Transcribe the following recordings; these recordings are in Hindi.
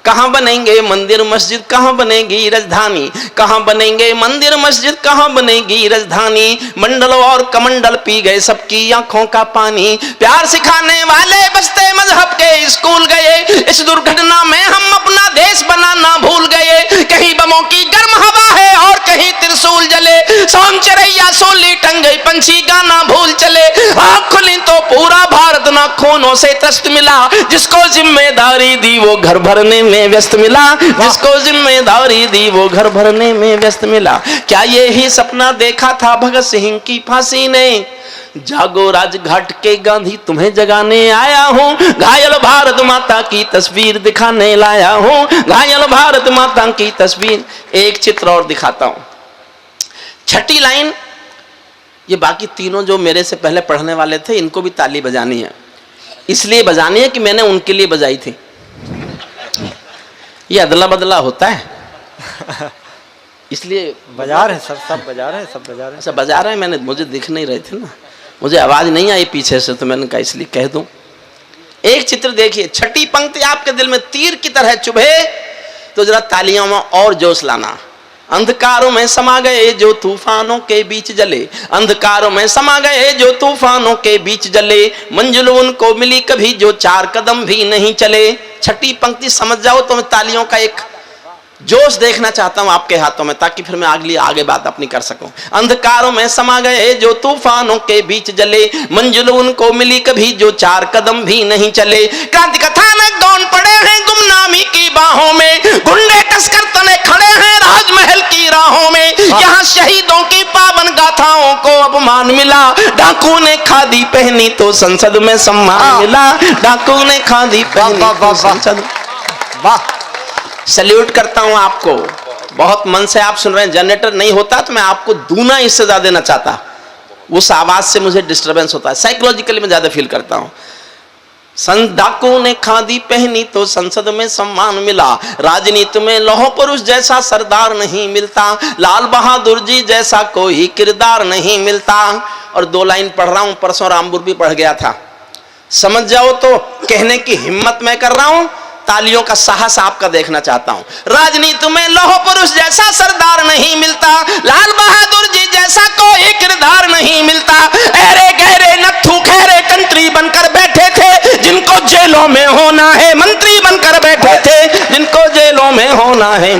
कहाँ बनेंगे मंदिर मस्जिद, कहाँ बनेगी राजधानी, कहाँ बनेंगे मंदिर मस्जिद, कहाँ बनेगी राजधानी। मंडल और कमंडल पी गए सबकी आंखों का पानी। प्यार सिखाने वाले बस्ते मजहब के स्कूल गए, इस दुर्घटना में हम अपना देश बनाना भूल गए। कहीं बमों की गर्म हवा है और कहीं त्रिशूल जले, सोन चिड़ैया सोली टंग गई, पंछी गाना भूल चले। आँख खुली तो पूरा भारत ना खूनों से त्रस्त मिला, जिसको जिम्मेदारी दी वो घर भरने में व्यस्त मिला, जिसको जिम्मेदारी दी वो घर भरने में व्यस्त मिला। क्या ये ही सपना देखा था भगत सिंह की फांसी ने? जागो राजघाट के गांधी तुम्हें जगाने आया हूँ, घायल भारत माता की तस्वीर दिखाने लाया हूँ, घायल भारत माता की तस्वीर। एक चित्र और दिखाता हूँ, छठी लाइन। ये बाकी तीनों जो मेरे से पहले पढ़ने वाले थे इनको भी ताली बजानी है, इसलिए बजानी है कि मैंने उनके लिए बजाई थी। ये अदला बदला होता है इसलिए बजा रहे हैं, सब बजा रहे हैं, सब बजा रहे हैं। अच्छा बजा रहे हैं, मैंने मुझे दिख नहीं रहे थे ना, मुझे आवाज नहीं आई पीछे से, तो मैंने कहा इसलिए कह दूं। एक चित्र देखिए, छठी पंक्ति आपके दिल में तीर की तरह चुभे तो जरा तालियों में और जोश लाना। अंधकारों में समा गए जो तूफानों के बीच जले, अंधकारों में समा गए जो तूफानों के बीच जले, मंजिल उनको मिली कभी जो 4 कदम भी नहीं चले। छठी पंक्ति समझ जाओ तो मैं तालियों का एक जोश देखना चाहता हूं आपके हाथों में, ताकि फिर मैं आगे बात अपनी कर सकूं। अंधकारों में समा गए जो तूफानों के बीच जले, मंजिल उनको मिली कभी जो 4 कदम भी नहीं चले। क्रांति कथानक दौन पड़े हैं गुमनामी की बाहों में, गुंडे तस्कर तने खड़े हैं राजमहल की राहों में। यहाँ शहीदों की पावन गाथाओं को अपमान मिला, डाकू ने खादी पहनी तो संसद में सम्मान मिला, डाकू ने खादी पहनी तो संसद। वाह, सैल्यूट करता हूं आपको, बहुत मन से आप सुन रहे हैं। जनरेटर नहीं होता तो मैं आपको दूना इससे ज्यादा देना चाहता, उस आवाज से मुझे डिस्टरबेंस होता है, साइकोलॉजिकली मैं ज्यादा फील करता हूं। डाकू ने खादी पहनी तो संसद में सम्मान मिला, राजनीति में लौह पुरुष जैसा सरदार नहीं मिलता, लाल बहादुर जी जैसा कोई किरदार नहीं मिलता। और 2 लाइन पढ़ रहा हूं, परसों रामपुर भी पढ़ गया था, समझ जाओ तो कहने की हिम्मत मैं कर रहा हूं, तालियों का साहस आपका देखना चाहता हूं। राजनीति में लौह पुरुष जैसा सरदार नहीं मिलता, लाल बहादुर जी जैसा कोई किरदार नहीं मिलता। अरे गहरे नत्थू खैरे कंट्री बनकर बैठे थे, जिनको जेलों में होना है मंत्री बनकर बैठे थे, जिनको जेलों में होना है,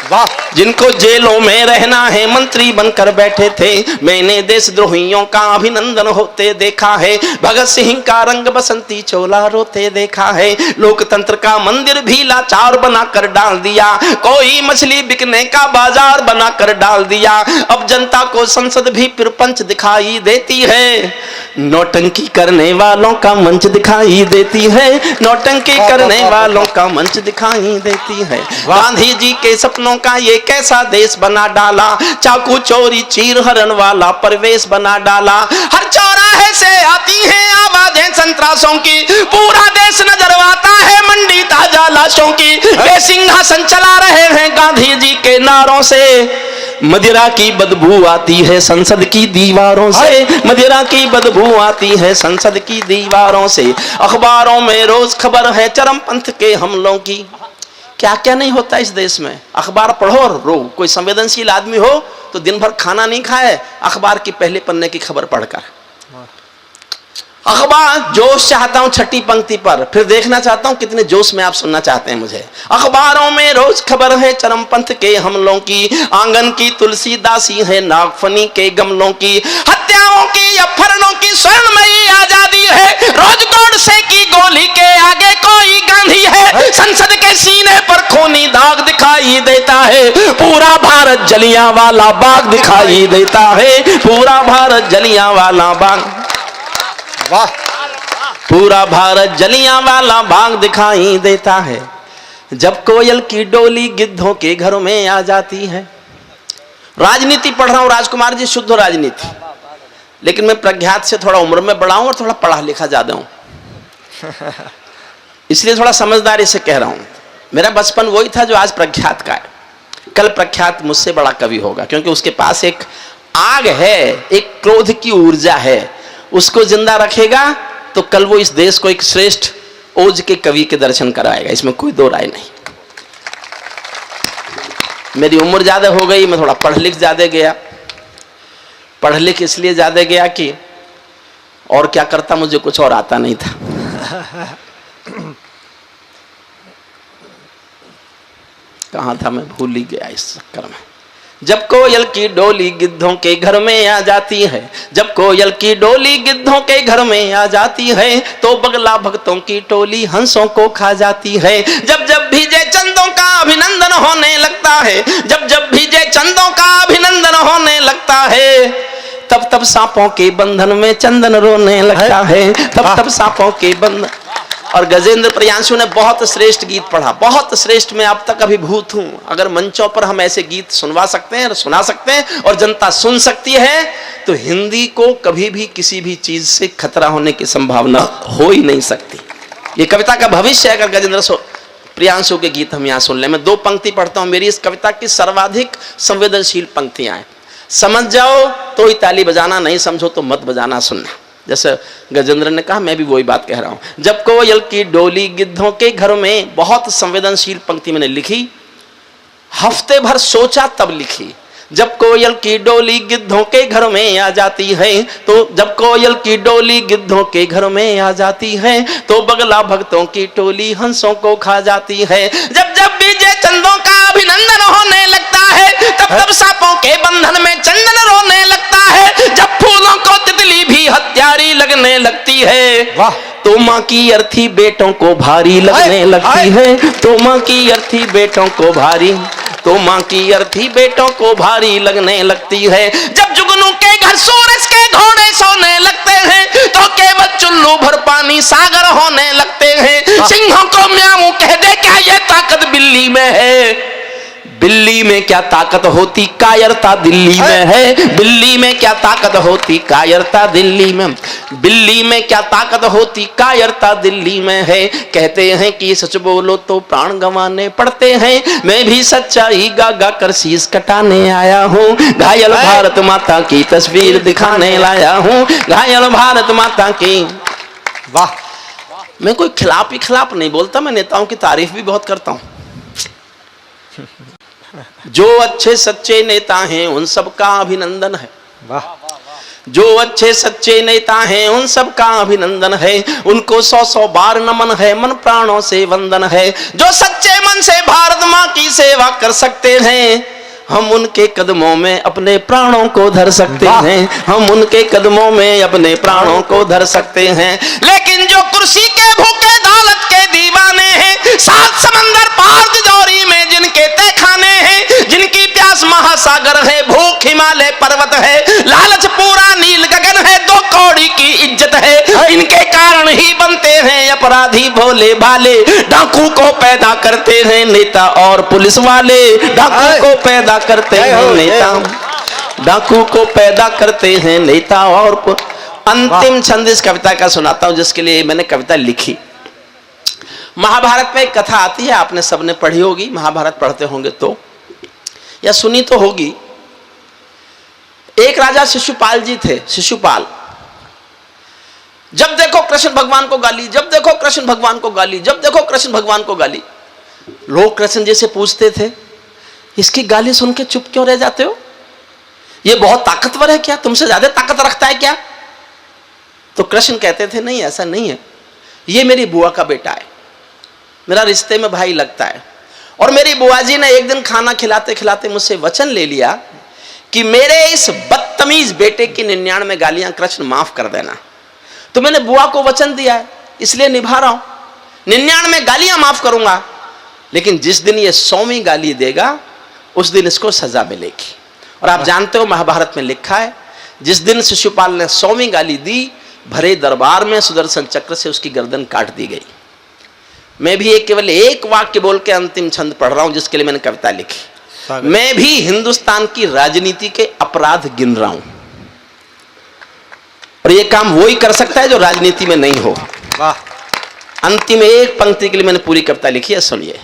वाह, जिनको जेलों में रहना है मंत्री बनकर बैठे थे। मैंने देशद्रोहियों का अभिनंदन होते देखा है, भगत सिंह का रंग बसंती चोला रोते देखा है, लोकतंत्र का मंदिर भी लाचार बनाकर डाल दिया, कोई मछली बिकने का बाजार बनाकर डाल दिया। अब जनता को संसद भी प्रपंच दिखाई देती है, नौटंकी करने वालों का मंच दिखाई देती है, नौटंकी करने वालों का मंच दिखाई देती है। गांधी जी के सपनों का ये कैसा देश बना डाला, चाकू चोरी चीर हरण वाला परिवेश बना डाला। हर चौराहे से आती हैं आवाजें संतरासों की, पूरा देश नजरवाता है मंडी ताजा लाशों की। वे सिंहासन चला रहे हैं गांधी जी के नारों से, मदिरा की बदबू आती है संसद की दीवारों से, मदिरा की बदबू आती है संसद की दीवारों से। अखबारों में रोज खबर है चरमपंथ के हमलों की। क्या क्या नहीं होता इस देश में, अखबार पढ़ो और रो। कोई संवेदनशील आदमी हो तो दिन भर खाना नहीं खाए, अखबार की पहले पन्ने की खबर पढ़कर। अखबार जोश चाहता हूं छठी पंक्ति पर, फिर देखना चाहता हूं कितने जोश में आप सुनना चाहते हैं मुझे। अखबारों में रोज खबर है चरमपंथ के हमलों की, आंगन की तुलसी दासी है नागफनी के गमलों की, हत्याओं की अपहरणों की स्वर्णमयी आजादी है, रोज गोडसे की गोली के आगे कोई गांधी है, संसद के सीने पर खूनी दाग दिखाई देता है, पूरा भारत जलियांवाला बाग दिखाई देता है, पूरा भारत जलियांवाला बाग, वाह, पूरा भारत जलियांवाला बाग दिखाई देता है। जब कोयल की डोली गिद्धों के घरों में आ जाती है। राजनीति पढ़ रहा हूं राजकुमार जी, शुद्ध राजनीति, लेकिन मैं प्रज्ञात से थोड़ा उम्र में बड़ा हूं और थोड़ा पढ़ा लिखा ज्यादा हूं, इसलिए थोड़ा समझदारी से कह रहा हूं। मेरा बचपन वही था जो आज प्रख्यात का है, कल प्रख्यात मुझसे बड़ा कवि होगा, क्योंकि उसके पास एक आग है, एक क्रोध की ऊर्जा है, उसको जिंदा रखेगा तो कल वो इस देश को एक श्रेष्ठ ओज के कवि के दर्शन कराएगा, इसमें कोई दो राय नहीं। मेरी उम्र ज़्यादा हो गई, मैं थोड़ा पढ़ लिख ज़्यादा गया। पढ़ लिख इसलिए ज़्यादा गया कि और क्या करता, मुझे कुछ और आता नहीं था। कहाँ था मैं, भूल ही गया इस चक्कर में। जब कोयल की डोली गिद्धों के घर में आ जाती है, जब कोयल की डोली गिद्धों के घर में आ जाती है, तो बगला भक्तों की टोली हंसों को खा जाती है। जब जब भीजे चंदों का अभिनंदन होने लगता है, जब जब भीजे चंदों का अभिनंदन होने लगता है, तब तब सांपों के बंधन में चंदन रोने लगता है, तब तब सांपों के बंधन। और गजेंद्र प्रियांशु ने बहुत श्रेष्ठ गीत पढ़ा, बहुत श्रेष्ठ। मैं अब तक अभिभूत हूं। अगर मंचों पर हम ऐसे गीत सुनवा सकते हैं और सुना सकते हैं और जनता सुन सकती है, तो हिंदी को कभी भी किसी भी चीज से खतरा होने की संभावना हो ही नहीं सकती। ये कविता का भविष्य है। अगर गजेंद्र प्रियांशु के गीत हम यहाँ सुन लें। मैं 2 पंक्ति पढ़ता हूँ, मेरी इस कविता की सर्वाधिक संवेदनशील पंक्तियां हैं। समझ जाओ तो ही ताली बजाना, नहीं समझो तो मत बजाना, सुनना। जैसे गजेंद्र ने कहा, मैं भी वही बात कह रहा हूं। जब कोयल की डोली गिद्धों के घर में, बहुत संवेदनशील पंक्ति मैंने लिखी, हफ्ते भर सोचा तब लिखी। जब कोयल की डोली गिद्धों के घर में आ जाती है, तो जब कोयल की डोली गिद्धों के घर में आ जाती है, तो बगला भक्तों की टोली हंसों को खा जाती है। जब जब बीजे चंदों का अभिनंदन होने लगता है, तब तब सांपों के बंधन में चंदन रोने लगता है। जब फूलों को तितली भी हत्यारी लगने लगती है, वाह, तो माँ की अर्थी बेटों को भारी लगने लगती है, तो माँ की अर्थी बेटों को भारी, तो माँ की अर्थी बेटों को भारी लगने लगती है। जब जुगनू के घर सूरज के घोड़े सोने लगते हैं, तो केवल चुल्लू भर पानी सागर होने लगते हैं। सिंहों को म्याऊं कह दे, क्या ये ताकत बिल्ली में है? बिल्ली में क्या ताकत होती, कायरता दिल्ली में है। बिल्ली में क्या ताकत होती, कायरता दिल्ली में। बिल्ली में क्या ताकत होती, कायरता दिल्ली में है। कहते हैं कि सच बोलो तो प्राण गंवाने पड़ते हैं। मैं भी सच्चाई गा गा कर शीश कटाने आया हूँ। घायल भारत माता की तस्वीर दिखाने लाया हूँ। घायल भारत माता की। वाह। मैं कोई खिलाफ नहीं बोलता, मैं नेताओं की तारीफ भी बहुत करता हूँ। जो अच्छे सच्चे नेता हैं उन सब का अभिनंदन है। वाह। जो अच्छे सच्चे नेता हैं उन सब का अभिनंदन है। उनको 100 बार नमन है, मन प्राणों से वंदन है। जो सच्चे मन से भारत माँ की सेवा कर सकते हैं, हम उनके कदमों में अपने प्राणों को धर सकते हैं। हम उनके कदमों में अपने प्राणों को धर सकते हैं। लेकिन जो कुर्सी के भूखे दौलत के दीवाने हैं, 7 समंदर पार तिजोरी में जिनके तहखाने हैं, जिनकी प्यास महासागर है, भूख हिमालय पर्वत है, लालच पूरा नील गगन है, 2 कौड़ी की इज्जत है, इनके कारण ही बनते हैं अपराधी भोले भाले। डाकू को पैदा करते हैं नेता और पुलिस वाले। डाकू को पैदा करते हैं नेता, डाकू को पैदा करते हैं नेता और अंतिम छंद इस कविता का सुनाता हूं, जिसके लिए मैंने कविता लिखी। महाभारत में एक कथा आती है, आपने सबने पढ़ी होगी, महाभारत पढ़ते होंगे तो, या सुनी तो होगी। एक राजा शिशुपाल जी थे। शिशुपाल, जब देखो कृष्ण भगवान को गाली, जब देखो कृष्ण भगवान को गाली, जब देखो कृष्ण भगवान को गाली। लोग कृष्ण जी से पूछते थे, इसकी गाली सुन के चुप क्यों रह जाते हो? ये बहुत ताकतवर है क्या? तुमसे ज्यादा ताकत रखता है क्या? तो कृष्ण कहते थे, नहीं ऐसा नहीं है, ये मेरी बुआ का बेटा है, मेरा रिश्ते में भाई लगता है। और मेरी बुआ जी ने एक दिन खाना खिलाते खिलाते मुझसे वचन ले लिया कि मेरे इस बदतमीज बेटे की 99 गालियां कृष्ण माफ कर देना। तो मैंने बुआ को वचन दिया है, इसलिए निभा रहा हूं। 99 गालियां माफ करूंगा, लेकिन जिस दिन ये 100वीं गाली देगा उस दिन इसको सजा मिलेगी। और आप जानते हो महाभारत में लिखा है, जिस दिन शिशुपाल ने 100वीं गाली दी, भरे दरबार में सुदर्शन चक्र से उसकी गर्दन काट दी गई। मैं भी केवल एक वाक्य बोल के अंतिम छंद पढ़ रहा हूं, जिसके लिए मैंने कविता लिखी। मैं भी हिंदुस्तान की राजनीति के अपराध गिन रहा हूं, और ये काम वो ही कर सकता है जो राजनीति में नहीं हो। वाह। अंतिम एक पंक्ति के लिए मैंने पूरी कविता लिखी है, सुनिए।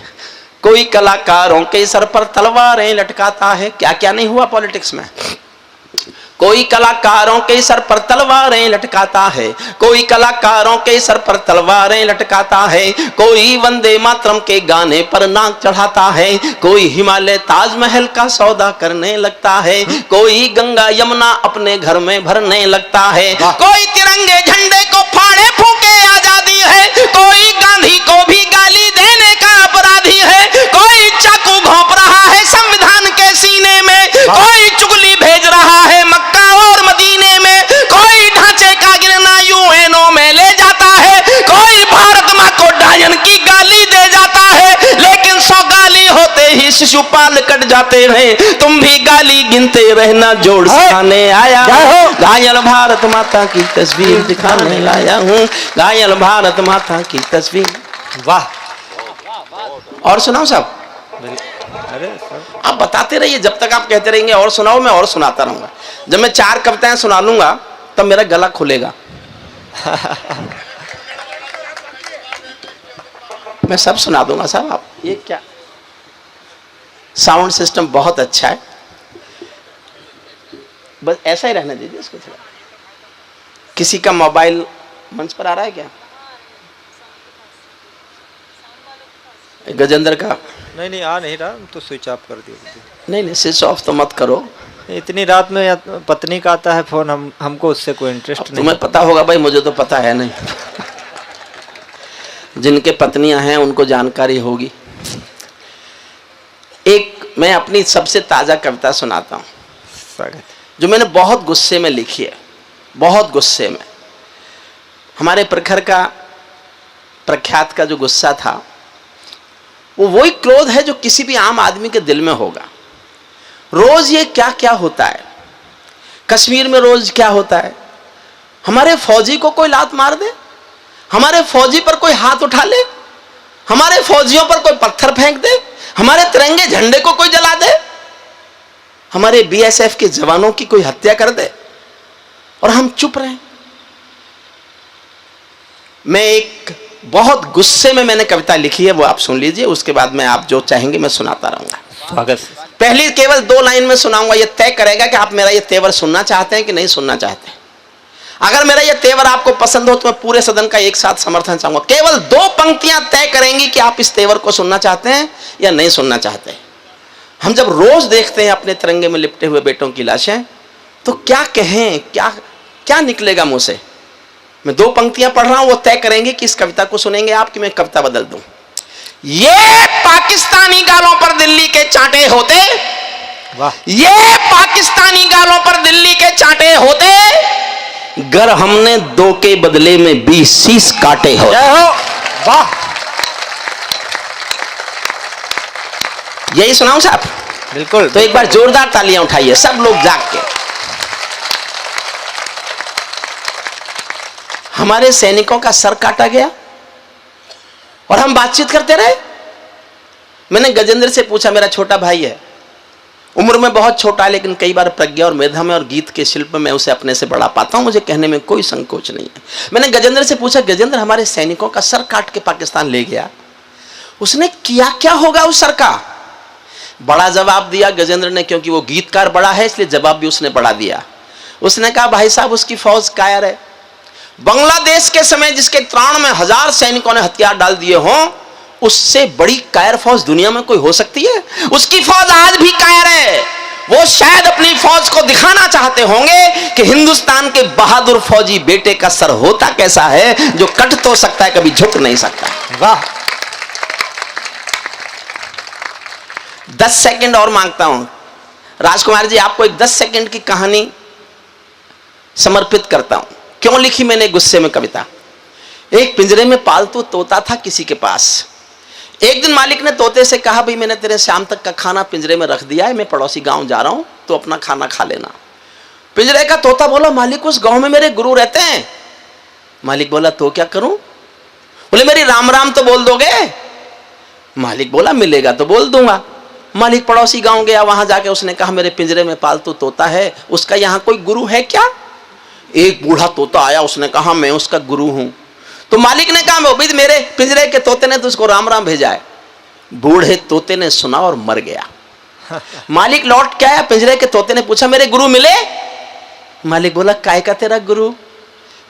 कोई कलाकारों के सर पर तलवारें लटकाता है, क्या क्या नहीं हुआ पॉलिटिक्स में। कोई कलाकारों के सर पर तलवारें लटकाता है, कोई कलाकारों के सर पर तलवारें लटकाता है, कोई वंदे मातरम के गाने पर नाक चढ़ाता है, कोई हिमालय ताजमहल का सौदा करने लगता है, कोई गंगा यमुना अपने घर में भरने लगता है, कोई तिरंगे झंडे को फाड़े फूके आजादी है, कोई गांधी को भी गाली देने का अपराधी है, कोई चाकू घोंप रहा है संविधान के सीने में, कोई चुगली भेज रहा है मक्का और मदीने में, कोई ढांचे का गिरना यूएनओ में ले जाता है, कोई भारत मां को डायन की गाली दे जाता है, लेकिन 100 गाली होते ही शिशुपाल कट जाते हैं। तुम भी गाली गिनते रहना, जोड़ सिखाने आया हूं, घायल भारत माता की तस्वीर दिखाने लाया हूं, घायल भारत माता की तस्वीर। वाह। और सुनाओ साहब? अरे सर आप बताते रहिए, जब तक आप कहते रहेंगे और सुनाओ मैं और सुनाता रहूंगा। जब मैं 4 कविताएं सुना लूंगा तब मेरा गला खुलेगा। मैं सब सुना दूंगा साहब। आप ये क्या साउंड सिस्टम बहुत अच्छा है, बस ऐसा ही रहने दीजिए इसको थोड़ा। किसी का मोबाइल मंच पर आ रहा है क्या? गजेंद्र का? नहीं आ नहीं रहा, तो स्विच ऑफ कर दिया। नहीं स्विच ऑफ तो मत करो। इतनी रात में पत्नी का आता है फोन, हमको उससे कोई इंटरेस्ट नहीं। तुम्हें पता होगा भाई, मुझे तो पता है नहीं। जिनके पत्नियां हैं उनको जानकारी होगी। एक मैं अपनी सबसे ताजा कविता सुनाता हूं, स्वागत। जो मैंने बहुत गुस्से में लिखी है, बहुत गुस्से में। हमारे प्रखर का प्रख्यात का जो गुस्सा था, वो वही क्रोध है जो किसी भी आम आदमी के दिल में होगा। रोज ये क्या क्या होता है कश्मीर में, रोज क्या होता है। हमारे फौजी को कोई लात मार दे, हमारे फौजी पर कोई हाथ उठा ले, हमारे फौजियों पर कोई पत्थर फेंक दे, हमारे तिरंगे झंडे को कोई जला दे, हमारे बीएसएफ के जवानों की कोई हत्या कर दे और हम चुप रहें। मैं एक बहुत गुस्से में मैंने कविता लिखी है, वो आप सुन लीजिए, उसके बाद मैं आप जो चाहेंगे मैं सुनाता रहूंगा। स्वागत। पहली केवल 2 लाइन में सुनाऊंगा, ये तय करेगा कि आप मेरा ये तेवर सुनना चाहते हैं कि नहीं सुनना चाहते हैं। अगर मेरा ये तेवर आपको पसंद हो तो मैं पूरे सदन का एक साथ समर्थन चाहूंगा। केवल 2 पंक्तियां तय करेंगी कि आप इस तेवर को सुनना चाहते हैं या नहीं सुनना चाहते हैं। हम जब रोज देखते हैं अपने तिरंगे में लिपटे हुए बेटों की लाशें, तो क्या कहें, क्या निकलेगा मुंह से। मैं 2 पंक्तियां पढ़ रहा हूं, वो तय करेंगे कि इस कविता को सुनेंगे आप कि मैं कविता बदल दूं। ये पाकिस्तानी गालों पर दिल्ली के चांटे होते, वाह। ये पाकिस्तानी गालों पर दिल्ली के चांटे होते, गर हमने 2 के बदले में 20 शीश काटे हो। वाह। यही सुनाऊं साहब? बिल्कुल। तो एक बार जोरदार तालियां उठाइए सब लोग जाग के। हमारे सैनिकों का सर काटा गया और हम बातचीत करते रहे। मैंने गजेंद्र से पूछा, मेरा छोटा भाई है, उम्र में बहुत छोटा है, लेकिन कई बार प्रज्ञा और मेधा में और गीत के शिल्प में उसे अपने से बढ़ा पाता हूं, मुझे कहने में कोई संकोच नहीं है। मैंने गजेंद्र से पूछा, गजेंद्र हमारे सैनिकों का सर काट के पाकिस्तान ले गया, उसने किया क्या होगा उस सर का? बड़ा जवाब दिया गजेंद्र ने, क्योंकि वो गीतकार बड़ा है इसलिए जवाब भी उसने बड़ा दिया। उसने कहा, भाई साहब उसकी फौज कायर है। बांग्लादेश के समय जिसके त्राण में 1000 सैनिकों ने हथियार डाल दिए हों, उससे बड़ी कायर फौज दुनिया में कोई हो सकती है? उसकी फौज आज भी कायर है। वो शायद अपनी फौज को दिखाना चाहते होंगे कि हिंदुस्तान के बहादुर फौजी बेटे का सर होता कैसा है, जो कट तो सकता है, कभी झुक नहीं सकता। वाह। 10 सेकंड और मांगता हूं राजकुमार जी, आपको एक 10 सेकंड की कहानी समर्पित करता हूं। क्यों लिखी मैंने गुस्से में कविता? एक पिंजरे में पालतू तोता था किसी के पास। एक दिन मालिक ने तोते से कहा, भाई मैंने तेरे शाम तक का खाना पिंजरे में रख दिया है, मैं पड़ोसी गांव जा रहा हूं, तो अपना खाना खा लेना। पिंजरे का तोता बोला, मालिक उस गांव में मेरे गुरु रहते हैं। मालिक बोला, तो क्या करूं? बोले, मेरी राम राम तो बोल दोगे? मालिक बोला, मिलेगा तो बोल दूंगा। मालिक पड़ोसी गांव गया, वहां जाके उसने कहा, मेरे पिंजरे में पालतू तोता है, उसका यहां कोई गुरु है क्या? एक बूढ़ा तोता आया, उसने कहा, मैं उसका गुरु हूं। तो मालिक ने कहा, मेरे पिंजरे के तोते ने तो उसको राम राम भेजा है। बूढ़े तोते ने सुना और मर गया। मालिक लौट के आया, पिंजरे के तोते ने पूछा, मेरे गुरु मिले? मालिक बोला काय का तेरा गुरु,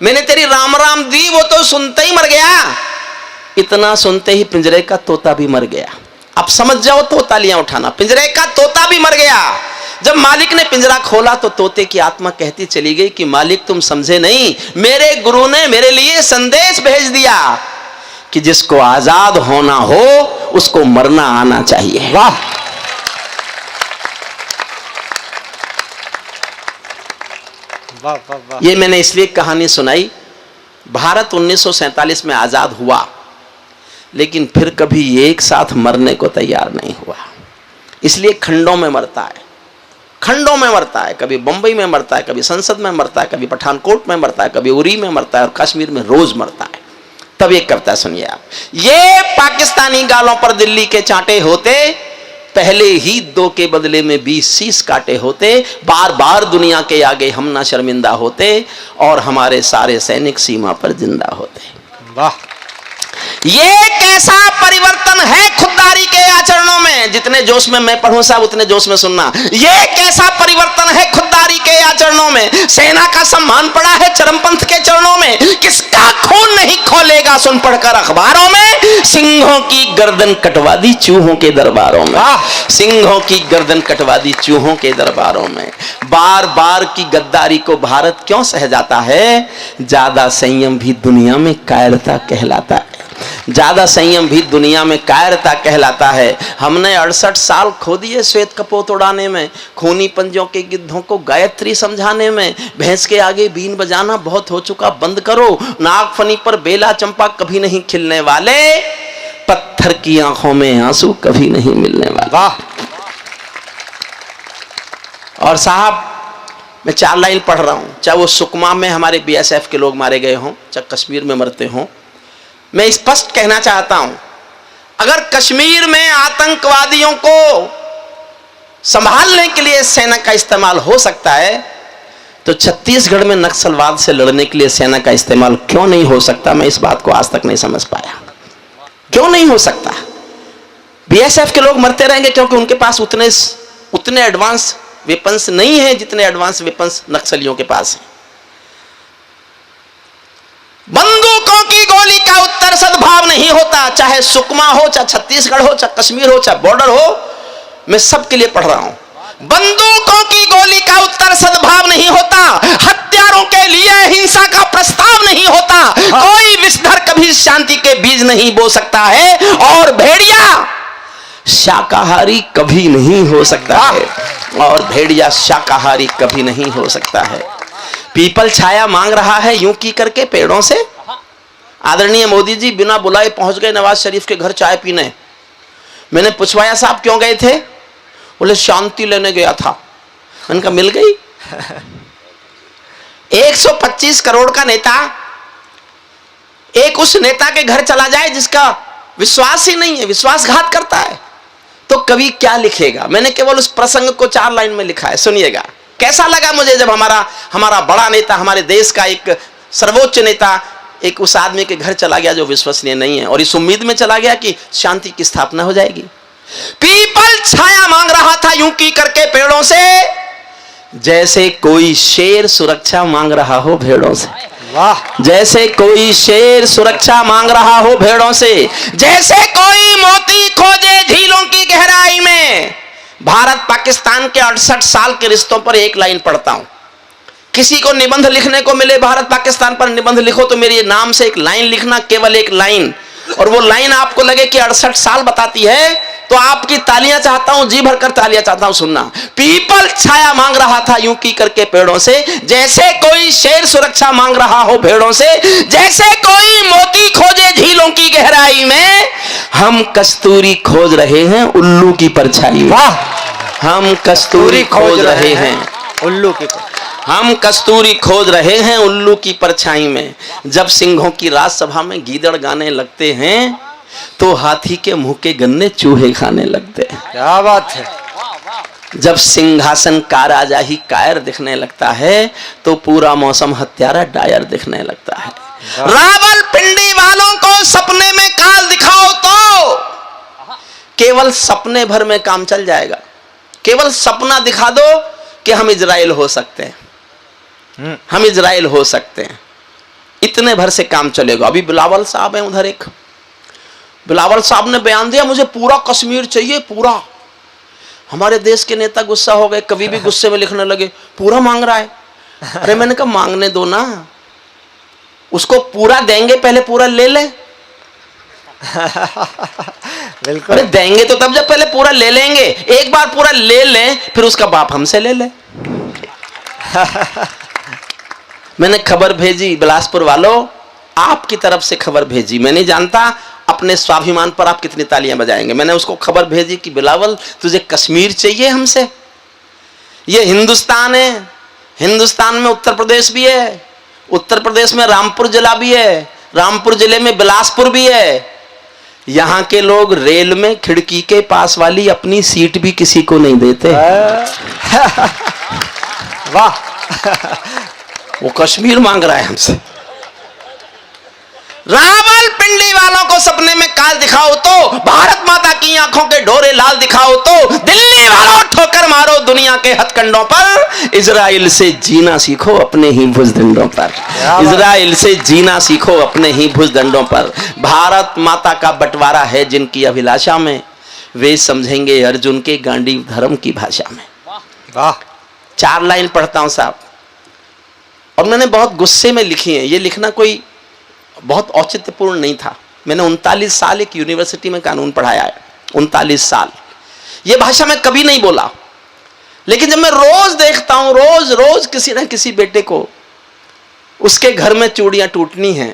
मैंने तेरी राम राम दी, वो तो सुनते ही मर गया। इतना सुनते ही पिंजरे का तोता भी मर गया। अब समझ जाओ तो तालियां उठाना, पिंजरे का तोता भी मर गया। जब मालिक ने पिंजरा खोला तो तोते की आत्मा कहती चली गई कि मालिक तुम समझे नहीं, मेरे गुरु ने मेरे लिए संदेश भेज दिया कि जिसको आजाद होना हो उसको मरना आना चाहिए। वाह वाह वाह वाह। ये मैंने इसलिए कहानी सुनाई, भारत 1947 में आजाद हुआ, लेकिन फिर कभी एक साथ मरने को तैयार नहीं हुआ। इसलिए खंडों में मरता है, खंडों में मरता है। कभी बंबई में मरता है, कभी संसद में मरता है, कभी पठानकोट में मरता है, कभी उरी में मरता है, और कश्मीर में रोज मरता है। तब एक कविता सुनिए आप, ये पाकिस्तानी गालों पर दिल्ली के चांटे होते, पहले ही 2 के बदले में 20 शीश काटे होते, बार बार दुनिया के आगे हम ना शर्मिंदा होते, और हमारे सारे सैनिक सीमा पर जिंदा होते। वाह, ये कैसा परिवर्तन है खुददारी के आचरणों में। जितने जोश में मैं पढ़ूं साहब उतने जोश में सुनना। ये कैसा परिवर्तन है खुददारी के आचरणों में। सेना का सम्मान पड़ा है चरमपंथ के चरणों में, किसका खून नहीं खोलेगा सुन पढ़कर अखबारों में। सिंहों की गर्दन कटवा दी चूहों के दरबारों में, सिंहों की गर्दन कटवा दी चूहों के दरबारों में। बार बार की गद्दारी को भारत क्यों सह जाता है? ज्यादा संयम भी दुनिया में कायरता कहलाता है, ज्यादा संयम भी दुनिया में कायरता कहलाता है। हमने 68 साल खो दिए श्वेत कपोत उड़ाने में, खूनी पंजों के गिद्धों को गायत्री समझाने में। भैंस के आगे बीन बजाना बहुत हो चुका, बंद करो। नागफनी पर बेला चंपा कभी नहीं खिलने वाले, पत्थर की आंखों में आंसू कभी नहीं मिलने वाले। वाह। और साहब मैं 4 लाइन पढ़ रहा हूं, चाहे वो सुकमा में हमारे बीएसएफ के लोग मारे गए हों, चाहे कश्मीर में मरते हों। मैं स्पष्ट कहना चाहता हूं, अगर कश्मीर में आतंकवादियों को संभालने के लिए सेना का इस्तेमाल हो सकता है, तो छत्तीसगढ़ में नक्सलवाद से लड़ने के लिए सेना का इस्तेमाल क्यों नहीं हो सकता? मैं इस बात को आज तक नहीं समझ पाया, क्यों नहीं हो सकता। बीएसएफ के लोग मरते रहेंगे क्योंकि उनके पास उतने एडवांस वेपन्स नहीं है जितने एडवांस वेपन्स नक्सलियों के पास हैं। बंदूकों की गोली का उत्तर सद्भाव नहीं होता, चाहे सुकमा हो, चाहे छत्तीसगढ़ हो, चाहे कश्मीर हो, चाहे बॉर्डर हो। मैं सबके लिए पढ़ रहा हूं। बंदूकों की गोली का उत्तर सद्भाव नहीं होता, हत्यारों के लिए हिंसा का प्रस्ताव नहीं होता। कोई विषधर कभी शांति के बीज नहीं बो सकता है, और भेड़िया शाकाहारी कभी नहीं हो सकता है, और भेड़िया शाकाहारी कभी नहीं हो सकता है। पीपल छाया मांग रहा है यूं की करके पेड़ों से। आदरणीय मोदी जी बिना बुलाए पहुंच गए नवाज शरीफ के घर चाय पीने। मैंने पूछवाया साहब क्यों गए थे? बोले शांति लेने गया था। मैंने कहा मिल गई। 125 करोड़ का नेता एक उस नेता के घर चला जाए जिसका विश्वास ही नहीं है, विश्वासघात करता है, तो कवि क्या लिखेगा? मैंने केवल उस प्रसंग को 4 लाइन में लिखा है, सुनिएगा। कैसा लगा मुझे जब हमारा बड़ा नेता, हमारे देश का एक सर्वोच्च नेता एक उस आदमी के घर चला गया जो विश्वसनीय नहीं है, और इस उम्मीद में चला गया कि शांति की स्थापना हो जाएगी। पीपल छाया मांग रहा था यूं की करके पेड़ों से, जैसे कोई शेर सुरक्षा मांग रहा हो भेड़ों से। वाह। जैसे कोई शेर सुरक्षा मांग रहा हो भेड़ों से, जैसे कोई मोती खोजे झीलों की गहराई में। भारत पाकिस्तान के 68 साल के रिश्तों पर एक लाइन पढ़ता हूं। किसी को निबंध लिखने को मिले भारत पाकिस्तान पर निबंध लिखो तो मेरे नाम से एक लाइन लिखना, केवल एक लाइन, और वो लाइन आपको लगे कि 68 साल बताती है, तो आपकी तालियां चाहता हूं, जी भरकर तालियां चाहता हूं सुनना। पीपल छाया मांग रहा था यूं की करके पेड़ों से, जैसे कोई शेर सुरक्षा मांग रहा हो भेड़ों से, जैसे कोई मोती खोजे झीलों की गहराई में। हम कस्तूरी खोज रहे हैं उल्लू की परछाई। वाह। हम कस्तूरी खोज रहे हैं उल्लू की, हम कस्तूरी खोज रहे हैं उल्लू की परछाई में। जब सिंहों की राजसभा में गीदड़ गाने लगते हैं, तो हाथी के मुंह के गन्ने चूहे खाने लगते हैं। क्या बात है। जब सिंहासन का राजा ही कायर दिखने लगता है, तो पूरा मौसम हत्यारा डायर दिखने लगता है। रावल पिंडी वालों को सपने में काल दिखाओ तो केवल सपने भर में काम चल जाएगा। केवल सपना दिखा दो कि हम इजराइल हो सकते हैं, हम इजराइल हो सकते हैं, इतने भर से काम चलेगा। अभी बिलावल साहब हैं उधर, एक बिलावल साहब ने बयान दिया मुझे पूरा कश्मीर चाहिए, पूरा। हमारे देश के नेता गुस्सा हो गए, कभी भी गुस्से में लिखने लगे पूरा मांग रहा है। अरे मैंने कहा मांगने दो ना, उसको पूरा देंगे, पहले पूरा ले ले। बिल्कुल। अरे देंगे तो तब जब पहले पूरा ले लेंगे, एक बार पूरा ले लें फिर उसका बाप हमसे ले ले। मैंने खबर भेजी बिलासपुर वालों, आपकी तरफ से खबर भेजी, मैं नहीं जानता अपने स्वाभिमान पर आप कितनी तालियां बजाएंगे। मैंने उसको खबर भेजी कि बिलावल तुझे कश्मीर चाहिए हमसे, ये हिंदुस्तान है, हिंदुस्तान में उत्तर प्रदेश भी है, उत्तर प्रदेश में रामपुर जिला भी है, रामपुर जिले में बिलासपुर भी है। यहां के लोग रेल में खिड़की के पास वाली अपनी सीट भी किसी को नहीं देते। वाह। वो कश्मीर मांग रहा है हमसे। रावलपिंडी वालों को सपने में काल दिखाओ तो, भारत माता की आंखों के डोरे लाल दिखाओ तो, दिल्ली वालों ठोकर मारो दुनिया के हथकंडों पर, इजराइल से जीना सीखो अपने ही भुजदंडों पर, इजराइल से जीना सीखो अपने ही भुजदंडों पर। भारत माता का बंटवारा है जिनकी अभिलाषा में, वे समझेंगे अर्जुन के गांडीव धर्म की भाषा में। वाह। 4 लाइन पढ़ता हूं साहब, और मैंने बहुत गुस्से में लिखी है। ये लिखना कोई बहुत औचित्यपूर्ण नहीं था। मैंने 39 साल एक यूनिवर्सिटी में कानून पढ़ाया है, 39 साल। ये भाषा मैं कभी नहीं बोला, लेकिन जब मैं रोज देखता हूं, रोज रोज किसी ना किसी बेटे को उसके घर में चूड़ियां टूटनी हैं,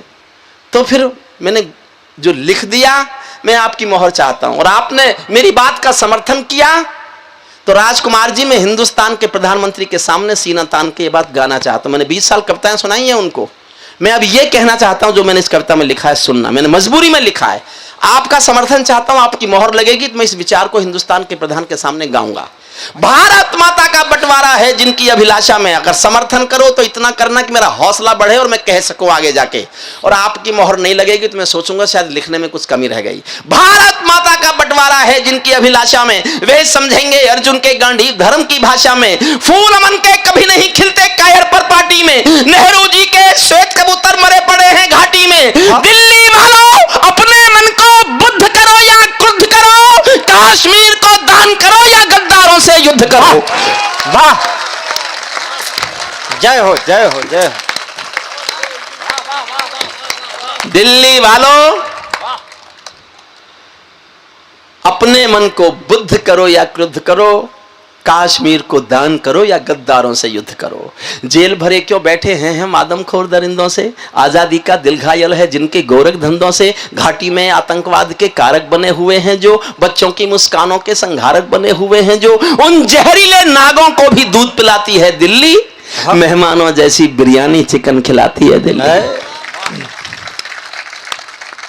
तो फिर मैंने जो लिख दिया, मैं आपकी मोहर चाहता हूं। और आपने मेरी बात का समर्थन किया तो राजकुमार जी, मैं हिंदुस्तान के प्रधानमंत्री के सामने सीना तान के ये बात गाना चाहता हूं। मैंने 20 साल कविताएं सुनाई हैं उनको, मैं अब ये कहना चाहता हूं जो मैंने इस कविता में लिखा है सुनना। मैंने मजबूरी में लिखा है, आपका समर्थन चाहता हूं, आपकी मोहर लगेगी तो मैं इस विचार को हिंदुस्तान के प्रधान के सामने गाऊंगा। भारत माता का बंटवारा है जिनकी अभिलाषा में, अगर समर्थन करो तो इतना करना कि मेरा हौसला बढ़े और मैं कह सकूं आगे जाके, और आपकी मोहर नहीं लगेगी तो मैं सोचूंगा शायद लिखने में कुछ कमी रह गई। भारत माता का बंटवारा है जिनकी अभिलाषा में, वे समझेंगे अर्जुन के गांडीव धर्म की भाषा में। फूल अमन के कभी नहीं खिलते कायर पर पार्टी में, नेहरू जी के श्वेत कबूतर मरे पड़े हैं घाटी में। दिल्ली वालों अपने मन को बुद्ध करो या क्रुद्ध करो, कश्मीर को दान करो या गद्दारों से युद्ध करो। वाह। जय हो, जय हो, जय हो। दिल्ली वालों अपने मन को बुद्ध करो या क्रुद्ध करो, कश्मीर को दान करो या गद्दारों से युद्ध करो। जेल भरे क्यों बैठे हैं हम आदमखोर दरिंदों से, आजादी का दिल घायल है जिनके गोरख धंधों से, घाटी में आतंकवाद के कारक बने हुए हैं जो, बच्चों की मुस्कानों के संघारक बने हुए हैं जो, उन जहरीले नागों को भी दूध पिलाती है दिल्ली, मेहमानों जैसी बिरयानी चिकन खिलाती है दिल्ली।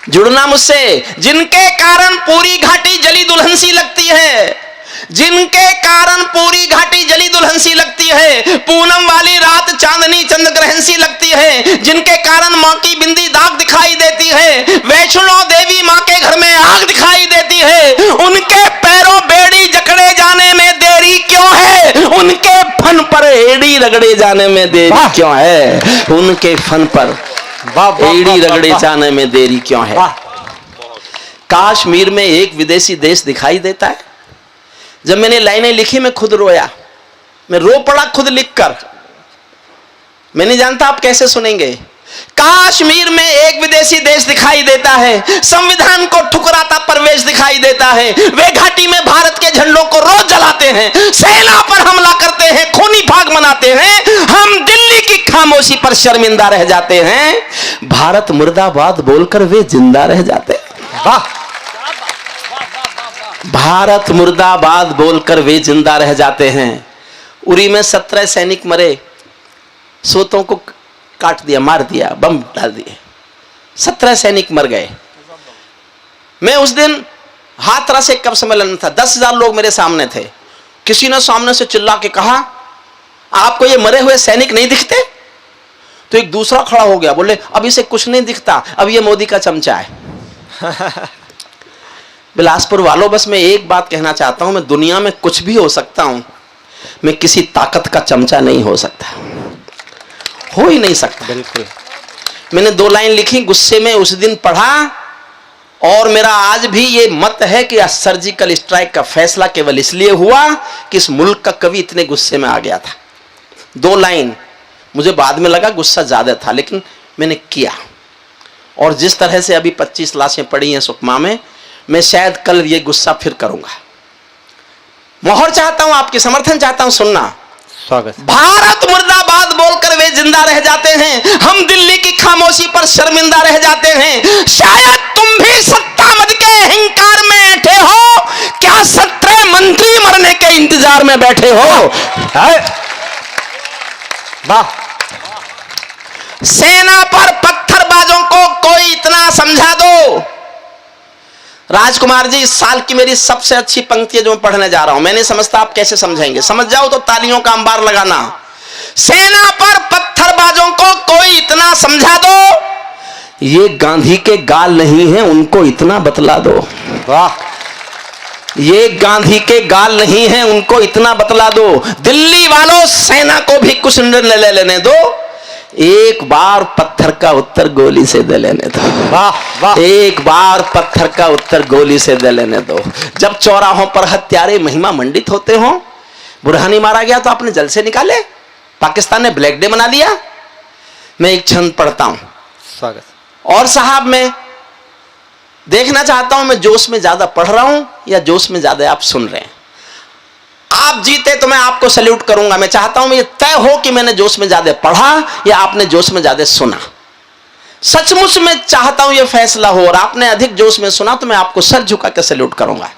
जुड़ना मुझसे, जिनके कारण पूरी घाटी जली दुल्हन सी लगती है, जिनके कारण पूरी घाटी जली दुल्हन सी लगती है, पूनम वाली रात चांदनी चंद्र ग्रहण सी लगती है, जिनके कारण मां की बिंदी दाग दिखाई देती है, वैष्णो देवी मां के घर में आग दिखाई देती है, उनके पैरों बेड़ी जकड़े जाने में देरी क्यों है, उनके फन पर एड़ी रगड़े जाने में देरी क्यों है, उनके फन पर एड़ी रगड़े जाने में देरी क्यों है। कश्मीर में एक विदेशी देश दिखाई देता है। जब मैंने लाइनें लिखी मैं खुद रोया, मैं रो पड़ा खुद लिखकर। मैं नहीं जानता आप कैसे सुनेंगे। कश्मीर में एक विदेशी देश दिखाई देता है, संविधान को ठुकराता परवेश दिखाई देता है, वे घाटी में भारत के झंडों को रोज जलाते हैं, सेना पर हमला करते हैं, खूनी भाग मनाते हैं, हम दिल्ली की खामोशी पर शर्मिंदा रह जाते हैं, भारत मुर्दाबाद बोलकर वे जिंदा रह जाते हैं। वाह। भारत मुर्दाबाद बोलकर वे जिंदा रह जाते हैं। उरी में 17 सैनिक मरे, सोतों को काट दिया, मार दिया, बम डाल दिए, 17 सैनिक मर गए। मैं उस दिन हाथरस से कब सम्मेलन में था, 10,000 लोग मेरे सामने थे। किसी ने सामने से चिल्ला के कहा आपको ये मरे हुए सैनिक नहीं दिखते? तो एक दूसरा खड़ा हो गया, बोले अब इसे कुछ नहीं दिखता, अब ये मोदी का चमचा है। बिलासपुर वालों, बस मैं एक बात कहना चाहता हूं, मैं दुनिया में कुछ भी हो सकता हूं, मैं किसी ताकत का चमचा नहीं हो सकता। हो ही नहीं सकता। बिल्कुल। मैंने 2 लाइन लिखी, गुस्से में उस दिन पढ़ा, और मेरा आज भी ये मत है कि सर्जिकल स्ट्राइक का फैसला केवल इसलिए हुआ कि इस मुल्क का कवि इतने गुस्से में आ गया था। 2 लाइन, मुझे बाद में लगा गुस्सा ज्यादा था, लेकिन मैंने किया। और जिस तरह से अभी 25 लाशें पड़ी हैं सुकमा में, मैं शायद कल ये गुस्सा फिर करूंगा। मोहर चाहता हूं, आपके समर्थन चाहता हूं, सुनना। स्वागत। भारत मुर्दाबाद बोलकर वे जिंदा रह जाते हैं, हम दिल्ली की खामोशी पर शर्मिंदा रह जाते हैं। शायद तुम भी सत्ता मद के अहंकार में बैठे हो, क्या 17 मंत्री मरने के इंतजार में बैठे हो? वाह। सेना पर पत्थरबाजों को कोई इतना समझा दो। राजकुमार जी, इस साल की मेरी सबसे अच्छी पंक्ति है जो मैं पढ़ने जा रहा हूं। मैं नहीं समझता आप कैसे समझेंगे, समझ जाओ तो तालियों का अंबार लगाना। सेना पर पत्थरबाजों को कोई इतना समझा दो, ये गांधी के गाल नहीं है, उनको इतना बतला दो। वाह। ये गांधी के गाल नहीं है, उनको इतना बतला दो। दिल्ली वालों, सेना को भी कुछ निर्णय ले लेने दो, एक बार पत्थर का उत्तर गोली से दे लेने दो। वाह वाह। एक बार पत्थर का उत्तर गोली से दे लेने दो। जब चौराहों पर हत्यारे महिमा मंडित होते हो, बुरहानी मारा गया तो आपने जल से निकाले, पाकिस्तान ने ब्लैक डे मना दिया। मैं एक छंद पढ़ता हूं। स्वागत। और साहब, मैं देखना चाहता हूं मैं जोश में ज्यादा पढ़ रहा हूं या जोश में ज्यादा आप सुन रहे हैं। आप जीते तो मैं आपको सैल्यूट करूंगा। मैं चाहता हूं ये तय हो कि मैंने जोश में ज्यादा पढ़ा या आपने जोश में ज्यादा सुना। सचमुच में चाहता हूं ये फैसला हो, और आपने अधिक जोश में सुना तो मैं आपको सर झुका के सैल्यूट करूंगा।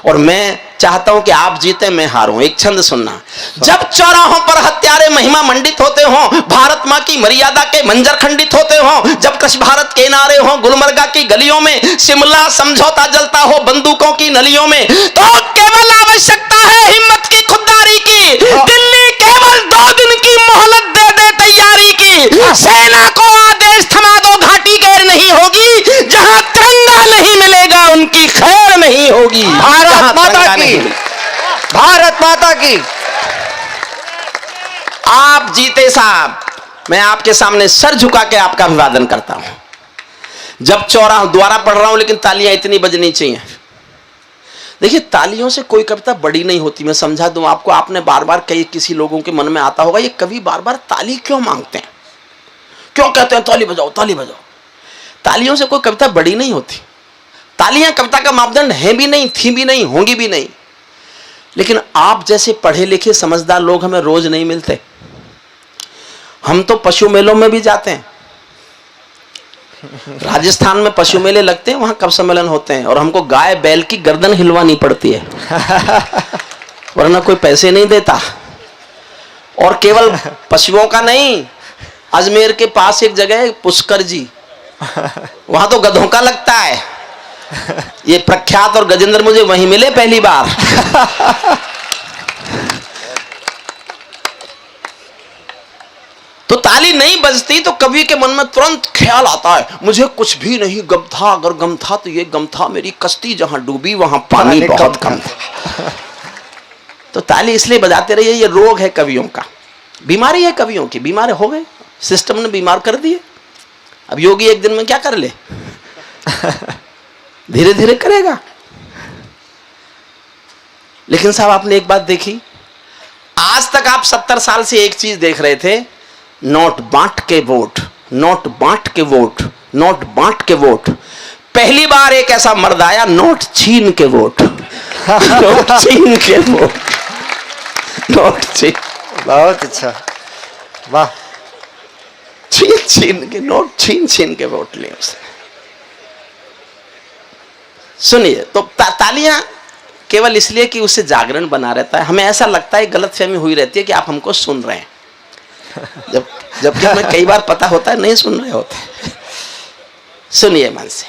और मैं चाहता हूं कि आप जीते, मैं हारूं। एक छंद सुनना। जब चौराहों पर हत्यारे महिमा मंडित होते हो, भारत मां की मर्यादा के मंजर खंडित होते हो, जब कृष्ण भारत के नारे हो गुलमर्गा की गलियों में, शिमला समझौता जलता हो बंदूकों की नलियों में, तो केवल आवश्यकता है हिम्मत की, खुददारी की। दिल्ली केवल 2 दिन की मोहलत दे दे तैयारी की। सेना को आदेश थमा दो, घाटी गैर नहीं होगी। जहां तिरंगा नहीं मिलेगा उनकी खैर नहीं होगी। भारत माता की, भारत माता की। आप जीते साहब, मैं आपके सामने सर झुका के आपका अभिवादन करता हूं। जब चौराहा द्वारा पढ़ रहा हूं, लेकिन तालियां इतनी बजनी चाहिए। देखिए, तालियों से कोई कविता बड़ी नहीं होती। मैं समझा दूं आपको। आपने बार बार कई किसी लोगों के मन में आता होगा, ये कवि बार बार ताली क्यों मांगते हैं, क्यों कहते हैं ताली बजाओ ताली बजाओ। तालियों से कोई कविता बड़ी नहीं होती। तालियां कविता का मापदंड है भी नहीं, थी भी नहीं, होंगी भी नहीं। लेकिन आप जैसे पढ़े लिखे समझदार लोग हमें रोज नहीं मिलते। हम तो पशु मेलों में भी जाते हैं। राजस्थान में पशु मेले लगते हैं, वहां कब सम्मेलन होते हैं, और हमको गाय बैल की गर्दन हिलवानी पड़ती है वरना कोई पैसे नहीं देता। और केवल पशुओं का नहीं, अजमेर के पास एक जगह है पुष्कर जी, वहां तो गधों का लगता है। ये प्रख्यात और गजेंद्र मुझे वहीं मिले पहली बार। तो ताली नहीं बजती तो कवि के मन में तुरंत ख्याल आता है, मुझे कुछ भी नहीं गम था, अगर गम था तो ये गम था मेरी कश्ती जहां डूबी वहां पानी बहुत कम था। तो ताली इसलिए बजाते रहिए। ये रोग है कवियों का, बीमारी है कवियों की। बीमार हो गए, सिस्टम ने बीमार कर दिए। अब योगी एक दिन में क्या कर ले धीरे धीरे करेगा। लेकिन साहब, आपने एक बात देखी, आज तक आप 70 साल से एक चीज देख रहे थे, नोट बांट के वोट, नोट बांट के वोट, नोट बांट के वोट। पहली बार एक ऐसा मर्द आया, नोट छीन के वोट नोट छीन के वोट, नोट छीन। बहुत अच्छा, वाह। छीन छीन के नोट, छीन छीन के वोट लिए उसने। सुनिए, तो तालियां केवल इसलिए कि उससे जागरण बना रहता है। हमें ऐसा लगता है, गलतफहमी हुई रहती है कि आप हमको सुन रहे हैं, जबकि हमें कई बार पता होता है नहीं सुन रहे होते। सुनिए मन से,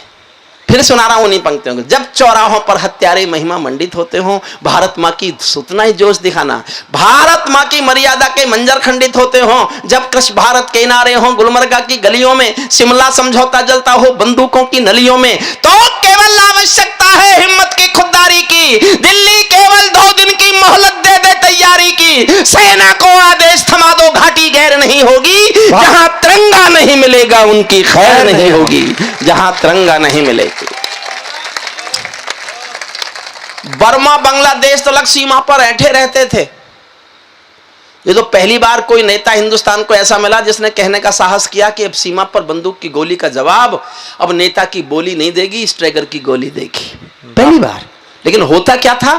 फिर सुना रहा हूं उन्हीं पंक्तियों को। जब चौराहों पर हत्यारे महिमा मंडित होते हो, भारत मां की उतना ही जोश दिखाना। भारत मां की मर्यादा के मंजर खंडित होते हो, जब कृष्ण भारत के नारे हो गुलमर्गा की गलियों में, शिमला समझौता जलता हो बंदूकों की नलियों में, तो केवल आवश्यकता है हिम्मत की, खुददारी की। दिल्ली केवल 2 दिन की मोहलत दे दे तैयारी की। सेना को आदेश थमा दो, घाटी गैर नहीं होगी, जहां तिरंगा नहीं मिलेगा उनकी खैर नहीं होगी, जहां तिरंगा नहीं मिलेगी। बर्मा बांग्लादेश तलक सीमा पर ऐंठे रहते थे। ये तो पहली बार कोई नेता हिंदुस्तान को ऐसा मिला जिसने कहने का साहस किया कि अब सीमा पर बंदूक की गोली का जवाब अब नेता की बोली नहीं देगी, स्ट्रैगर की गोली देगी, पहली बार। लेकिन होता क्या था,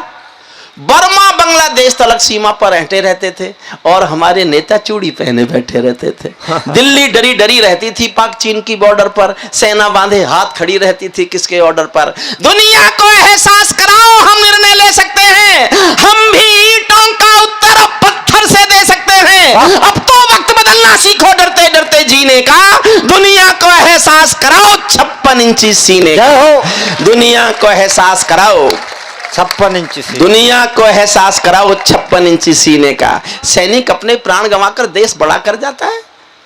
बर्मा बांग्लादेश तलक सीमा पर ऐंठे रहते थे और हमारे नेता चूड़ी पहने बैठे रहते थे। दिल्ली डरी डरी रहती थी पाक चीन की बॉर्डर पर, सेना बांधे हाथ खड़ी रहती थी किसके ऑर्डर पर। दुनिया को एहसास कराओ हम निर्णय ले सकते हैं, हम भी ईंटों का उत्तर अब पत्थर से दे सकते हैं। अब तो वक्त बदलना सीखो डरते डरते जीने का, दुनिया को एहसास कराओ 56 इंची सीने का, दुनिया को एहसास कराओ 56 इंच से, दुनिया को एहसास कराओ 56 इंची सीने का। सैनिक अपने प्राण गंवाकर देश बड़ा कर जाता है।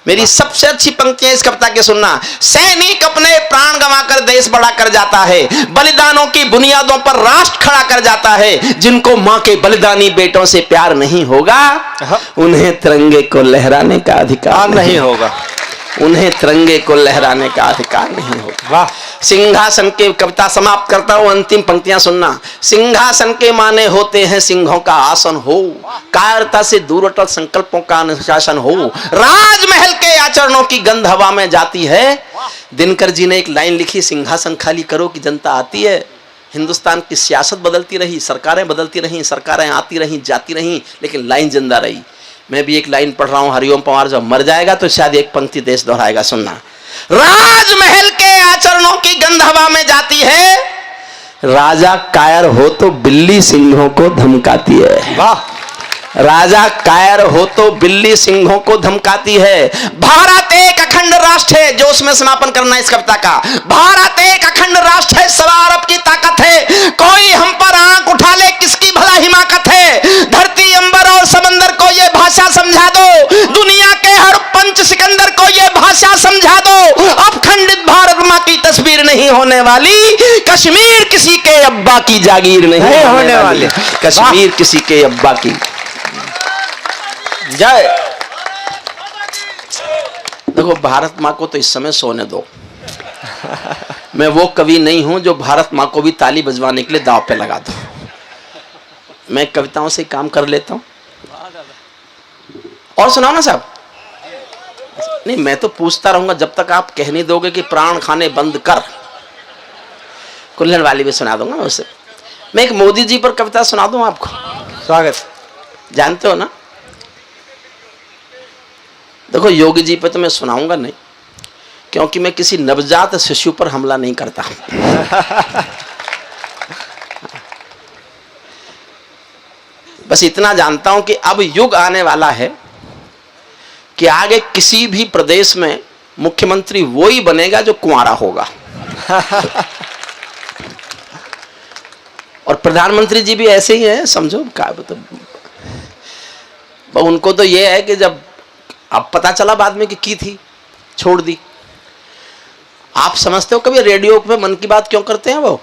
मेरी सबसे अच्छी पंक्तियां इस कविता के सुनना। सैनिक अपने प्राण गंवाकर देश बड़ा कर जाता है, बलिदानों की बुनियादों पर राष्ट्र खड़ा कर जाता है। जिनको मां के बलिदानी बेटों से प्यार नहीं होगा, उन्हें तिरंगे को लहराने का अधिकार नहीं होगा, उन्हें तिरंगे को लहराने का अधिकार नहीं होगा। वाह। सिंहासन के, कविता समाप्त करता हूं, अंतिम पंक्तियां सुनना। सिंहासन के माने होते हैं सिंहों का आसन हो, कायरता से दूर अटल संकल्पों का अनुशासन हो, राजमहल के आचरणों की गंध हवा में जाती है। दिनकर जी ने एक लाइन लिखी, सिंहासन खाली करो कि जनता आती है। हिंदुस्तान की सियासत बदलती रही, सरकारें बदलती रहीं, सरकारें आती रहीं जाती रहीं, लेकिन लाइन जिंदा रही। मैं भी एक लाइन पढ़ रहा हूं, हरिओम पंवार जब मर जाएगा तो शायद एक पंक्ति देश दोहराएगा, सुनना। राजमहल के आचरणों की गंध हवा में जाती है, राजा कायर हो तो बिल्ली सिंहों को धमकाती है। वाह। राजा कायर हो तो बिल्ली सिंहों को धमकाती है। भारत एक अखंड राष्ट्र है, जो उसमें समापन करना है इस कविता का। भारत एक अखंड राष्ट्र है, सवा अरब की ताकत है, कोई हम पर आंख उठा ले किसकी भला हिमाकत है। धरती अंबर और समंदर को ये भाषा समझा दो, दुनिया के हर पंच सिकंदर को ये भाषा समझा दो। अब खंडित भारत मां की तस्वीर नहीं होने वाली, कश्मीर किसी के अब्बा की जागीर नहीं होने वाली, कश्मीर किसी के अब्बा की। जय। देखो, भारत मां को तो इस समय सोने दो। मैं वो कवि नहीं हूं जो भारत मां को भी ताली बजवाने के लिए दांव पे लगा दूं। मैं कविताओं से काम कर लेता हूं। और सुनाओ ना साहब। नहीं, मैं तो पूछता रहूंगा जब तक आप कह नहीं दोगे कि प्राण खाने बंद कर। कुल्हड़ वाली भी सुना दूंगा उससे। मैं एक मोदी जी पर कविता सुना दूं आपको। स्वागत। जानते हो ना, देखो योगी जी पे तो मैं सुनाऊंगा नहीं, क्योंकि मैं किसी नवजात शिशु पर हमला नहीं करता। बस इतना जानता हूं कि अब युग आने वाला है कि आगे किसी भी प्रदेश में मुख्यमंत्री वो ही बनेगा जो कुंवारा होगा। और प्रधानमंत्री जी भी ऐसे ही हैं, समझो क्या। तो उनको तो ये है कि जब अब पता चला बाद में कि की थी, छोड़ दी। आप समझते हो कभी रेडियो पे मन की बात क्यों करते हैं वो?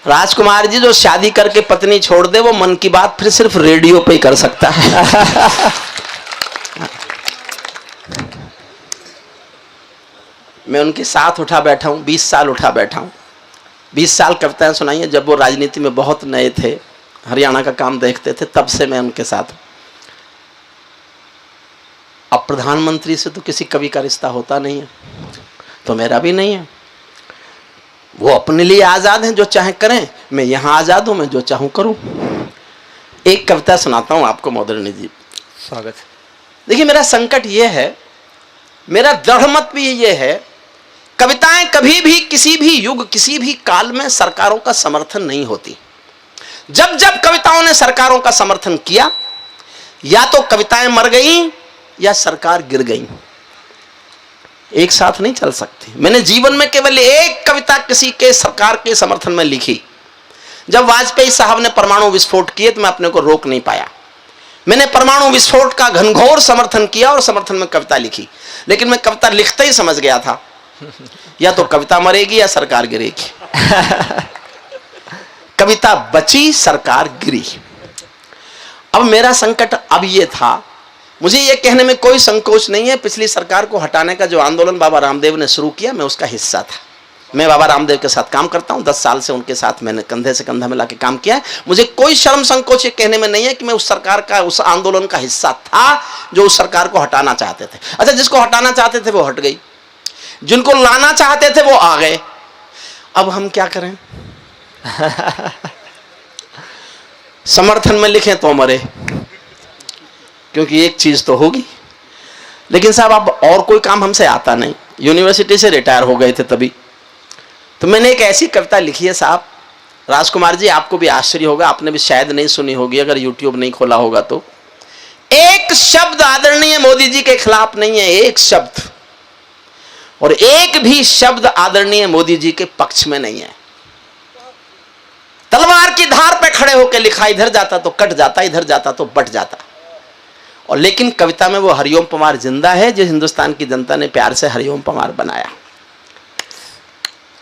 राजकुमार जी जो शादी करके पत्नी छोड़ दे, वो मन की बात फिर सिर्फ रेडियो पे ही कर सकता है। मैं उनके साथ उठा बैठा हूं, 20 साल उठा बैठा हूं, 20 साल कविताएं सुनाई हैं। जब वो राजनीति में बहुत नए थे, हरियाणा का काम देखते थे, तब से मैं उनके साथ। अब प्रधानमंत्री से तो किसी कवि का रिश्ता होता नहीं है, तो मेरा भी नहीं है। वो अपने लिए आजाद हैं, जो चाहे करें। मैं यहां आजाद हूं, मैं जो चाहूं करूं। एक कविता सुनाता हूं आपको मोदरनी जी। स्वागत। देखिए, मेरा संकट ये है, मेरा दृढ़ मत भी ये है, कविताएं कभी भी किसी भी युग किसी भी काल में सरकारों का समर्थन नहीं होती। जब जब कविताओं ने सरकारों का समर्थन किया, या तो कविताएं मर गई या सरकार गिर गई। एक साथ नहीं चल सकती। मैंने जीवन में केवल एक कविता किसी के सरकार के समर्थन में लिखी। जब वाजपेयी साहब ने परमाणु विस्फोट किए तो मैं अपने को रोक नहीं पाया। मैंने परमाणु विस्फोट का घनघोर समर्थन किया और समर्थन में कविता लिखी। लेकिन मैं कविता लिखते ही समझ गया था, या तो कविता मरेगी या सरकार गिरेगी। कविता बची, सरकार गिरी। अब मेरा संकट अब ये था मुझे ये कहने में कोई संकोच नहीं है, पिछली सरकार को हटाने का जो आंदोलन बाबा रामदेव ने शुरू किया, मैं उसका हिस्सा था। मैं बाबा रामदेव के साथ काम करता हूं, 10 साल से उनके साथ मैंने कंधे से कंधा मिला के काम किया है। मुझे कोई शर्म संकोच ये कहने में नहीं है कि मैं उस सरकार का, उस आंदोलन का हिस्सा था जो उस सरकार को हटाना चाहते थे। अच्छा, जिसको हटाना चाहते थे वो हट गई, जिनको लाना चाहते थे वो आ गए। अब हम क्या करें? समर्थन में लिखें तो मरे, क्योंकि एक चीज तो होगी। लेकिन साहब अब और कोई काम हमसे आता नहीं, यूनिवर्सिटी से रिटायर हो गए थे तभी। तो मैंने एक ऐसी कविता लिखी है साहब, राजकुमार जी आपको भी आश्चर्य होगा, आपने भी शायद नहीं सुनी होगी अगर यूट्यूब नहीं खोला होगा तो। एक शब्द आदरणीय मोदी जी के खिलाफ नहीं है, एक शब्द, और एक भी शब्द आदरणीय मोदी जी के पक्ष में नहीं है। तलवार की धार पे खड़े होकर लिखा, इधर जाता तो कट जाता, इधर जाता तो बट जाता। और लेकिन कविता में वो हरिओम पमार जिंदा है जो हिंदुस्तान की जनता ने प्यार से हरिओम पमार बनाया।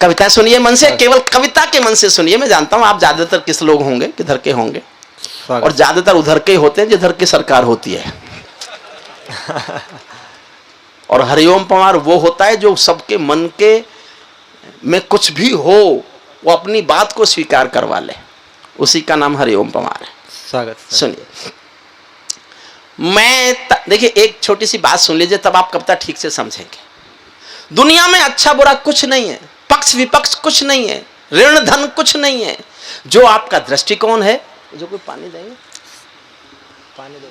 कविता सुनिए मन से, केवल कविता के मन से सुनिए। मैं जानता हूं आप ज्यादातर किस लोग होंगे, किधर के होंगे, और ज्यादातर उधर के होते हैं जिधर की सरकार होती है। और हरिओम पमार वो होता है जो सबके मन के में कुछ भी हो वो अपनी बात को स्वीकार करवा ले, उसी का नाम हरिओम पमार है। स्वागत। सुनिए, देखिए एक छोटी सी बात सुन लीजिए, तब आप कविता ठीक से समझेंगे। दुनिया में अच्छा बुरा कुछ नहीं है, पक्ष विपक्ष कुछ नहीं है, ऋण धन कुछ नहीं है। जो आपका दृष्टिकोण है, जो कोई पानी देंगे, पानी देगा।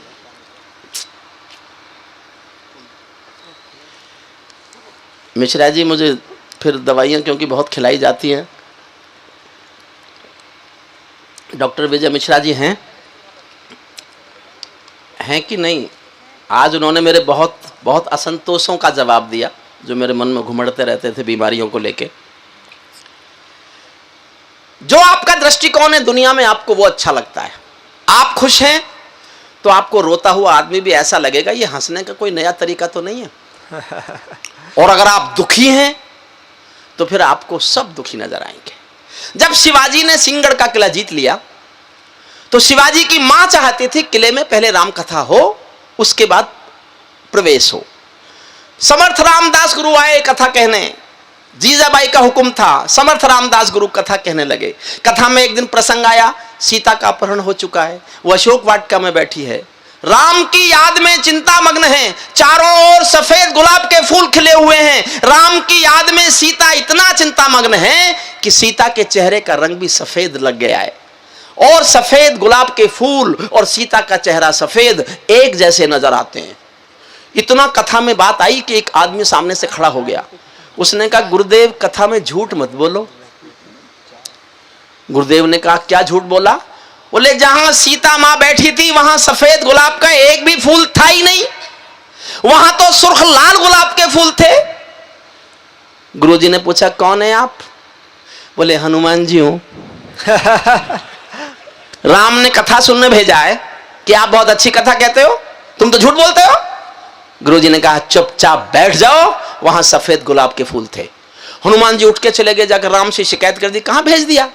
मिश्रा जी मुझे फिर दवाइयां क्योंकि बहुत खिलाई जाती हैं। डॉक्टर विजय मिश्रा जी हैं कि नहीं? आज उन्होंने मेरे बहुत असंतोषों का जवाब दिया जो मेरे मन में घुमड़ते रहते थे बीमारियों को लेके। जो आपका दृष्टिकोण है दुनिया में, आपको वो अच्छा लगता है। आप खुश हैं तो आपको रोता हुआ आदमी भी ऐसा लगेगा ये हंसने का कोई नया तरीका तो नहीं है। और अगर आप दुखी हैं तो फिर आपको सब दुखी नजर आएंगे। जब शिवाजी ने सिंहगढ़ का किला जीत लिया तो शिवाजी की मां चाहती थी किले में पहले राम कथा हो, उसके बाद प्रवेश हो। समर्थ रामदास गुरु आए कथा कहने, जीजाबाई का हुक्म था, समर्थ रामदास गुरु कथा कहने लगे। कथा में एक दिन प्रसंग आया, सीता का अपहरण हो चुका है, वो अशोक वाटिका में बैठी है, राम की याद में चिंता मग्न है, चारों ओर सफेद गुलाब के फूल खिले हुए हैं। राम की याद में सीता इतना चिंता मग्न है कि सीता के चेहरे का रंग भी सफेद लग गया है, और सफेद गुलाब के फूल और सीता का चेहरा सफेद एक जैसे नजर आते हैं। इतना कथा में बात आई कि एक आदमी सामने से खड़ा हो गया। उसने कहा गुरुदेव कथा में झूठ मत बोलो। गुरुदेव ने कहा क्या झूठ बोला? बोले जहां सीता मां बैठी थी वहां सफेद गुलाब का एक भी फूल था ही नहीं, वहां तो सुर्ख लाल गुलाब के फूल थे। गुरुजी ने पूछा कौन है आप? बोले हनुमान जी हूं। राम ने कथा सुनने भेजा है कि आप बहुत अच्छी कथा कहते हो, तुम तो झूठ बोलते हो। गुरुजी ने कहा चुपचाप बैठ जाओ, वहां सफेद गुलाब के फूल थे। हनुमान जी उठ के चले गए, जाकर राम से शिकायत कर दी। कहां भेज दिया?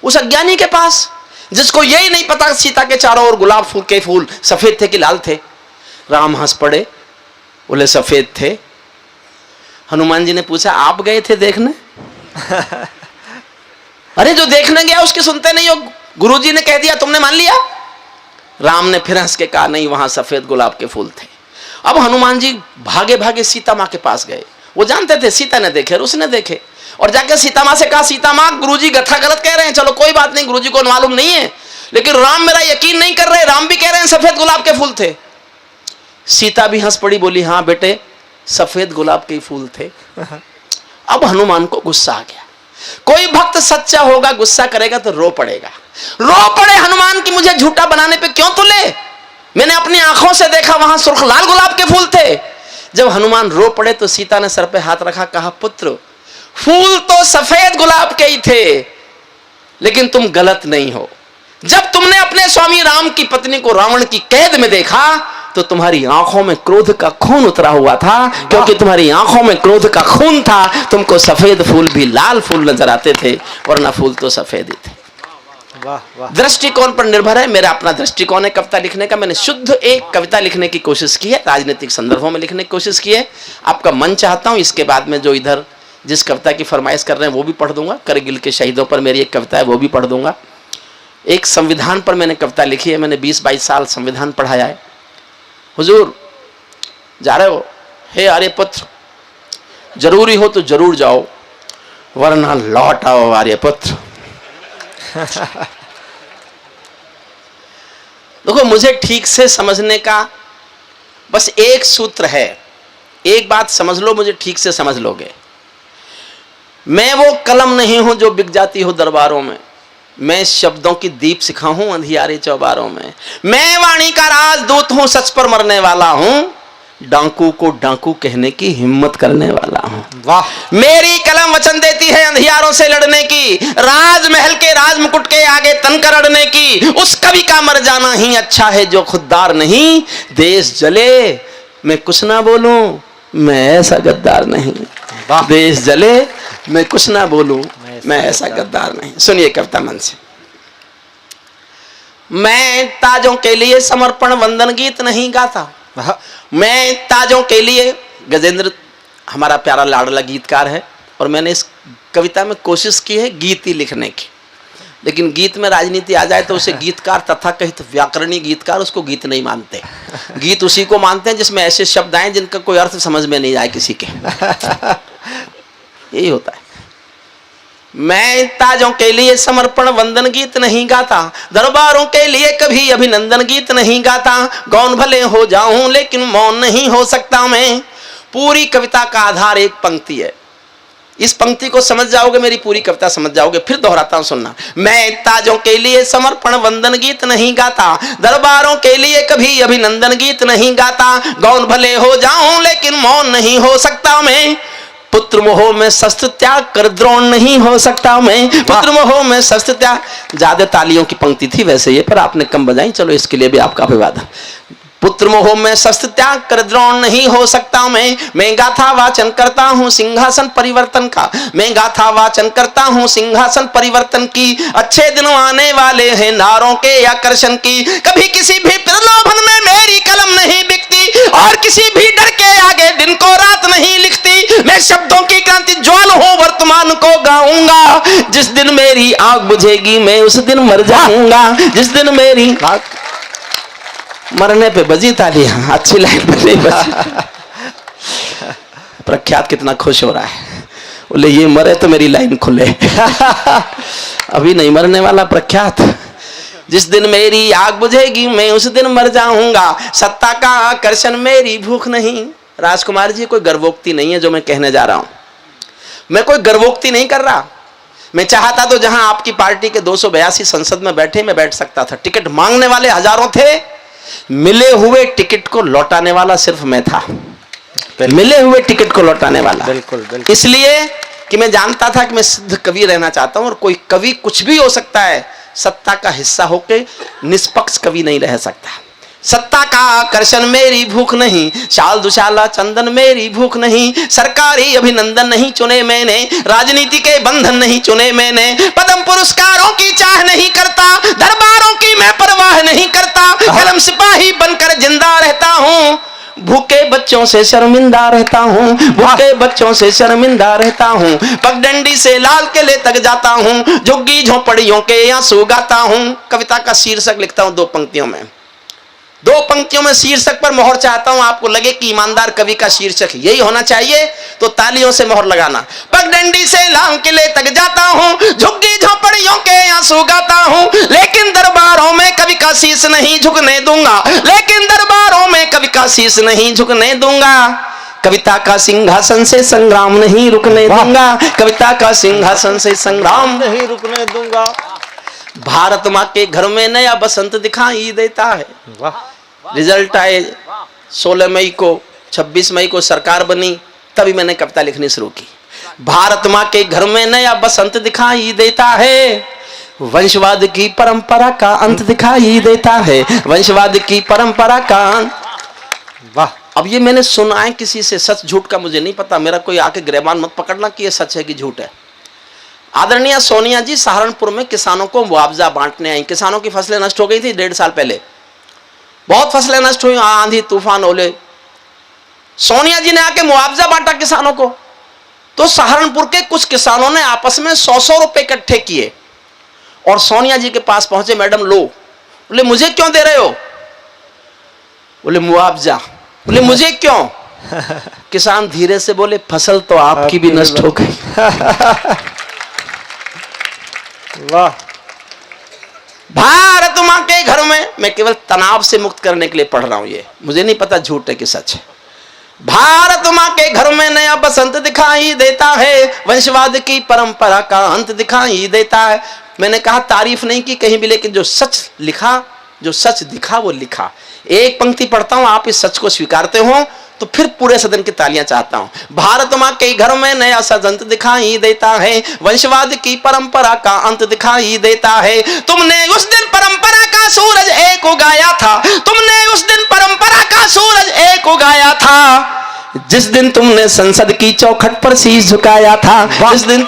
उस अज्ञानी के पास जिसको यही नहीं पता सीता के चारों ओर गुलाब फूल के फूल सफेद थे कि लाल थे। राम हंस पड़े, बोले सफेद थे। हनुमान जी ने पूछा आप गए थे देखने? अरे जो देखने गया उसके सुनते नहीं हो, गुरुजी ने कह दिया तुमने मान लिया। राम ने फिर हंस के कहा नहीं वहां सफेद गुलाब के फूल थे। अब हनुमान जी भागे भागे सीता मां के पास गए। वो जानते थे सीता ने देखे और उसने देखे, और जाकर सीता मां से कहा सीता मां गुरुजी कथा गलत कह रहे हैं। चलो कोई बात नहीं, गुरुजी को मालूम नहीं है, लेकिन राम मेरा यकीन नहीं कर रहे, राम भी कह रहे हैं सफेद गुलाब के फूल थे। सीता भी हंस पड़ी, बोली हाँ बेटे सफेद गुलाब के फूल थे। अब हनुमान को गुस्सा आ गया। कोई भक्त सच्चा होगा गुस्सा करेगा तो रो पड़ेगा। रो पड़े हनुमान की मुझे झूठा बनाने पे क्यों तुले, मैंने अपनी आंखों से देखा वहां सुर्ख लाल गुलाब के फूल थे। जब हनुमान रो पड़े तो सीता ने सर पे हाथ रखा, कहा पुत्र फूल तो सफेद गुलाब के ही थे, लेकिन तुम गलत नहीं हो। जब तुमने अपने स्वामी राम की पत्नी को रावण की कैद में देखा तो तुम्हारी आंखों में क्रोध का खून उतरा हुआ था, क्योंकि तुम्हारी आंखों में क्रोध का खून था। तुमको सफेद फूल भी लाल फूल नजर आते थे, वरना फूल तो सफेद ही थे। वाह वाह। दृष्टिकोण पर निर्भर है। मेरा अपना दृष्टिकोण है कविता लिखने का। मैंने शुद्ध एक कविता लिखने की कोशिश की है, राजनीतिक संदर्भों में लिखने की कोशिश की है। आपका मन चाहता हूं इसके बाद में जो इधर जिस कविता की फरमाइश कर रहे हैं वो भी पढ़ दूंगा। करगिल के शहीदों पर मेरी एक कविता है वो भी पढ़ दूंगा। एक संविधान पर मैंने कविता लिखी है। मैंने 20-22 साल संविधान पढ़ाया है। हुजूर जा रहे हो, हे आर्यपुत्र, जरूरी हो तो जरूर जाओ, वरना लौट आओ आर्यपुत्र। देखो, मुझे ठीक से समझने का बस एक सूत्र है। एक बात समझ लो, मुझे ठीक से समझ लोगे। मैं वो कलम नहीं हूं जो बिक जाती हो दरबारों में। मैं शब्दों की दीप शिखा हूं अंधियारे चौबारों में। मैं वाणी का राजदूत हूं, सच पर मरने वाला हूं, डाकू को डाकू कहने की हिम्मत करने वाला हूं। वाह। मेरी कलम वचन देती है अंधियारों से लड़ने की, राजमहल के राजमुकुट के आगे तन कर अड़ने की। उस कवि का मर जाना ही अच्छा है जो खुददार नहीं। देश जले मैं कुछ ना बोलूं, मैं ऐसा गद्दार नहीं। देश जले मैं कुछ ना बोलूं, मैं ऐसा गद्दार नहीं। सुनिए कविता मन से। मैं ताजों के लिए समर्पण वंदन गीत नहीं गाता। मैं ताजों के लिए, गजेंद्र हमारा प्यारा लाडला गीतकार है और मैंने इस कविता में कोशिश की है गीत ही लिखने की। लेकिन गीत में राजनीति आ जाए तो उसे गीतकार तथा कहित व्याकरणीय गीतकार उसको गीत नहीं मानते। गीत उसी को मानते हैं जिसमें ऐसे शब्द आए जिनका कोई अर्थ समझ में नहीं आए किसी के। यही होता है। मैं ताजों के लिए समर्पण वंदन गीत नहीं गाता, दरबारों के लिए कभी अभिनंदन गीत नहीं गाता। गौन भले हो जाऊं लेकिन मौन नहीं हो सकता मैं। पूरी कविता का आधार एक पंक्ति है। इस पंक्ति को समझ जाओगे मेरी पूरी कविता समझ जाओगे। फिर दोहराता हूं, सुनना। मैं ताजों के लिए समर्पण वंदन गीत नहीं गाता, दरबारों के लिए कभी अभिनंदन गीत नहीं गाता। गौन भले हो जाऊं लेकिन मौन नहीं हो सकता मैं। पुत्र मोह में शस्त्र त्याग कर द्रोण नहीं हो सकता मैं। पुत्र मोह में शस्त्र त्याग। ज्यादा तालियों की पंक्ति थी वैसे ये, पर आपने कम बजाई, चलो इसके लिए भी आपका अभिवादन। पुत्र मोह में शस्त्र त्याग कर द्रोण नहीं हो सकता मैं गाथा वाचन करता हूँ सिंहासन परिवर्तन का। मैं गाथा वाचन करता हूँ सिंहासन परिवर्तन की। अच्छे दिन आने वाले हैं नारों के आकर्षण की। कभी किसी भी प्रलोभन में मेरी कलम नहीं बिकती, और किसी भी डर के आगे दिन को रात नहीं लिखती। मैं शब्दों की क्रांति ज्वाल हूँ, वर्तमान को गाऊंगा। जिस दिन मेरी आग बुझेगी मैं उस दिन मर जाऊंगा। जिस दिन मेरी मरने पे बजी तालियां, अच्छी लाइन बजी। प्रख्यात कितना खुश हो रहा है, बोले ये मरे तो मेरी लाइन खुले। अभी नहीं मरने वाला प्रख्यात। जिस दिन मेरी आग बुझेगी मैं उस दिन मर जाऊंगा। सत्ता का आकर्षण मेरी भूख नहीं। राजकुमार जी, कोई गर्वोक्ति नहीं है जो मैं कहने जा रहा हूं। मैं कोई गर्वोक्ति नहीं कर रहा। मैं चाहता तो जहां आपकी पार्टी के 282 संसद में बैठे मैं बैठ सकता था। टिकट मांगने वाले हजारों थे, मिले हुए टिकट को लौटाने वाला सिर्फ मैं था। मिले हुए टिकट को लौटाने वाला। बिल्कुल बिल्कुल। इसलिए कि मैं जानता था कि मैं सिद्ध कवि रहना चाहता हूं, और कोई कवि कुछ भी हो सकता है, सत्ता का हिस्सा होके निष्पक्ष कवि नहीं रह सकता। सत्ता का आकर्षण मेरी भूख नहीं, शाल दुशाला चंदन मेरी भूख नहीं। सरकारी अभिनंदन नहीं चुने मैंने, राजनीति के बंधन नहीं चुने मैंने। पद्म पुरस्कारों की चाह नहीं करता, दरबारों की मैं परवाह नहीं करता। कलम सिपाही बनकर जिंदा रहता हूँ, भूखे बच्चों से शर्मिंदा रहता हूँ। भूखे बच्चों से शर्मिंदा रहता हूँ। पगडंडी से लाल किले तक जाता हूँ, झुग्गी झोपड़ियों के आंसू गाता हूँ। कविता का शीर्षक लिखता हूँ 2 पंक्तियों में। 2 पंक्तियों में शीर्षक पर मोहर चाहता हूं। आपको लगे कि ईमानदार कवि का शीर्षक यही होना चाहिए तो तालियों से मोहर लगाना। पगडंडी से लाल किले तक जाता हूं, झुग्गी झोपड़ियों के आंसू गाता हूं। लेकिन दरबारों में कवि का शीश नहीं झुकने दूंगा। लेकिन दरबारों में कवि का शीश नहीं झुकने दूंगा। कविता का सिंहासन से संग्राम नहीं रुकने दूंगा। कविता का सिंहासन से संग्राम नहीं रुकने दूंगा। भारत माँ के घर में नया बसंत दिखाई देता है। वाह। रिजल्ट आए 16 मई को, 26 मई को सरकार बनी, तभी मैंने कविता लिखनी शुरू की। भारत माँ के घर में नया बसंत दिखाई देता है, वंशवाद की परंपरा का अंत दिखाई देता है। वंशवाद की परंपरा का अंत। वाह। अब ये मैंने सुना है किसी से, सच झूठ का मुझे नहीं पता। मेरा कोई आके गिरबान मत पकड़ना कि ये सच है कि झूठ है। आदरणीय सोनिया जी सहारनपुर में किसानों को मुआवजा बांटने आई। किसानों की फसलें नष्ट हो गई थी 1.5 साल पहले, बहुत फसलें नष्ट हुई, आंधी तूफान ओले। सोनिया जी ने आके मुआवजा बांटा किसानों को। तो सहारनपुर के कुछ किसानों ने आपस में 100-100 रुपए इकट्ठे किए और सोनिया जी के पास पहुंचे, मैडम लो। बोले मुझे क्यों दे रहे हो? बोले मुआवजा। बोले मुझे क्यों? किसान धीरे से बोले फसल तो आपकी भी नष्ट हो गई। वाह। भारत मां के घर में, मैं केवल तनाव से मुक्त करने के लिए पढ़ रहा हूं, ये मुझे नहीं पता झूठ है कि सच है। भारत मां के घर में नया बसंत दिखाई देता है, वंशवाद की परंपरा का अंत दिखाई देता है। मैंने कहा तारीफ नहीं की कहीं भी, लेकिन जो सच लिखा, जो सच दिखा वो लिखा। एक पंक्ति पढ़ता हूं, आप इस सच को स्वीकारते हो तो फिर पूरे सदन की तालियां चाहता हूं। भारत मां के घर में नया सजंत दिखाई देता है, वंशवाद की परंपरा का अंत दिखाई देता है। तुमने उस दिन परंपरा का सूरज एक उगाया था, तुमने उस दिन परंपरा का सूरज एक उगाया था, जिस दिन तुमने संसद की चौखट पर शीश झुकाया था। जिस दिन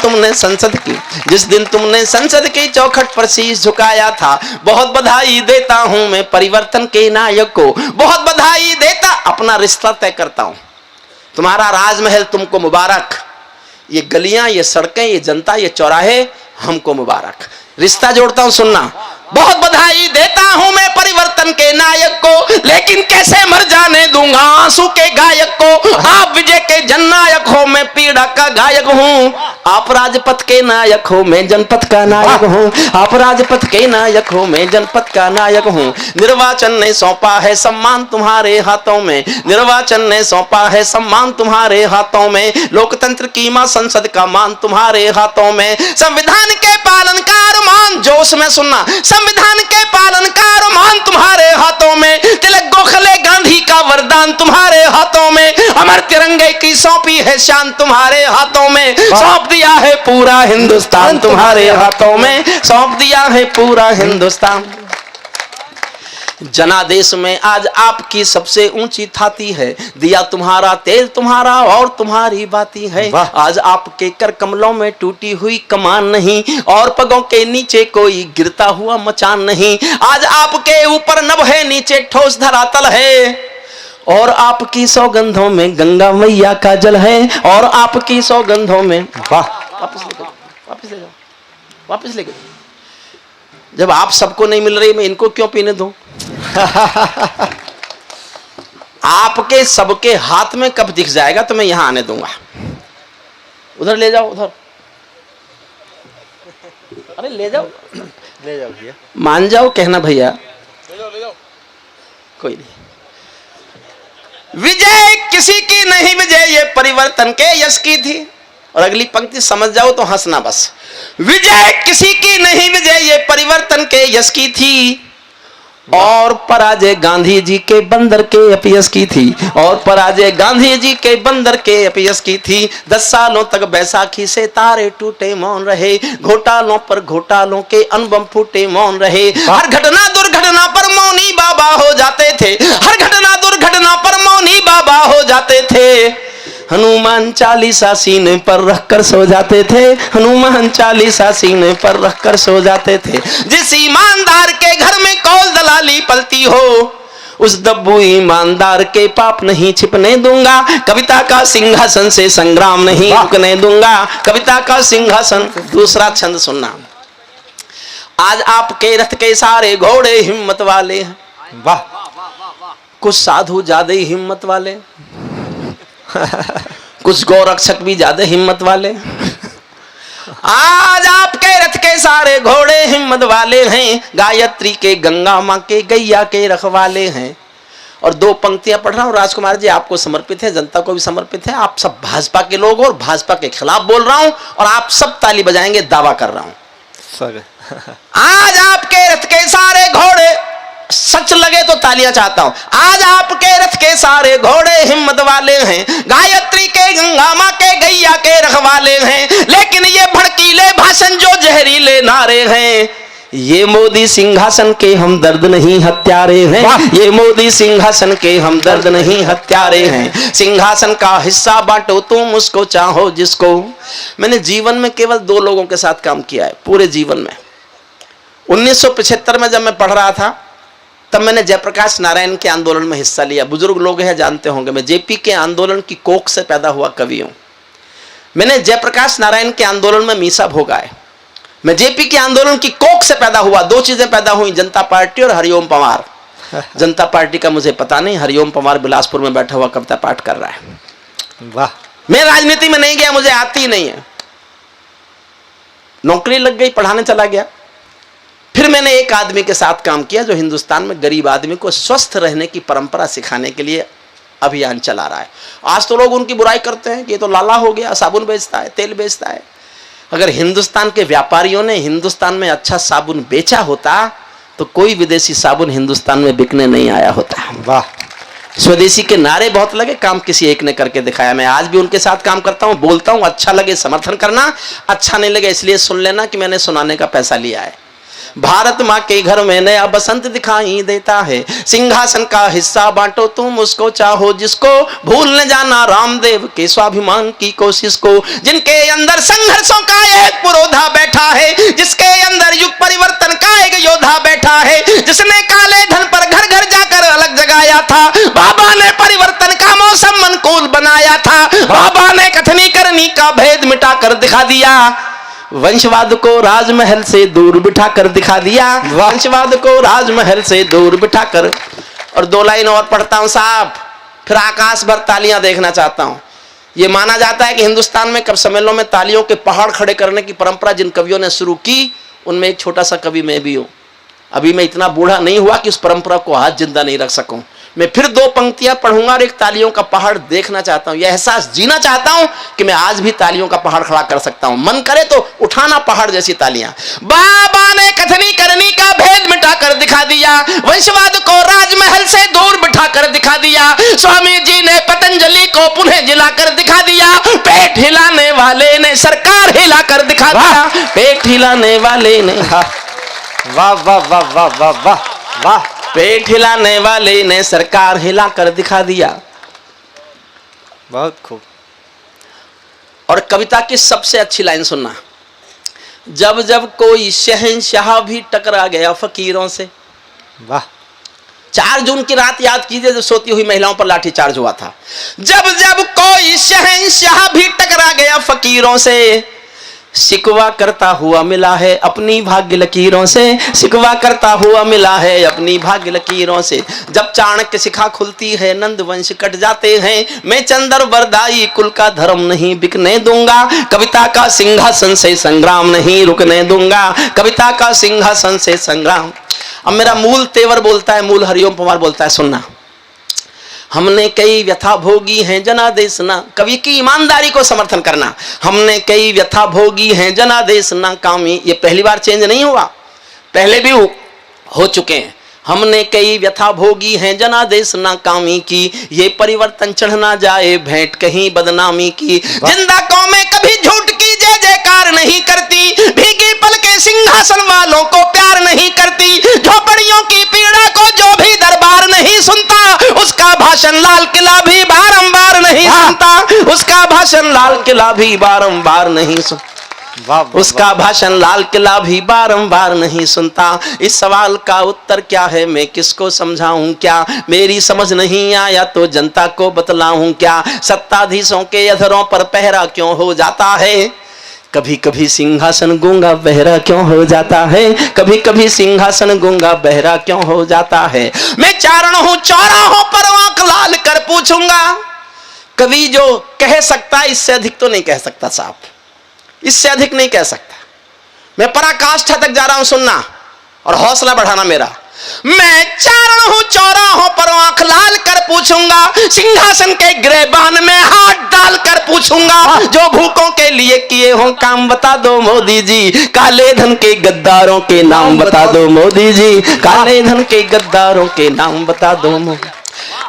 तुमने संसद की चौखट पर शीश झुकाया था। बहुत बधाई देता हूं मैं परिवर्तन के नायक को, बहुत बधाई देता। अपना रिश्ता तय करता हूं, तुम्हारा राजमहल तुमको मुबारक, ये गलियां, ये सड़कें, ये जनता, ये चौराहे हमको मुबारक। रिश्ता जोड़ता हूं, सुनना। बहुत बधाई देता हूं मैं परिवर्तन के नायक को, लेकिन कैसे मर जाने दूंगा आंसू के गायक को। आप विजय के जननायक हो, मैं पीड़ा का गायक हूं। आप राजपथ के नायक हो, मैं जनपथ का नायक हूं। आप राजपथ के नायक हो, मैं जनपथ का नायक हूं। निर्वाचन ने सौंपा है सम्मान तुम्हारे हाथों में, निर्वाचन ने सौंपा है सम्मान तुम्हारे हाथों में। लोकतंत्र की मां संसद का मान तुम्हारे हाथों में। संविधान के पालन का अरमान, जोश में सुनना, संविधान के पालन का अरमान तुम्हारे हाथों में। तिलक गोखले गांधी का वरदान तुम्हारे हाथों में। अमर तिरंगे की सौंपी है शान तुम्हारे हाथों में। सौंप दिया है पूरा हिंदुस्तान तुम्हारे हाथों में, सौंप दिया है पूरा हिंदुस्तान। जनादेश में आज आपकी सबसे ऊंची थाती है, दिया तुम्हारा तेल तुम्हारा और तुम्हारी बाती है। आज आपके कर कमलों में टूटी हुई कमान नहीं, और पगों के नीचे कोई गिरता हुआ मचान नहीं। आज आपके ऊपर नभ है, नीचे ठोस धरातल है, और आपकी सौगंधों में गंगा मैया का जल है, और आपकी सौगंधों में। वाह, वापस ले जाओ, वापस ले जाओ, वापस ले जाओ। जब आप सबको नहीं मिल रही, मैं इनको क्यों पीने दूं? आपके सबके हाथ में कब दिख जाएगा तो मैं यहां आने दूंगा। उधर ले जाओ, उधर। अरे ले जाओ, ले जाओ भैया, मान जाओ, कहना भैया, ले जाओ, कोई नहीं। विजय किसी की नहीं, विजय ये परिवर्तन के यश की थी। और अगली पंक्ति समझ जाओ तो हंसना बस। विजय किसी की नहीं, विजय ये परिवर्तन के यश की थी, और पराजय गांधी जी के बंदर के अपयश की थी, और पराजय गांधी जी के बंदर के अपयश की थी। 10 सालों तक बैसाखी से तारे टूटे मौन रहे, घोटालों पर घोटालों के अनबम फूटे मौन रहे। हर घटना दुर्घटना पर मौनी बाबा हो जाते थे, हर घटना दुर्घटना पर मौनी बाबा हो जाते थे। हनुमान चालीसा सीने पर रखकर सो जाते थे, हनुमान चालीसा सीने पर रखकर सो जाते थे। जिस ईमानदार के घर में कौल दलाली पलती हो, उस दब्बू ईमानदार के पाप नहीं छिपने दूंगा। कविता का सिंहासन से संग्राम नहीं रुकने दूंगा, कविता का सिंहासन। दूसरा छंद सुनना। आज आपके रथ के सारे घोड़े हिम्मत वाले हैं। वाह, कुछ साधु ज्यादा ही हिम्मत वाले, कुछ गौरक्षक भी ज्यादा हिम्मत वाले। आज आपके रथ के सारे घोड़े हिम्मत वाले हैं, गायत्री के गंगा मां के गैया के रखवाले हैं। और 2 पंक्तियां पढ़ रहा हूं राजकुमार जी, आपको समर्पित है, जनता को भी समर्पित है। आप सब भाजपा के लोग और भाजपा के खिलाफ बोल रहा हूं, और आप सब ताली बजाएंगे, दावा कर रहा हूं। आज आपके रथ के सारे घोड़े, सच लगे तो तालियां चाहता हूं। आज आपके रथ के सारे घोड़े हिम्मत वाले हैं, गायत्री के गंगा मां के गैया के रखवाले हैं। लेकिन ये भड़कीले भाषण जो जहरीले नारे हैं, ये मोदी सिंहासन के हम दर्द नहीं हत्यारे हैं, ये मोदी सिंहासन के हम दर्द नहीं हत्यारे हैं। सिंहासन का हिस्सा बांटो तुम उसको चाहो जिसको। मैंने जीवन में केवल 2 लोगों के साथ काम किया है पूरे जीवन में। 1975 में जब मैं पढ़ रहा था तब मैंने जयप्रकाश नारायण के आंदोलन में हिस्सा लिया। बुजुर्ग लोग हैं जानते होंगे, मैं जेपी के आंदोलन की कोख से पैदा हुआ कवि हूं। मैंने जयप्रकाश नारायण के आंदोलन में मीसा भोगा है। मैं जेपी के आंदोलन की कोख से पैदा हुआ। 2 चीजें पैदा हुई, जनता पार्टी और हरिओम पंवार। जनता पार्टी का मुझे पता नहीं, हरिओम पंवार बिलासपुर में बैठा हुआ कविता पाठ कर रहा है। वाह। मैं राजनीति में नहीं गया, मुझे आती ही नहीं है। नौकरी लग गई, पढ़ाने चला गया। फिर मैंने एक आदमी के साथ काम किया जो हिंदुस्तान में गरीब आदमी को स्वस्थ रहने की परंपरा सिखाने के लिए अभियान चला रहा है। आज तो लोग उनकी बुराई करते हैं कि ये तो लाला हो गया, साबुन बेचता है, तेल बेचता है। अगर हिंदुस्तान के व्यापारियों ने हिंदुस्तान में अच्छा साबुन बेचा होता तो कोई विदेशी साबुन हिंदुस्तान में बिकने नहीं आया होता। वाह। स्वदेशी के नारे बहुत लगे, काम किसी एक ने करके दिखाया। मैं आज भी उनके साथ काम करता हूं, बोलता हूं, अच्छा लगे समर्थन करना, अच्छा नहीं लगे इसलिए सुन लेना कि मैंने सुनाने का पैसा लिया है। भारत माँ के घर में नया बसंत दिखाई देता है, सिंहासन का हिस्सा बांटो तुम उसको चाहो जिसको। भूल न जाना रामदेव के स्वाभिमान की कोशिश को, जिनके अंदर संघर्षों का एक पुरोधा बैठा है, जिसके अंदर युग परिवर्तन का एक योद्धा बैठा है, जिसने काले धन पर घर घर जाकर अलग जगाया था। बाबा ने परिवर्तन का मौसम अनुकूल बनाया था, बाबा ने कथनी करनी का भेद मिटा कर दिखा दिया। वंशवाद को राजमहल से दूर बिठा कर दिखा दिया, वंशवाद को राजमहल से दूर बिठा कर। और 2 लाइन और पढ़ता हूं साहब, फिर आकाश भर तालियां देखना चाहता हूं। यह माना जाता है कि हिंदुस्तान में कवि सम्मेलनों में तालियों के पहाड़ खड़े करने की परंपरा जिन कवियों ने शुरू की उनमें एक छोटा सा कवि मैं भी हूं। अभी मैं इतना बूढ़ा नहीं हुआ कि उस परंपरा को हाथ जिंदा नहीं रख सकूं। मैं फिर 2 पंक्तियां पढ़ूंगा और एक तालियों का पहाड़ देखना चाहता हूं। यह एहसास जीना चाहता हूं कि मैं आज भी तालियों का पहाड़ खड़ा कर सकता हूं। मन करे तो उठाना पहाड़ जैसी तालियां। बाबा ने कथनी करनी का भेद मिटा कर दिखा दिया, वंशवाद को राजमहल से दूर बिठा कर दिखा दिया। स्वामी जी ने पतंजलि को पुनः जिला कर दिखा दिया। पेट हिलाने वाले ने सरकार हिला कर दिखा दिया, पेट हिलाने वाले ने। वाह वाह वाह वाह वाह वाह वाह। पेट हिलाने वाले ने सरकार हिला कर दिखा दिया। बहुत खूब। और कविता की सबसे अच्छी लाइन सुनना, जब जब कोई शहंशाह भी टकरा गया फकीरों से। वाह। 4 जून की रात याद कीजिए जब सोती हुई महिलाओं पर लाठीचार्ज हुआ था। जब जब कोई शहंशाह भी टकरा गया फकीरों से, शिकवा करता हुआ मिला है अपनी भाग्य लकीरों से, शिकवा करता हुआ मिला है अपनी भाग्य लकीरों से। जब चाणक्य शिखा खुलती है नंद वंश कट जाते हैं, मैं चंद्र बरदाई कुल का धर्म नहीं बिकने दूंगा, कविता का सिंहासन से संग्राम नहीं रुकने दूंगा, कविता का सिंहासन से संग्राम। अब मेरा मूल तेवर बोलता है, मूल हरिओम पंवार बोलता है, सुनना। हमने कई व्यथा भोगी हैं जनादेश ना, कवि की ईमानदारी को समर्थन करना। हमने कई व्यथा भोगी हैं जनादेश ना कामी। ये पहली बार चेंज नहीं हुआ, पहले भी हो चुके हैं। हमने कई व्यथा भोगी हैं जनादेश ना कामी की, ये परिवर्तन चढ़ ना जाए भेंट कहीं बदनामी की। जिंदा कौमें कभी झूठ की जय जयकार नहीं करती, भीगी पल के सिंहासन वालों को प्यार नहीं करती। झोपड़ियों की पीड़ा को जो भी दरबार नहीं सुनता, उसका भाषण लाल किला भी बारंबार नहीं सुनता, उसका भाषण लाल किला भी बारंबार नहीं सुनता, उसका भाषण लाल किला भी बारंबार नहीं सुनता। इस सवाल का उत्तर क्या है मैं किसको समझाऊं क्या, मेरी समझ नहीं आया तो जनता को बतलाऊं क्या। सत्ताधीशों के अधरों पर पहरा क्यों हो जाता है, कभी कभी सिंहासन गूंगा बहरा क्यों हो जाता है, कभी कभी सिंहासन गूंगा बहरा क्यों हो जाता है। मैं चारण हूं चौराहों पर आंख लाल कर पूछूंगा। कवि जो कह सकता है इससे अधिक तो नहीं कह सकता साहब, इससे अधिक नहीं कह सकता। मैं पराकाष्ठा तक जा रहा हूं, सुनना और हौसला बढ़ाना मेरा। मैं चारण हूं चौराहों पर आंख लाल कर पूछूंगा, सिंहासन के गिरेबान में हाथ डाल कर पूछूंगा। जो भूखों के लिए किए हो काम बता दो मोदी जी, काले धन के गद्दारों के नाम बता दो मोदी जी, काले धन के गद्दारों के नाम बता दो मोदी।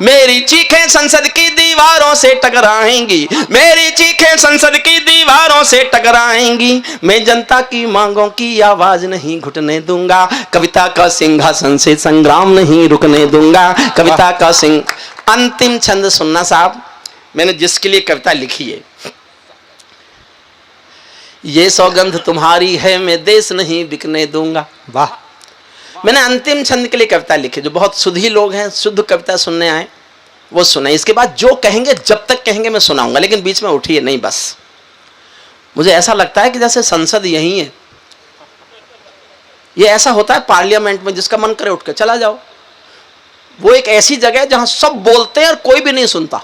मेरी चीखें संसद की दीवारों से टकराएंगी, मेरी चीखें संसद की दीवारों से टकराएंगी। मैं जनता की मांगों की आवाज नहीं घुटने दूंगा, कविता का सिंहासन से संग्राम नहीं रुकने दूंगा। कविता का सिंह। अंतिम छंद सुनना साहब, मैंने जिसके लिए कविता लिखी है। ये सौगंध तुम्हारी है मैं देश नहीं बिकने दूंगा। वाह। मैंने अंतिम छंद के लिए कविता लिखी, जो बहुत शुद्धी लोग हैं, शुद्ध कविता सुनने आए वो सुने। इसके बाद जो कहेंगे, जब तक कहेंगे मैं सुनाऊंगा, लेकिन बीच में उठिए नहीं। बस मुझे ऐसा लगता है कि जैसे संसद यही है। ये ऐसा होता है पार्लियामेंट में, जिसका मन करे उठ के चला जाओ। वो एक ऐसी जगह है जहां सब बोलते हैं और कोई भी नहीं सुनता।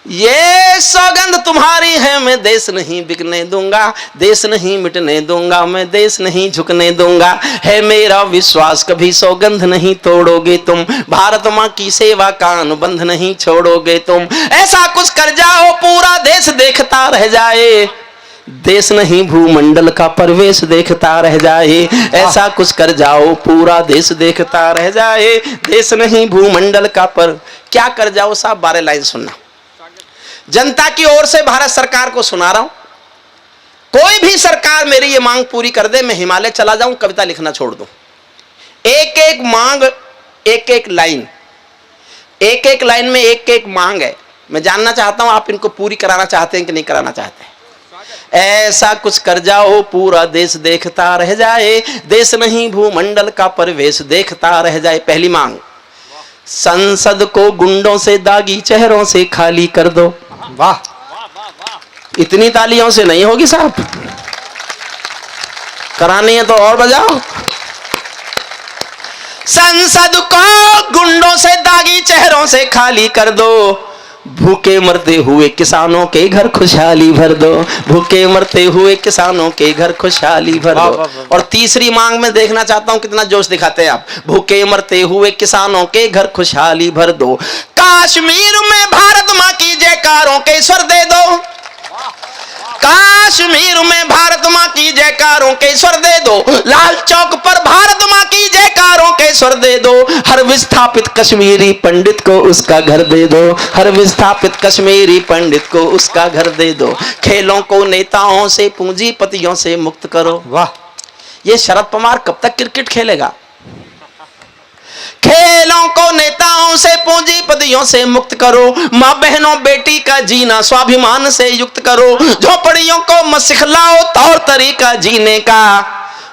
ये सौगंध तुम्हारी है मैं देश नहीं बिकने दूंगा, देश नहीं मिटने दूंगा, मैं देश नहीं झुकने दूंगा। है मेरा विश्वास कभी सौगंध नहीं तोड़ोगे तुम, भारत माँ की सेवा का अनुबंध नहीं छोड़ोगे तुम। ऐसा कुछ कर जाओ पूरा देश देखता रह जाए, देश नहीं भूमंडल का प्रवेश देखता रह जाए। ऐसा कुछ कर जाओ पूरा देश देखता रह जाए, देश नहीं भूमंडल का पर। क्या कर जाओ साहब? 12 लाइन सुनना। जनता की ओर से भारत सरकार को सुना रहा हूं, कोई भी सरकार मेरी ये मांग पूरी कर दे, मैं हिमालय चला जाऊं, कविता लिखना छोड़ दूं। एक एक मांग, एक एक लाइन, एक एक लाइन में एक एक मांग है। मैं जानना चाहता हूं आप इनको पूरी कराना चाहते हैं कि नहीं कराना चाहते हैं। ऐसा कुछ कर जाओ पूरा देश देखता रह जाए, देश नहीं भूमंडल का प्रवेश देखता रह जाए। पहली मांग, संसद को गुंडों से दागी चेहरों से खाली कर दो। वाह। इतनी तालियों से नहीं होगी साहब, करानी है तो और बजाओ। संसद को गुंडों से दागी चेहरों से खाली कर दो, भूखे मरते हुए किसानों के घर खुशहाली भर दो, भूखे मरते हुए किसानों के घर खुशहाली भर दो। और तीसरी मांग में देखना चाहता हूं कितना जोश दिखाते हैं आप। भूखे मरते हुए किसानों के घर खुशहाली भर दो, कश्मीर में भारत मां की जयकारों के स्वर दे दो, कश्मीर में भारत मां की जयकारों के स्वर दे दो, लाल चौक पर भारत मां की जयकारों के स्वर दे दो। हर विस्थापित कश्मीरी पंडित को उसका घर दे दो, हर विस्थापित कश्मीरी पंडित को उसका घर दे दो। खेलों को नेताओं से पूंजीपतियों से मुक्त करो। वाह। ये शरद पवार कब तक क्रिकेट खेलेगा? खेलों को नेताओं से पूंजीपतियों से मुक्त करो, माँ बहनों बेटी का जीना स्वाभिमान से युक्त करो। झोपड़ियों को मत सिखलाओ तौर तरीका जीने का,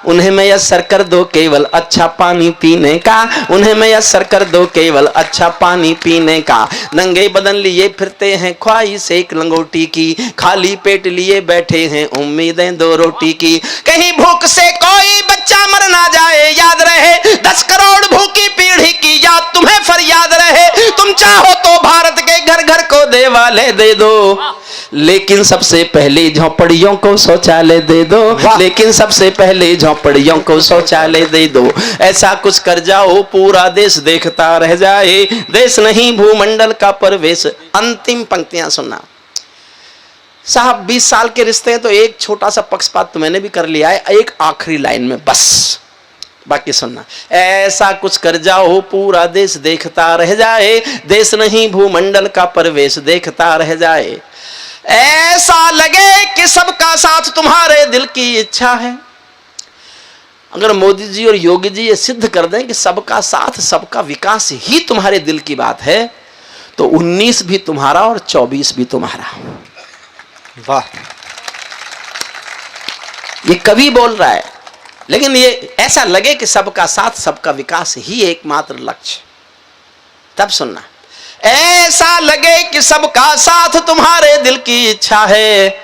उन्हें मैसर कर दो केवल अच्छा पानी पीने का, उन्हें मैसर कर दो केवल अच्छा पानी पीने का। नंगे बदन लिए फिरते हैं ख्वाहिश एक लंगोटी की, खाली पेट लिए बैठे हैं उम्मीदें 2 रोटी की। कहीं भूख से कोई बच्चा मर ना जाए, याद रहे 10 करोड़ भूखी पीढ़ी की याद तुम्हें फरियाद रहे। तुम चाहो तो भारत के घर घर को देवालय दे दो, लेकिन सबसे पहले झोपड़ियों को शौचालय दे दो, लेकिन सबसे पहले झोपड़ियों को शौचालय दे दो। ऐसा कुछ कर जाओ पूरा देश देखता रह जाए, देश नहीं भूमंडल का प्रवेश। अंतिम पंक्तियां सुनना साहब। 20 साल के रिश्ते हैं तो एक छोटा सा पक्षपात तो मैंने भी कर लिया है, एक आखिरी लाइन में बस, बाकी सुनना। ऐसा कुछ कर जाओ पूरा देश देखता रह जाए, देश नहीं भूमंडल का प्रवेश देखता रह जाए। ऐसा लगे कि सबका साथ तुम्हारे दिल की इच्छा है। अगर मोदी जी और योगी जी ये सिद्ध कर दें कि सबका साथ सबका विकास ही तुम्हारे दिल की बात है, तो 19 भी तुम्हारा और 24 भी तुम्हारा। वाह। ये कवि बोल रहा है, लेकिन ये ऐसा लगे कि सबका साथ सबका विकास ही एकमात्र लक्ष्य। तब सुनना, ऐसा लगे कि सबका साथ तुम्हारे दिल की इच्छा है,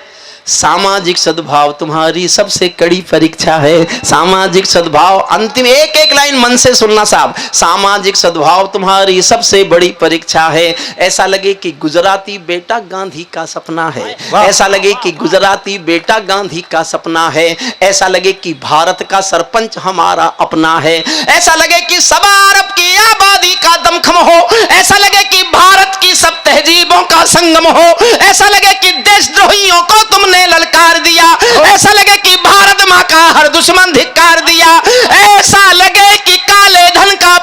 सामाजिक सद्भाव तुम्हारी सबसे कड़ी परीक्षा है। सामाजिक सद्भाव, अंतिम एक एक लाइन मन से सुनना साहब। सामाजिक सद्भाव तुम्हारी सबसे बड़ी परीक्षा है। ऐसा लगे कि गुजराती बेटा गांधी का सपना है, ऐसा लगे कि गुजराती बेटा गांधी का सपना है। ऐसा लगे कि भारत का सरपंच हमारा अपना है। ऐसा लगे कि सवा अरब की आबादी का दमखम हो। ऐसा लगे कि भारत की सब तहजीबों का संगम हो। ऐसा लगे कि देशद्रोहियों को तुमने ललकार दिया। ऐसा लगे कि भारत माँ का हर दुश्मन धिक्कार दिया। ऐसा लगे कि काले धन का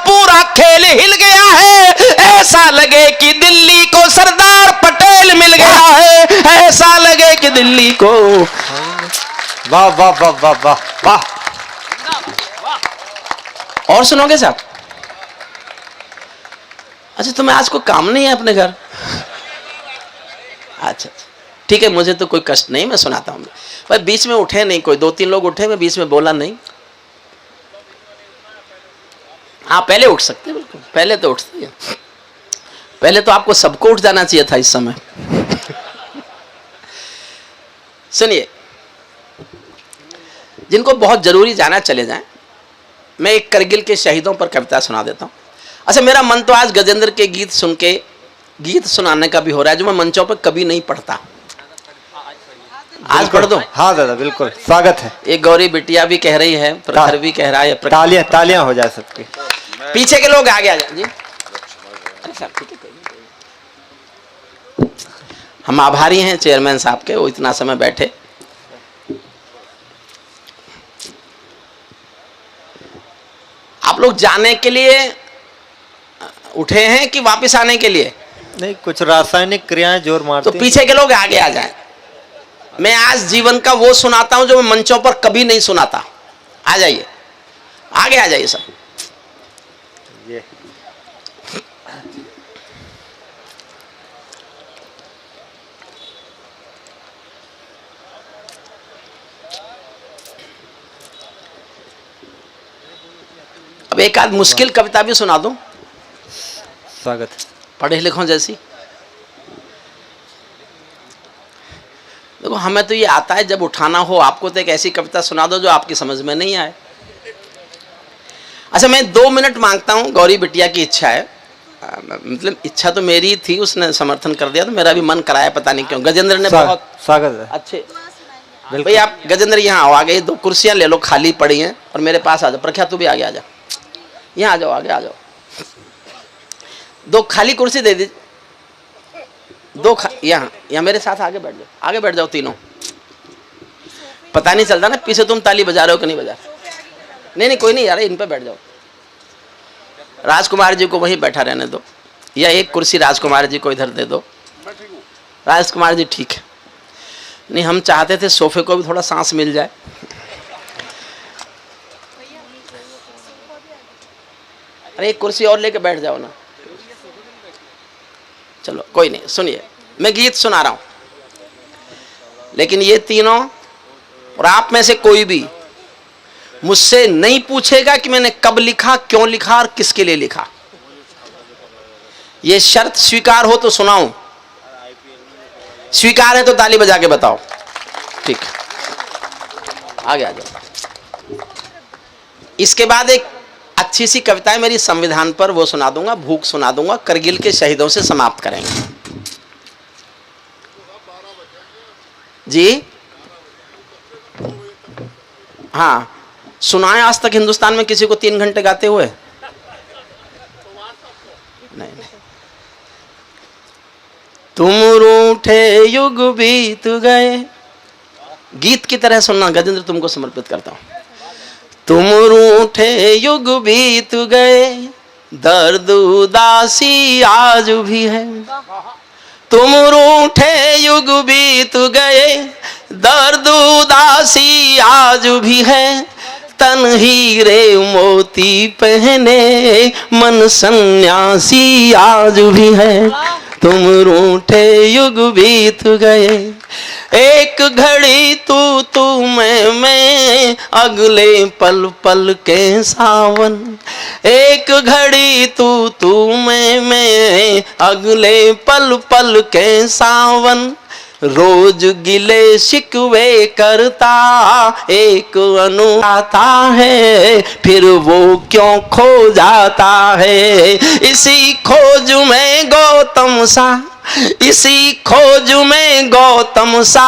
वाह वाह वाह वाह वाह वाह। और सुनोगे साहब? अच्छा, तुम्हें आज कोई काम नहीं है अपने घर? अच्छा, ठीक है, मुझे तो कोई कष्ट नहीं, मैं सुनाता हूँ। पर बीच में उठे नहीं कोई, 2-3 लोग उठे, मैं बीच में बोला नहीं। हाँ, पहले उठ सकते, बिल्कुल पहले तो उठते हैं। पहले तो आपको सबको उठ जाना चाहिए था इस समय। सुनिए, जिनको बहुत जरूरी जाना चले जाएं। मैं एक करगिल के शहीदों पर कविता सुना देता हूँ। अच्छा, मेरा मन तो आज गजेंद्र के गीत सुन के गीत सुनाने का भी हो रहा है, जो मैं मंचों पर कभी नहीं पढ़ता। आज पढ़ दो? हाँ दादा, बिल्कुल स्वागत है। एक गौरी बिटिया भी कह रही है, प्रखर भी कह रहा है। तालियां तालियां हो जाए सबकी। पीछे के लोग आगे आ जाए जी। अरे साहब, ठीक है, कोई नहीं। हम आभारी हैं चेयरमैन साहब के, वो इतना समय बैठे। आप लोग जाने के लिए उठे हैं कि वापस आने के लिए? नहीं, कुछ रासायनिक क्रियाएं जोर मारती। तो पीछे के लोग आगे आ जाएं। मैं आज जीवन का वो सुनाता हूं जो मैं मंचों पर कभी नहीं सुनाता। आ जाइए, आगे आ जाइए सब। ये अब एक आध मुश्किल कविता भी सुना दूं, स्वागत। पढ़े लिखों जैसी। देखो, हमें तो ये आता है जब उठाना हो। आपको तो एक ऐसी कविता सुना दो जो आपकी समझ में नहीं आए। अच्छा, मैं 2 मिनट मांगता हूं। गौरी बिटिया की इच्छा है, मतलब इच्छा तो मेरी थी, उसने समर्थन कर दिया तो मेरा भी मन कराया, पता नहीं क्यों। गजेंद्र ने बहुत स्वागत है। अच्छे। भाई आप गजेंद्र यहाँ आओ, आगे 2 कुर्सियां ले लो, खाली पड़ी हैं, और मेरे पास आ जाओ। प्रख्या, तू भी आगे आ जा, यहाँ आ जाओ, आगे आ जाओ। 2 खाली कुर्सी दे दीजिए। 2 यहाँ मेरे साथ आगे बैठ जाओ, आगे बैठ जाओ तीनों। पता नहीं चलता ना पीछे तुम ताली बजा रहे हो कि नहीं बजा रहे। नहीं कोई नहीं यार, इन पे बैठ जाओ। राजकुमार जी को वहीं बैठा रहने दो, या एक कुर्सी राजकुमार जी को इधर दे दो। राजकुमार जी ठीक है। नहीं, हम चाहते थे सोफे को भी थोड़ा सांस मिल जाए। अरे एक कुर्सी और लेके बैठ जाओ ना। चलो कोई नहीं, सुनिए, मैं गीत सुना रहा हूं, लेकिन ये तीनों और आप में से कोई भी मुझसे नहीं पूछेगा कि मैंने कब लिखा, क्यों लिखा और किसके लिए लिखा। ये शर्त स्वीकार हो तो सुनाऊं, स्वीकार है तो ताली बजा के बताओ। ठीक, आगे आ जाओ। इसके बाद एक अच्छी सी कविता है मेरी संविधान पर, वो सुना दूंगा। भूख सुना दूंगा, करगिल के शहीदों से समाप्त करेंगे जी। हाँ, सुनाए आज तक हिंदुस्तान में किसी को 3 घंटे गाते हुए? नहीं। तुम रूठे युग बीत गए, गीत की तरह सुनना गजेंद्र, तुमको समर्पित करता हूं। तुम रूठे युग बीत गए, दर्द उदासी आज भी है। तुम रूठे युग बीत गए, दर्द उदासी आज भी है। तन हीरे मोती पहने मन सन्यासी आज भी है। तुम रूठे युग बीत गए, एक घड़ी तू मैं अगले पल पल के सावन। एक घड़ी तू मैं अगले पल पल के सावन। रोज गिले शिकवे करता एक अनु आता है, फिर वो क्यों खो जाता है। इसी खोज में गौतम सा, इसी खोज में गौतम सा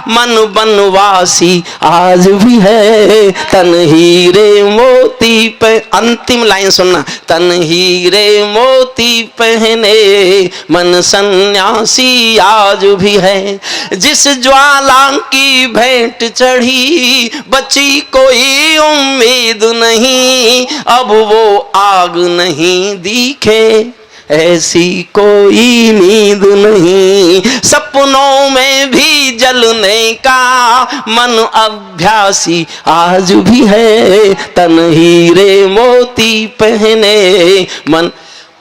मन बनवासी आज भी है। तन हीरे मोती पे, अंतिम लाइन सुनना, तन हीरे मोती पहने मन सन्यासी आज भी है। जिस ज्वाला की भेंट चढ़ी बची कोई उम्मीद नहीं, अब वो आग नहीं दिखे, ऐसी कोई नींद नहीं, सपनों में भी जलने का मन अभ्यासी आज भी है, तन हीरे मोती पहने मन।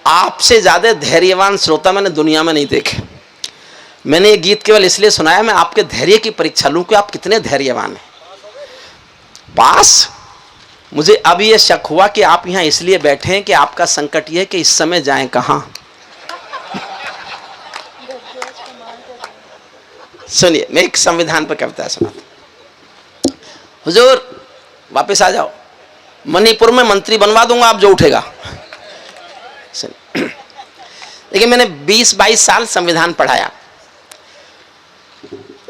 आपसे ज्यादा धैर्यवान श्रोता मैंने दुनिया में नहीं देखे। मैंने ये गीत केवल इसलिए सुनाया मैं आपके धैर्य की परीक्षा लूं कि आप कितने धैर्यवान हैं। पास मुझे अब ये शक हुआ कि आप यहां इसलिए बैठे हैं कि आपका संकट ये है कि इस समय जाएं कहां। सुनिए, मैं एक संविधान पर कविता सुनाता। हुजूर वापस आ जाओ, मणिपुर में मंत्री बनवा दूंगा आप जो उठेगा। देखिए, मैंने 20-22 साल संविधान पढ़ाया।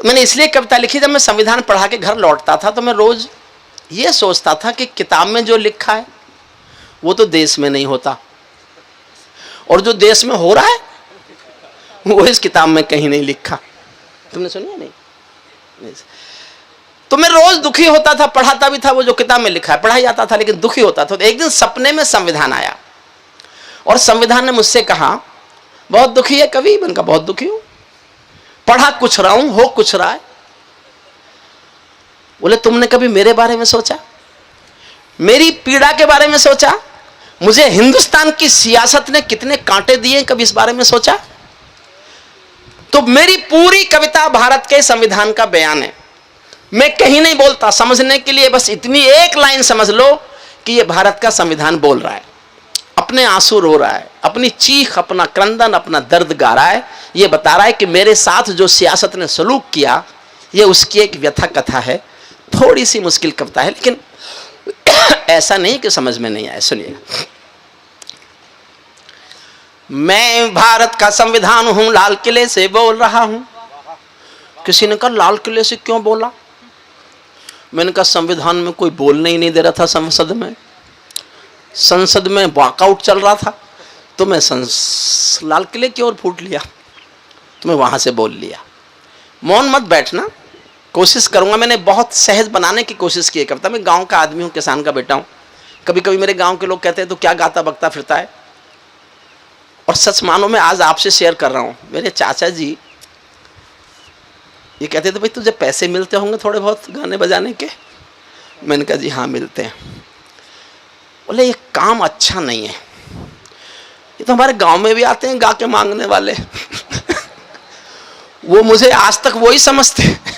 मैंने इसलिए कविता लिखी, जब मैं संविधान पढ़ा के घर लौटता था तो मैं रोज ये सोचता था कि किताब में जो लिखा है वो तो देश में नहीं होता, और जो देश में हो रहा है वो इस किताब में कहीं नहीं लिखा। तुमने सुनी है? नहीं। तो मैं रोज दुखी होता था, पढ़ाता भी था वो जो किताब में लिखा है, पढ़ाई जाता था लेकिन दुखी होता था। तो एक दिन सपने में संविधान आया और संविधान ने मुझसे कहा, बहुत दुखी है कवि बनका, बहुत दुखी हूं, पढ़ा कुछ रहा हूं, हो कुछ रहा है। बोले तुमने कभी मेरे बारे में सोचा, मेरी पीड़ा के बारे में सोचा, मुझे हिंदुस्तान की सियासत ने कितने कांटे दिए, कभी इस बारे में सोचा? तो मेरी पूरी कविता भारत के संविधान का बयान है। मैं कहीं नहीं बोलता, समझने के लिए बस इतनी एक लाइन समझ लो कि यह भारत का संविधान बोल रहा है, अपने आंसू रो रहा है, अपनी चीख, अपना क्रंदन, अपना दर्द गा रहा है। यह बता रहा है कि मेरे साथ जो सियासत ने सलूक किया यह उसकी एक व्यथा कथा है। थोड़ी सी मुश्किल कविता है लेकिन ऐसा नहीं कि समझ में नहीं आए। सुनिएगा, मैं भारत का संविधान हूं, लाल किले से बोल रहा हूं। किसी ने कहा लाल किले से क्यों बोला? मैंने कहा संविधान में कोई बोलने ही नहीं दे रहा था। संसद में वॉकआउट चल रहा था तो मैं लाल किले की ओर फूट लिया, तो मैं वहां से बोल लिया। मौन मत बैठना, कोशिश करूंगा। मैंने बहुत सहज बनाने की कोशिश की है कविता। मैं गांव का आदमी हूं, किसान का बेटा हूं। कभी कभी मेरे गांव के लोग कहते हैं तो क्या गाता बकता फिरता है, और सच मानो मैं आज आपसे शेयर कर रहा हूं। मेरे चाचा जी ये कहते थे भाई तुझे पैसे मिलते होंगे थोड़े बहुत गाने बजाने के। मैंने कहा जी हाँ मिलते हैं। बोले ये काम अच्छा नहीं है, ये तो हमारे गांव में भी आते हैं गा के मांगने वाले वो मुझे आज तक वही समझते हैं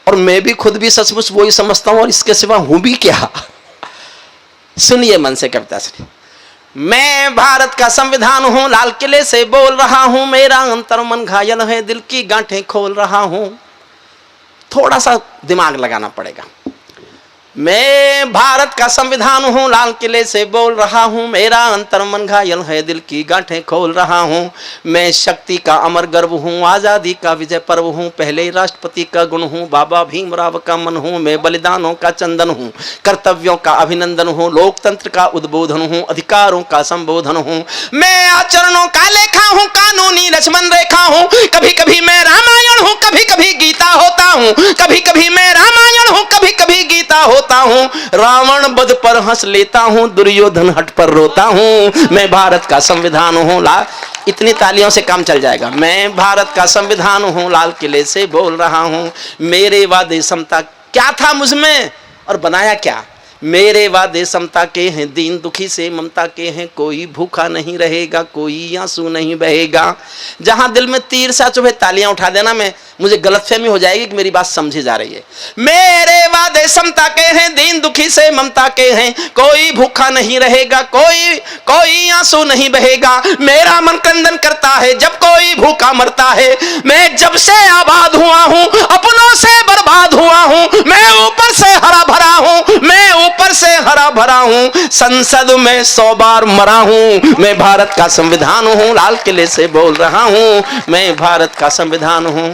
और मैं भी खुद भी सचमुच वही समझता हूं, और इसके सिवा हूं भी क्या। सुनिए मन से कविता सुनिए। मैं भारत का संविधान हूं, लाल किले से बोल रहा हूं, मेरा अंतर मन घायल है, दिल की गांठें खोल रहा हूं। थोड़ा सा दिमाग लगाना पड़ेगा। मैं भारत का संविधान हूं, लाल किले से बोल रहा हूं, मेरा अंतर मन घायल है, दिल की गांठें खोल रहा हूं। मैं शक्ति का अमर गर्व हूं, आजादी का विजय पर्व हूं, पहले राष्ट्रपति का गुण हूं, बाबा भीमराव का मन हूं। मैं बलिदानों का चंदन हूं, कर्तव्यों का अभिनंदन हूं, लोकतंत्र का उद्बोधन हूं, अधिकारों का संबोधन हूं। मैं आचरणों का लेखा हूं, कानूनी लक्ष्मण रेखा हूं। कभी कभी मैं रामायण हूं, कभी कभी गीता होता हूं। कभी कभी मैं रामायण हूं, कभी कभी गीता होता हूं। रावण वध पर हंस लेता हूं, दुर्योधन हट पर रोता हूं। मैं भारत का संविधान हूं, इतनी तालियों से काम चल जाएगा। मैं भारत का संविधान हूं, लाल किले से बोल रहा हूं, मेरे वादे समता क्या था मुझमें और बनाया क्या। मेरे वादे समता के हैं, दीन दुखी से ममता के हैं, कोई भूखा नहीं रहेगा, कोई आंसू नहीं बहेगा। जहां दिल में तीर सा चुभे तालियां उठा देना, मैं मुझे गलतफहमी हो जाएगी कि मेरी बात समझी जा रही है। मेरे वादे समता के हैं, दीन दुखी से ममता के हैं, कोई भूखा नहीं रहेगा, कोई आंसू नहीं बहेगा। मेरा मन क्रंदन करता है जब कोई भूखा मरता है। मैं जब से आबाद हुआ हूं, अपनों से बर्बाद हुआ हूं। मैं ऊपर से हरा भरा हूं, मैं ऊपर से हरा भरा हूं। संसद में 100 बार मरा हूं। मैं भारत का संविधान हूं, लाल किले से बोल रहा हूं, मैं भारत का संविधान हूं।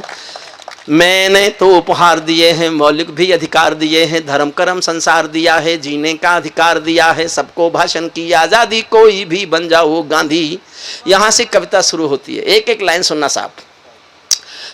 मैंने तो उपहार दिए हैं, मौलिक भी अधिकार दिए हैं, धर्म कर्म संसार दिया है, जीने का अधिकार दिया है, सबको भाषण की आजादी, कोई भी बन जाओ गांधी। यहां से कविता शुरू होती है। एक एक लाइन सुनना साहब।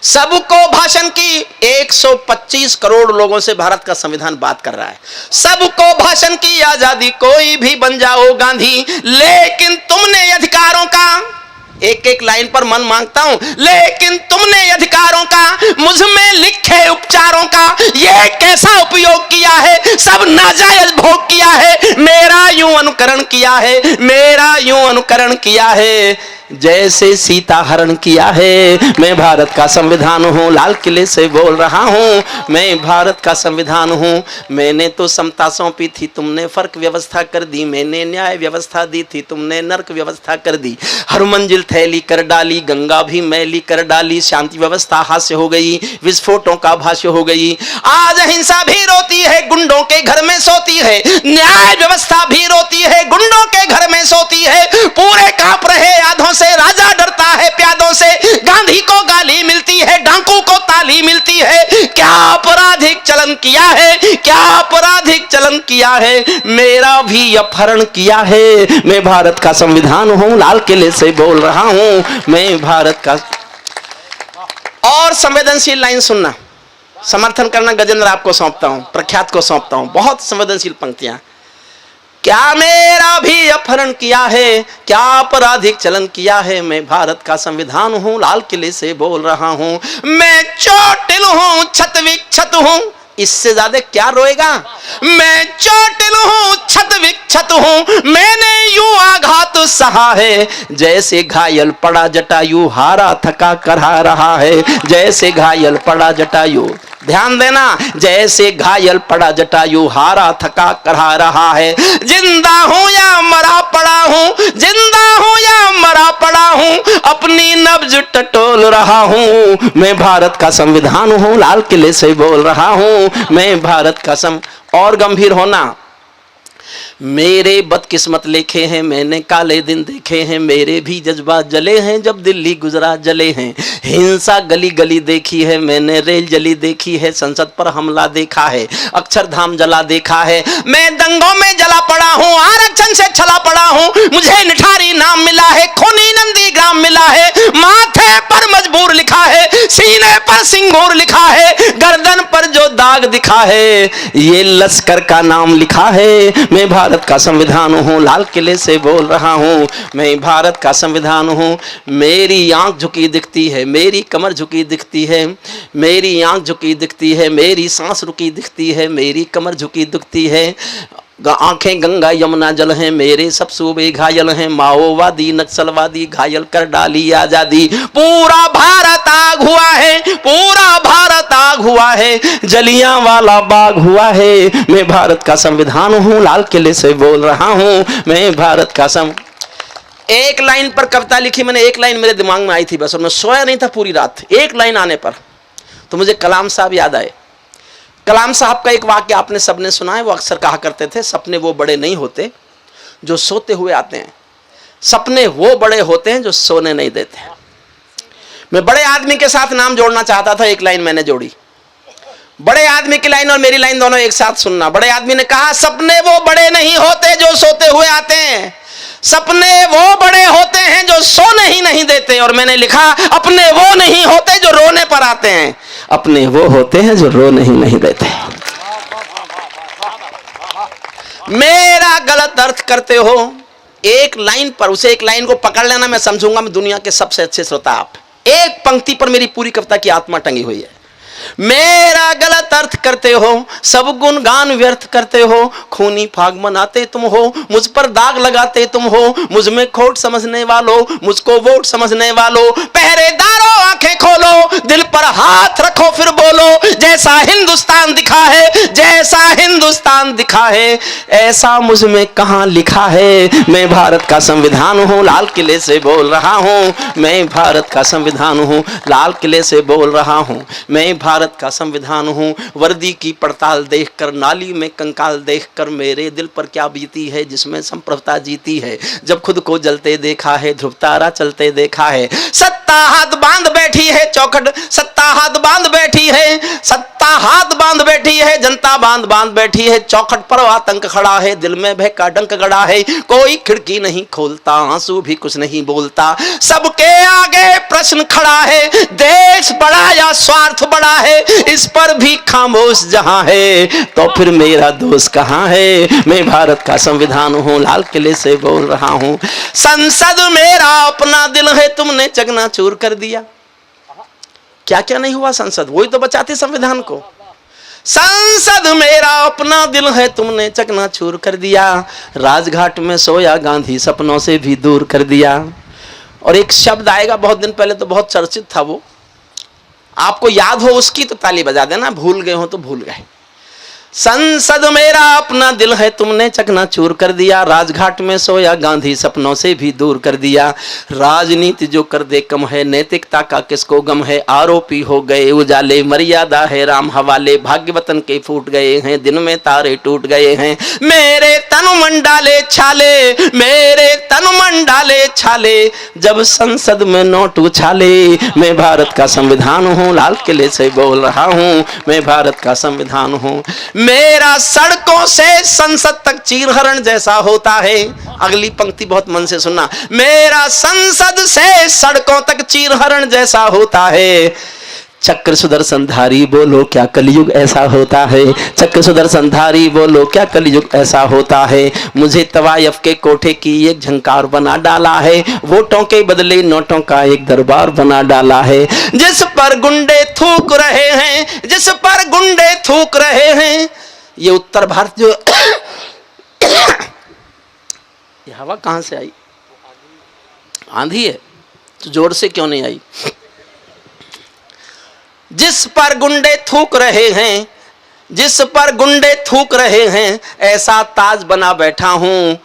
सबको भाषण की 125 करोड़ लोगों से भारत का संविधान बात कर रहा है। सबको भाषण की आजादी, कोई भी बन जाओ गांधी, लेकिन तुमने अधिकारों का, एक एक लाइन पर मन मांगता हूं, लेकिन तुमने अधिकारों का मुझ में लिखे उपचारों का ये कैसा उपयोग किया है, सब नाजायज भोग किया है, मेरा यूं अनुकरण किया है, मेरा यूं अनुकरण किया है जैसे सीता हरण किया है। मैं भारत का संविधान हूँ, लाल किले से बोल रहा हूँ, मैं भारत का संविधान हूँ। मैंने तो समता सौंपी थी, तुमने फर्क व्यवस्था कर दी, मैंने न्याय व्यवस्था दी थी, तुमने नर्क व्यवस्था कर दी। हर मंजिल थैली कर डाली, गंगा भी मैली कर डाली, शांति व्यवस्था हास्य हो गई, विस्फोटों का भाष्य हो गई। आज अहिंसा भी रोती है, गुंडों के घर में सोती है, न्याय व्यवस्था भी रोती है, गुंडों के घर में सोती है। पूरे कांप रहे आधों से, राजा डरता है प्यादों से, गांधी को गाली मिलती है, डाकू को ताली मिलती है। क्या आपराधिक चलन किया है, क्या आपराधिक चलन किया है, मेरा भी अपहरण किया है। मैं भारत का संविधान हूं, लाल किले से बोल रहा हूं, मैं भारत का। और संवेदनशील लाइन सुनना, समर्थन करना गजेंद्र आपको सौंपता हूं, प्रख्यात को सौंपता हूं, बहुत संवेदनशील पंक्तियां। क्या मेरा भी अपहरण किया है, क्या आपराधिक चलन किया है, मैं भारत का संविधान हूं, लाल किले से बोल रहा हूं। मैं चोटिल हूं, छत विक्षत हूं, इससे ज्यादा क्या रोएगा। मैं चोटिल हूं, छत विक्षत हूं, मैंने यूं आघात सहा है, जैसे घायल पड़ा जटायु, हारा थका करहा रहा है, जैसे घायल पड़ा जटायु। ध्यान देना, जैसे घायल पड़ा जटायु, हारा थका करहा रहा है। जिंदा हूं या मरा पड़ा हूं, जिंदा हूं या मरा पड़ा हूं, अपनी नब्ज टटोल रहा हूं। मैं भारत का संविधान हूं, लाल किले से बोल रहा हूं, मैं भारत का और गंभीर होना, मेरे बदकिस्मत लिखे हैं, मैंने काले दिन देखे हैं, मेरे भी जज्बात जले हैं जब दिल्ली गुजरात जले हैं। हिंसा गली गली देखी है मैंने, रेल जली देखी है, संसद पर हमला देखा है, अक्षरधाम जला देखा है। मैं दंगों में जला पड़ा हूँ, आरक्षण से छला पड़ा हूँ, मुझे निठारी नाम मिला है, खूनी नंदी ग्राम मिला है, माथे पर मजबूर लिखा है, सीने पर सिंगूर लिखा है, गर्दन पर जो दाग दिखा है ये लश्कर का नाम लिखा है। मैं भारत का संविधान हूँ, लाल किले से बोल रहा हूँ, मैं भारत का संविधान हूँ। मेरी आंख झुकी दिखती है, मेरी कमर झुकी दिखती है, मेरी आंख झुकी दिखती है, मेरी सांस रुकी दिखती है, मेरी कमर झुकी दिखती है। आंखें गंगा यमुना जल हैं, मेरे सब सूबे घायल हैं, माओवादी नक्सलवादी घायल कर डाली आजादी। पूरा भारत आग हुआ है, पूरा भारत आग हुआ है, जलियांवाला बाग हुआ है। मैं भारत का संविधान हूँ, लाल किले से बोल रहा हूँ, मैं भारत का एक लाइन पर कविता लिखी मैंने, एक लाइन मेरे दिमाग में आई थी बस, और मैं सोया नहीं था पूरी रात। एक लाइन आने पर तो मुझे कलाम साहब याद आए। कलाम साहब का एक वाक्य आपने सबने सुना है, वो अक्सर कहा करते थे, सपने वो बड़े नहीं होते जो सोते हुए आते हैं, सपने वो बड़े होते हैं जो सोने नहीं देते। मैं बड़े आदमी के साथ नाम जोड़ना चाहता था, एक लाइन मैंने जोड़ी। बड़े आदमी की लाइन और मेरी लाइन दोनों एक साथ सुनना। बड़े आदमी ने कहा, सपने वो बड़े नहीं होते जो सोते हुए आते हैं, सपने वो बड़े होते हैं जो सोने ही नहीं देते। और मैंने लिखा, अपने वो नहीं होते जो रोने पर आते हैं, अपने वो होते हैं जो रोने ही नहीं देते। मेरा गलत अर्थ करते हो एक लाइन पर, उसे एक लाइन को पकड़ लेना, मैं समझूंगा मैं दुनिया के सबसे अच्छे श्रोता आप। एक पंक्ति पर मेरी पूरी कविता की आत्मा टंगी हुई है। मेरा गलत अर्थ करते हो, सब गुणगान व्यर्थ करते हो, खूनी फाग मनाते तुम हो, मुझ पर दाग लगाते तुम हो, मुझ में खोट समझने वालों, मुझको वोट समझने वालों, पहरेदारों आंखें खोलो, दिल पर हाथ रखो फिर बोलो, जैसा हिंदुस्तान दिखा है, जैसा हिंदुस्तान दिखा है, ऐसा मुझ में कहां लिखा है। मैं भारत का संविधान हूं, लाल किले से बोल रहा हूं, मैं भारत का संविधान हूं, लाल किले से बोल रहा हूं, मैं भारत भारत का संविधान हूँ। वर्दी की पड़ताल देखकर, नाली में कंकाल देखकर मेरे दिल पर क्या बीती है जिसमें संप्रभुता जीती है। जब खुद को जलते देखा है, ध्रुव तारा चलते देखा है। सत्ता हाथ बांध बैठी है चौखट, सत्ता हाथ बांध बैठी है, सत्ता हाथ बांध बैठी है, जनता बांध बांध बैठी है। चौखट पर आतंक खड़ा है, दिल में भय का डंक गड़ा है। कोई खिड़की नहीं खोलता, आंसू भी कुछ नहीं बोलता। सबके आगे प्रश्न खड़ा है, देश बड़ा या स्वार्थ बड़ा है। इस पर भी खामोश जहां है, तो फिर मेरा दोष कहां है। मैं भारत का संविधान हूं, लाल किले से बोल रहा हूं। संसद मेरा अपना दिल है, तुमने चकनाचूर कर दिया। क्या क्या नहीं हुआ संसद, वही तो बचाती संविधान को। संसद मेरा अपना दिल है, तुमने चकनाचूर कर दिया। राजघाट में सोया गांधी, सपनों से भी दूर कर दिया। और एक शब्द आएगा बहुत दिन पहले, तो बहुत चर्चित था वो, आपको याद हो उसकी तो ताली बजा देना, भूल गए हो तो भूल गए। संसद मेरा अपना दिल है, तुमने चकनाचूर कर दिया। राजघाट में सोया गांधी, सपनों से भी दूर कर दिया। राजनीति जो कर दे कम है, नैतिकता का किसको गम है। आरोपी हो गए उजाले, मर्यादा है राम हवाले। भाग्य वतन के फूट गए हैं, दिन में तारे टूट गए हैं। मेरे तन मन डाले छाले, मेरे तन मन डाले छाले, जब संसद में नोट उछाले। मैं भारत का संविधान हूँ, लाल किले से बोल रहा हूँ। मैं भारत का संविधान हूँ। मेरा सड़कों से संसद तक चीरहरण जैसा होता है। अगली पंक्ति बहुत मन से सुनना। मेरा संसद से सड़कों तक चीरहरण जैसा होता है। चक्र सुदर्शनधारी बोलो क्या कलयुग ऐसा होता है। चक्र सुदर्शनधारी बोलो क्या कलयुग ऐसा होता है। मुझे तवायफ के कोठे की एक झंकार बना डाला है। वोटों के बदले नोटों का एक दरबार बना डाला है। जिस पर गुंडे थूक रहे हैं, जिस पर गुंडे थूक रहे हैं। ये उत्तर भारत जो ये हवा कहां से आई, आंधी है तो जोर से क्यों नहीं आई। जिस पर गुंडे थूक रहे हैं, जिस पर गुंडे थूक रहे हैं, ऐसा ताज बना बैठा हूं।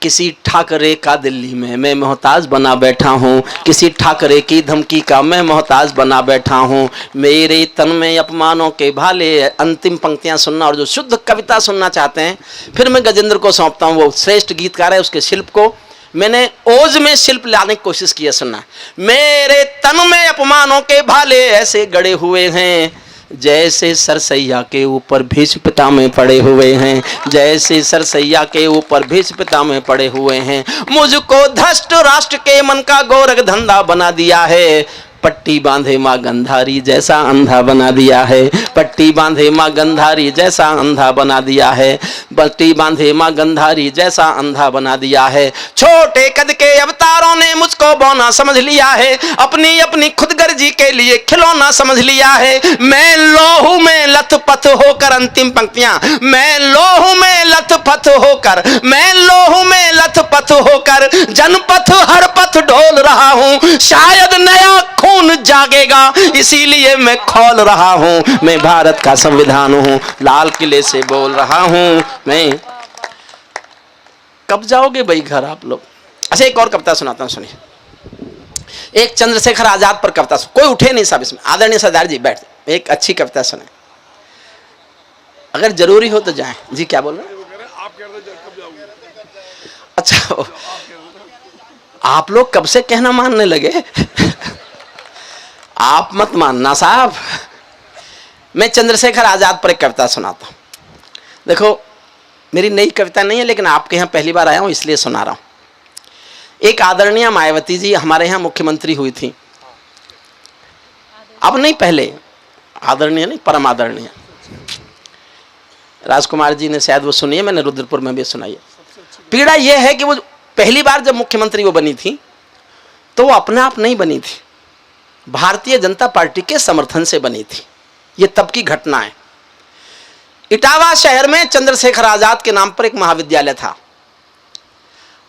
किसी ठाकरे का दिल्ली में मैं मोहताज बना बैठा हूं। किसी ठाकरे की धमकी का मैं मोहताज बना बैठा हूं। मेरे तन में अपमानों के भाले। अंतिम पंक्तियां सुनना, और जो शुद्ध कविता सुनना चाहते हैं फिर मैं गजेंद्र को सौंपता हूं। वो श्रेष्ठ गीतकार है, उसके शिल्प को मैंने ओज में शिल्प लाने की कोशिश की है। सुनना। मेरे तन में अपमानों के भाले ऐसे गड़े हुए हैं, जैसे सरसैया के ऊपर भीष्म पितामह पड़े हुए हैं। जैसे सरसैया के ऊपर भीष्म पितामह पड़े हुए हैं। मुझको धष्ट राष्ट्र के मन का गोरख धंधा बना दिया है। पट्टी बांधे माँ गंधारी जैसा अंधा बना दिया है। पट्टी बांधे माँ गंधारी जैसा अंधा बना दिया है। पट्टी बांधे माँ गंधारी जैसा अंधा बना दिया है। छोटे कद के अवतारों ने मुझको बौना समझ लिया है। अपनी अपनी खुदगर्जी के लिए खिलौना समझ लिया है। मैं लोहू में लथपथ होकर, अंतिम पंक्तियां, मैं लोहू में लथपथ होकर, मैं लोहू में लथपथ होकर जनपथ हर पथ डोल रहा हूं। शायद नया खून जागेगा, इसीलिए मैं खोल रहा हूं। मैं भारत का संविधान हूं, लाल किले से बोल रहा हूं। मैं कब जाओगे भाई घर आप लोग। अच्छा एक और कविता सुनाता हूं, सुनिए। एक चंद्रशेखर आजाद पर कविता, कोई उठे नहीं साहब इसमें। आदरणीय सरदार जी बैठ, एक अच्छी कविता सुने, अगर जरूरी हो तो जाएं। जी क्या बोल रहे हैं अच्छा आप लोग कब से कहना मानने लगे आप मत मानना साहब। मैं चंद्रशेखर आजाद पर एक कविता सुनाता हूं। देखो मेरी नई कविता नहीं है, लेकिन आपके यहाँ पहली बार आया हूं इसलिए सुना रहा हूं। एक आदरणीय मायावती जी हमारे यहाँ मुख्यमंत्री हुई थी। अब नहीं, पहले आदरणीय नहीं, परम आदरणीय। राजकुमार जी ने शायद वो सुनी है, मैंने रुद्रपुर में भी सुनाई है। पीड़ा यह है कि वो पहली बार जब मुख्यमंत्री वो बनी थी तो वो अपने आप नहीं बनी थी, भारतीय जनता पार्टी के समर्थन से बनी थी। ये तब की घटना है। इटावा शहर में चंद्रशेखर आजाद के नाम पर एक महाविद्यालय था।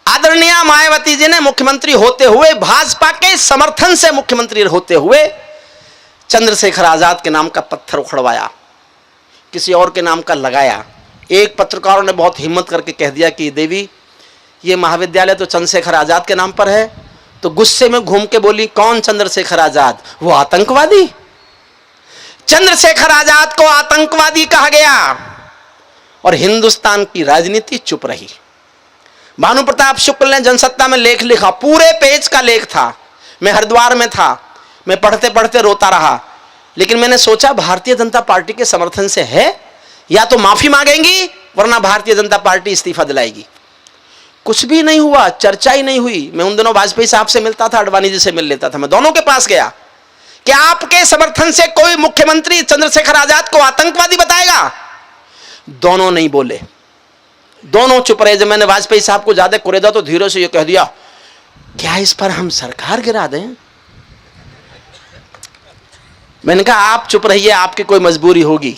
आदरणीय मायावती जी ने मुख्यमंत्री होते हुए, भाजपा के समर्थन से मुख्यमंत्री होते हुए, चंद्रशेखर आजाद के नाम का पत्थर उखड़वाया, किसी और के नाम का लगाया। एक पत्रकारों ने बहुत हिम्मत करके कह दिया कि देवी ये महाविद्यालय तो चंद्रशेखर आजाद के नाम पर है। तो गुस्से में घूम के बोली, कौन चंद्रशेखर आजाद? वो आतंकवादी। चंद्रशेखर आजाद को आतंकवादी कहा गया और हिंदुस्तान की राजनीति चुप रही। भानु प्रताप शुक्ल ने जनसत्ता में लेख लिखा, पूरे पेज का लेख था। मैं हरिद्वार में था, मैं पढ़ते पढ़ते रोता रहा। लेकिन मैंने सोचा भारतीय जनता पार्टी के समर्थन से है, या तो माफी मांगेंगी वरना भारतीय जनता पार्टी इस्तीफा दिलाएगी। कुछ भी नहीं हुआ, चर्चा ही नहीं हुई। मैं उन दिनों वाजपेयी साहब से मिलता था, अडवाणी जी से मिल लेता था। मैं दोनों के पास गया कि आपके समर्थन से कोई मुख्यमंत्री चंद्रशेखर आजाद को आतंकवादी बताएगा? दोनों नहीं बोले, दोनों चुप रहे। जब मैंने वाजपेयी साहब को ज्यादा कुरेदा तो धीरे से ये कह दिया, क्या इस पर हम सरकार गिरा दें? मैंने कहा आप चुप रहिए, आपकी कोई मजबूरी होगी,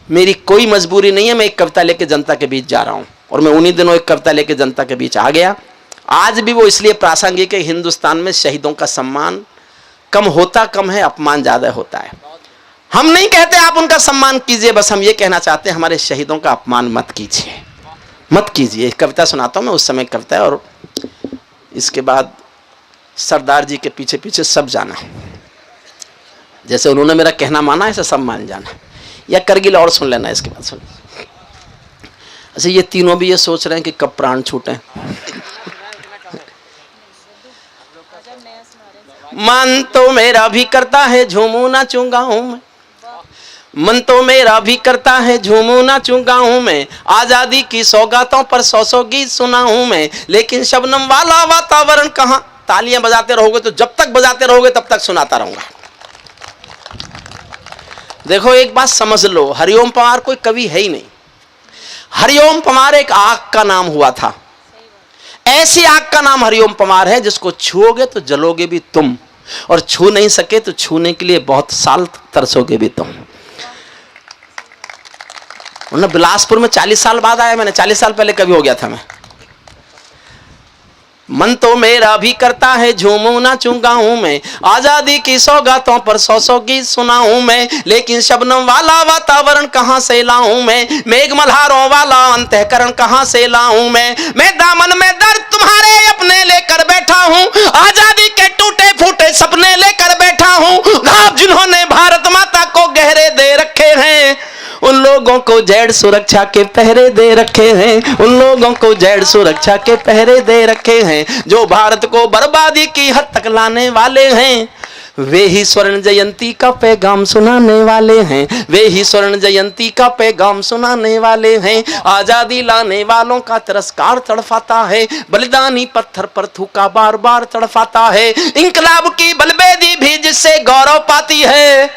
मेरी कोई मजबूरी नहीं है। मैं एक कविता लेके जनता के बीच जा रहा हूं। और मैं उन्हीं दिनों एक कविता लेके जनता के बीच आ गया। आज भी वो इसलिए प्रासंगिक है, हिंदुस्तान में शहीदों का सम्मान कम होता कम है, अपमान ज्यादा होता है। हम नहीं कहते आप उनका सम्मान कीजिए, बस हम ये कहना चाहते हैं हमारे शहीदों का अपमान मत कीजिए, मत कीजिए। एक कविता सुनाता हूं मैं, उस समय कविता है, और इसके बाद सरदार जी के पीछे पीछे सब जाना। जैसे उन्होंने मेरा कहना माना ऐसे सब मान जाना। या करगिल और सुन लेना इसके बाद। सुन, अच्छा ये तीनों भी ये सोच रहे हैं कि कब प्राण छूटे। मन तो मेरा भी करता है झूमू नाचूं गाऊं में, मन तो मेरा भी करता है झूमू नाचूं गाऊं में, आजादी की सौगातों पर सौ सौ गीत सुनाऊं मैं, लेकिन शबनम वाला वातावरण कहाँ। तालियां बजाते रहोगे तो जब तक बजाते रहोगे तब तक सुनाता रहूंगा। देखो एक बात समझ लो, हरिओम पंवार कोई कवि है ही नहीं। हरिओम पंवार एक आग का नाम हुआ था। ऐसी आग का नाम हरिओम पंवार है जिसको छुओगे तो जलोगे भी तुम, और छू नहीं सके तो छूने के लिए बहुत साल तरसोगे भी तुम। उन्होंने बिलासपुर में 40 साल बाद आया, मैंने 40 साल पहले कवि हो गया था मैं। मन तो मेरा भी करता है झूमू नाचूं गाऊं में, आजादी की सौगातों पर सौ सौ गीत सुनाऊं मैं, लेकिन शबनम वाला वातावरण कहां से लाऊं मैं, मेघ मल्हारों वाला अंतःकरण कहां से लाऊं मैं दामन में दर्द तुम्हारे अपने लेकर बैठा हूं, आजादी के टूटे फूटे सपने लेकर बैठा हूं, घाव जिन्होंने भारत माता को गहरे दे रखे हैं, उन लोगों को जेड सुरक्षा के पहरे दे रखे हैं, उन लोगों को जेड सुरक्षा के पहरे दे रखे हैं, जो भारत को बर्बादी की हद तक लाने वाले हैं, वे ही स्वर्ण जयंती का पैगाम सुनाने वाले हैं, वे ही स्वर्ण जयंती का पैगाम सुनाने वाले हैं। आजादी लाने वालों का तिरस्कार तड़फाता है, बलिदानी पत्थर पर थूका बार बार तड़फाता है, इंकलाब की बलबेदी भी जिससे गौरव पाती है,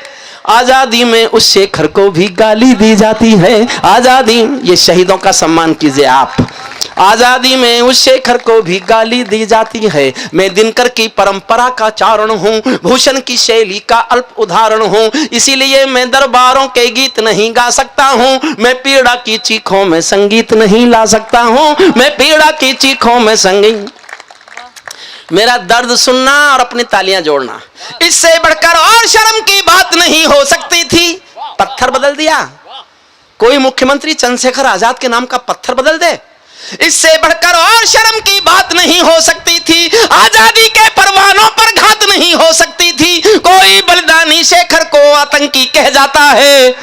आजादी में उस शेखर को भी गाली दी जाती है। आजादी, ये शहीदों का सम्मान कीजिए आप। आजादी में उस शेखर को भी गाली दी जाती है। मैं दिनकर की परंपरा का चारण हूँ, भूषण की शैली का अल्प उदाहरण हूँ, इसीलिए मैं दरबारों के गीत नहीं गा सकता हूँ, मैं पीड़ा की चीखों में संगीत नहीं ला सकता हूँ, मैं पीड़ा की चीखों में संगीत। मेरा दर्द सुनना और अपनी तालियां जोड़ना, इससे बढ़कर और शर्म की बात नहीं हो सकती थी। पत्थर बदल दिया, कोई मुख्यमंत्री चंद्रशेखर आजाद के नाम का पत्थर बदल दे, इससे बढ़कर और शर्म की बात नहीं हो सकती थी। आजादी के परवानों पर घात नहीं हो सकती थी, कोई बलिदानी शेखर को आतंकी कह जाता है,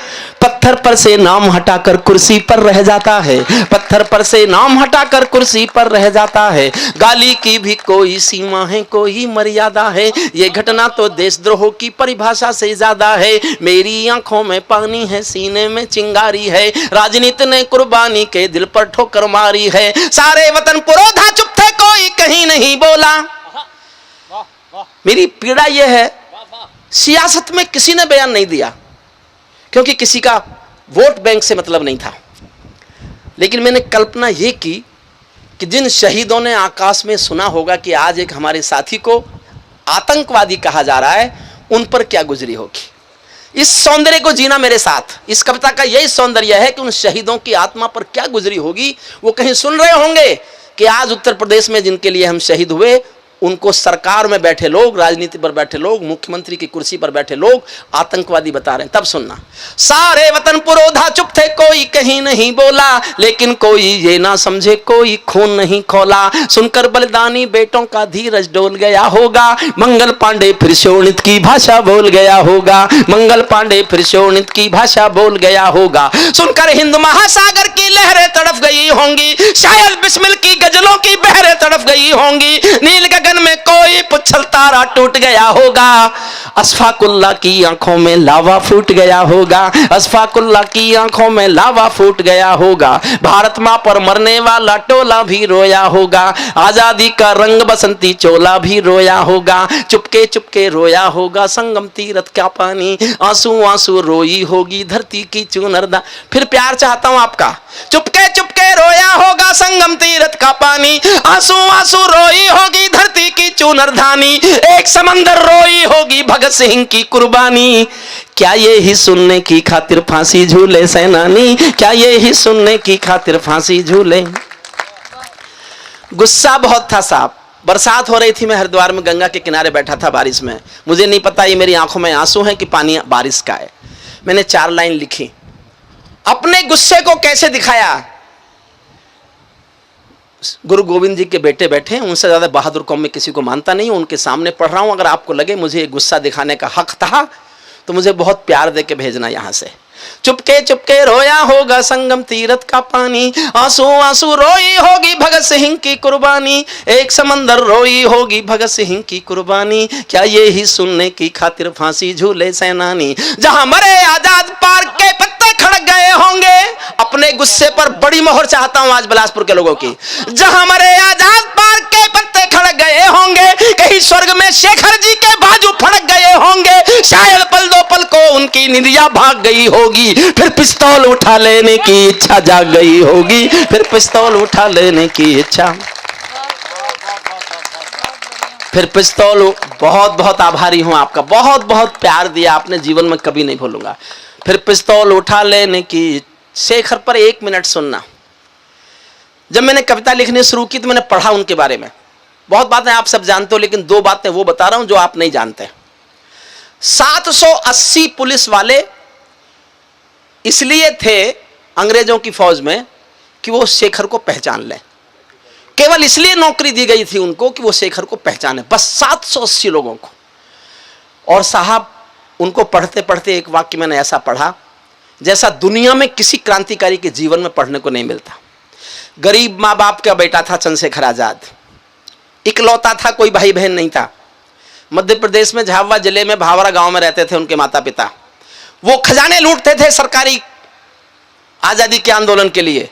पत्थर पर से नाम हटाकर कुर्सी पर रह जाता है, पत्थर पर से नाम हटाकर कुर्सी पर रह जाता है। गाली की भी कोई सीमा है, कोई मर्यादा है, ये घटना तो देशद्रोह की परिभाषा से ज्यादा है। मेरी आंखों में पानी है, सीने में चिंगारी है, राजनीति ने कुर्बानी के दिल पर ठोकर मारी है। सारे वतन पुरोधा चुप थे, कोई कहीं नहीं बोला। मेरी पीड़ा यह है, सियासत में किसी ने बयान नहीं दिया क्योंकि किसी का वोट बैंक से मतलब नहीं था, लेकिन मैंने कल्पना यह की कि जिन शहीदों ने आकाश में सुना होगा कि आज एक हमारे साथी को आतंकवादी कहा जा रहा है, उन पर क्या गुजरी होगी। इस सौंदर्य को जीना मेरे साथ। इस कविता का यही सौंदर्य है कि उन शहीदों की आत्मा पर क्या गुजरी होगी। वो कहीं सुन रहे होंगे कि आज उत्तर प्रदेश में जिनके लिए हम शहीद हुए उनको सरकार में बैठे लोग, राजनीति पर बैठे लोग, मुख्यमंत्री की कुर्सी पर बैठे लोग आतंकवादी बता रहे हैं। तब सुनना, सारे वतन पुरोधा चुप थे, कोई कहीं नहीं बोला, लेकिन कोई ये ना समझे कोई खून नहीं खोला। सुनकर बलिदानी बेटों का धीरज डोल गया होगा, मंगल पांडे फिर शोणित की भाषा बोल गया होगा, मंगल पांडे फिर शोणित की भाषा बोल गया होगा। सुनकर हिंद महासागर की लहरें तड़प गई होंगी, शायद बिस्मिल की गजलों की बहरें तड़प गई होंगी, नील गगन में कोई पुच्छल तारा टूट गया होगा, अशफाकुल्ला की आंखों में लावा फूट गया होगा, अशफाकुल्ला की आंखों में लावा फूट गया होगा। भारत मां पर मरने वाला टोला भी रोया होगा, आजादी का रंग बसंती चोला भी रोया होगा, चुपके चुपके रोया होगा संगम तीरथ का पानी, आंसू आंसू रोई होगी धरती की चुनरदा। फिर प्यार चाहता हूं आपका, चुपके चुपके रोया होगा संगम तीरथ का पानी, आंसू आंसू रोई होगी धरती की चुनरधानी, एक समंदर रोई होगी भगत सिंह की कुर्बानी। क्या ये ही सुनने की खातिर फांसी झूले सेनानी, क्या ये ही सुनने की खातिर फांसी झूले। गुस्सा बहुत था साहब, बरसात हो रही थी, मैं हरिद्वार में गंगा के किनारे बैठा था बारिश में, मुझे नहीं पता ये मेरी आंखों में आंसू हैं कि पानी बारिश का है। मैंने 4 लाइन लिखी, अपने गुस्से को कैसे दिखाया। गुरु गोविंद जी के बेटे बैठे हैं, उनसे ज्यादा बहादुर कौम में किसी को मानता नहीं, उनके सामने पढ़ रहा हूं। अगर आपको लगे मुझे गुस्सा दिखाने का हक था तो मुझे बहुत प्यार दे के भेजना यहां से। चुपके चुपके रोया होगा संगम तीरथ का पानी, आंसू आंसू रोई होगी भगत सिंह की कुर्बानी, एक समंदर रोई होगी भगत सिंह की कुर्बानी, क्या ये ही सुनने की खातिर फांसी झूले सेनानी। जहां मरे आजाद पार्क के पत्ते खड़क गए होंगे, अपने गुस्से पर बड़ी मोहर चाहता हूं आज बिलासपुर के लोगों की। जहां मरे आजाद पार्क के पत्ते खड़क गए होंगे, कहीं स्वर्ग में शेखर जी के बाजू फड़क गए होंगे, शायद पल दो पल को उनकी निंदिया भाग गई होगी, फिर पिस्तौल उठा लेने की इच्छा जाग गई होगी, फिर पिस्तौल उठा लेने की इच्छा, फिर पिस्तौल। बहुत बहुत आभारी हूं आपका, बहुत बहुत प्यार दिया आपने, जीवन में कभी नहीं भूलूंगा। फिर पिस्तौल उठा लेने की। शेखर पर 1 मिनट सुनना। जब मैंने कविता लिखनी शुरू की तो मैंने पढ़ा उनके बारे में, बहुत बातें आप सब जानते हो, लेकिन 2 बातें वो बता रहा हूं जो आप नहीं जानते। 780 पुलिस वाले इसलिए थे अंग्रेजों की फौज में कि वो शेखर को पहचान लें, केवल इसलिए नौकरी दी गई थी उनको कि वो शेखर को पहचाने, बस 780 लोगों को। और साहब उनको पढ़ते पढ़ते एक वाक्य मैंने ऐसा पढ़ा जैसा दुनिया में किसी क्रांतिकारी के जीवन में पढ़ने को नहीं मिलता। गरीब माँ बाप का बेटा था चंद्रशेखर आजाद, इकलौता था, कोई भाई बहन नहीं था। मध्य प्रदेश में झाबुआ जिले में भावरा गांव में रहते थे उनके माता पिता। वो खजाने लूटते थे सरकारी आजादी के आंदोलन के लिए।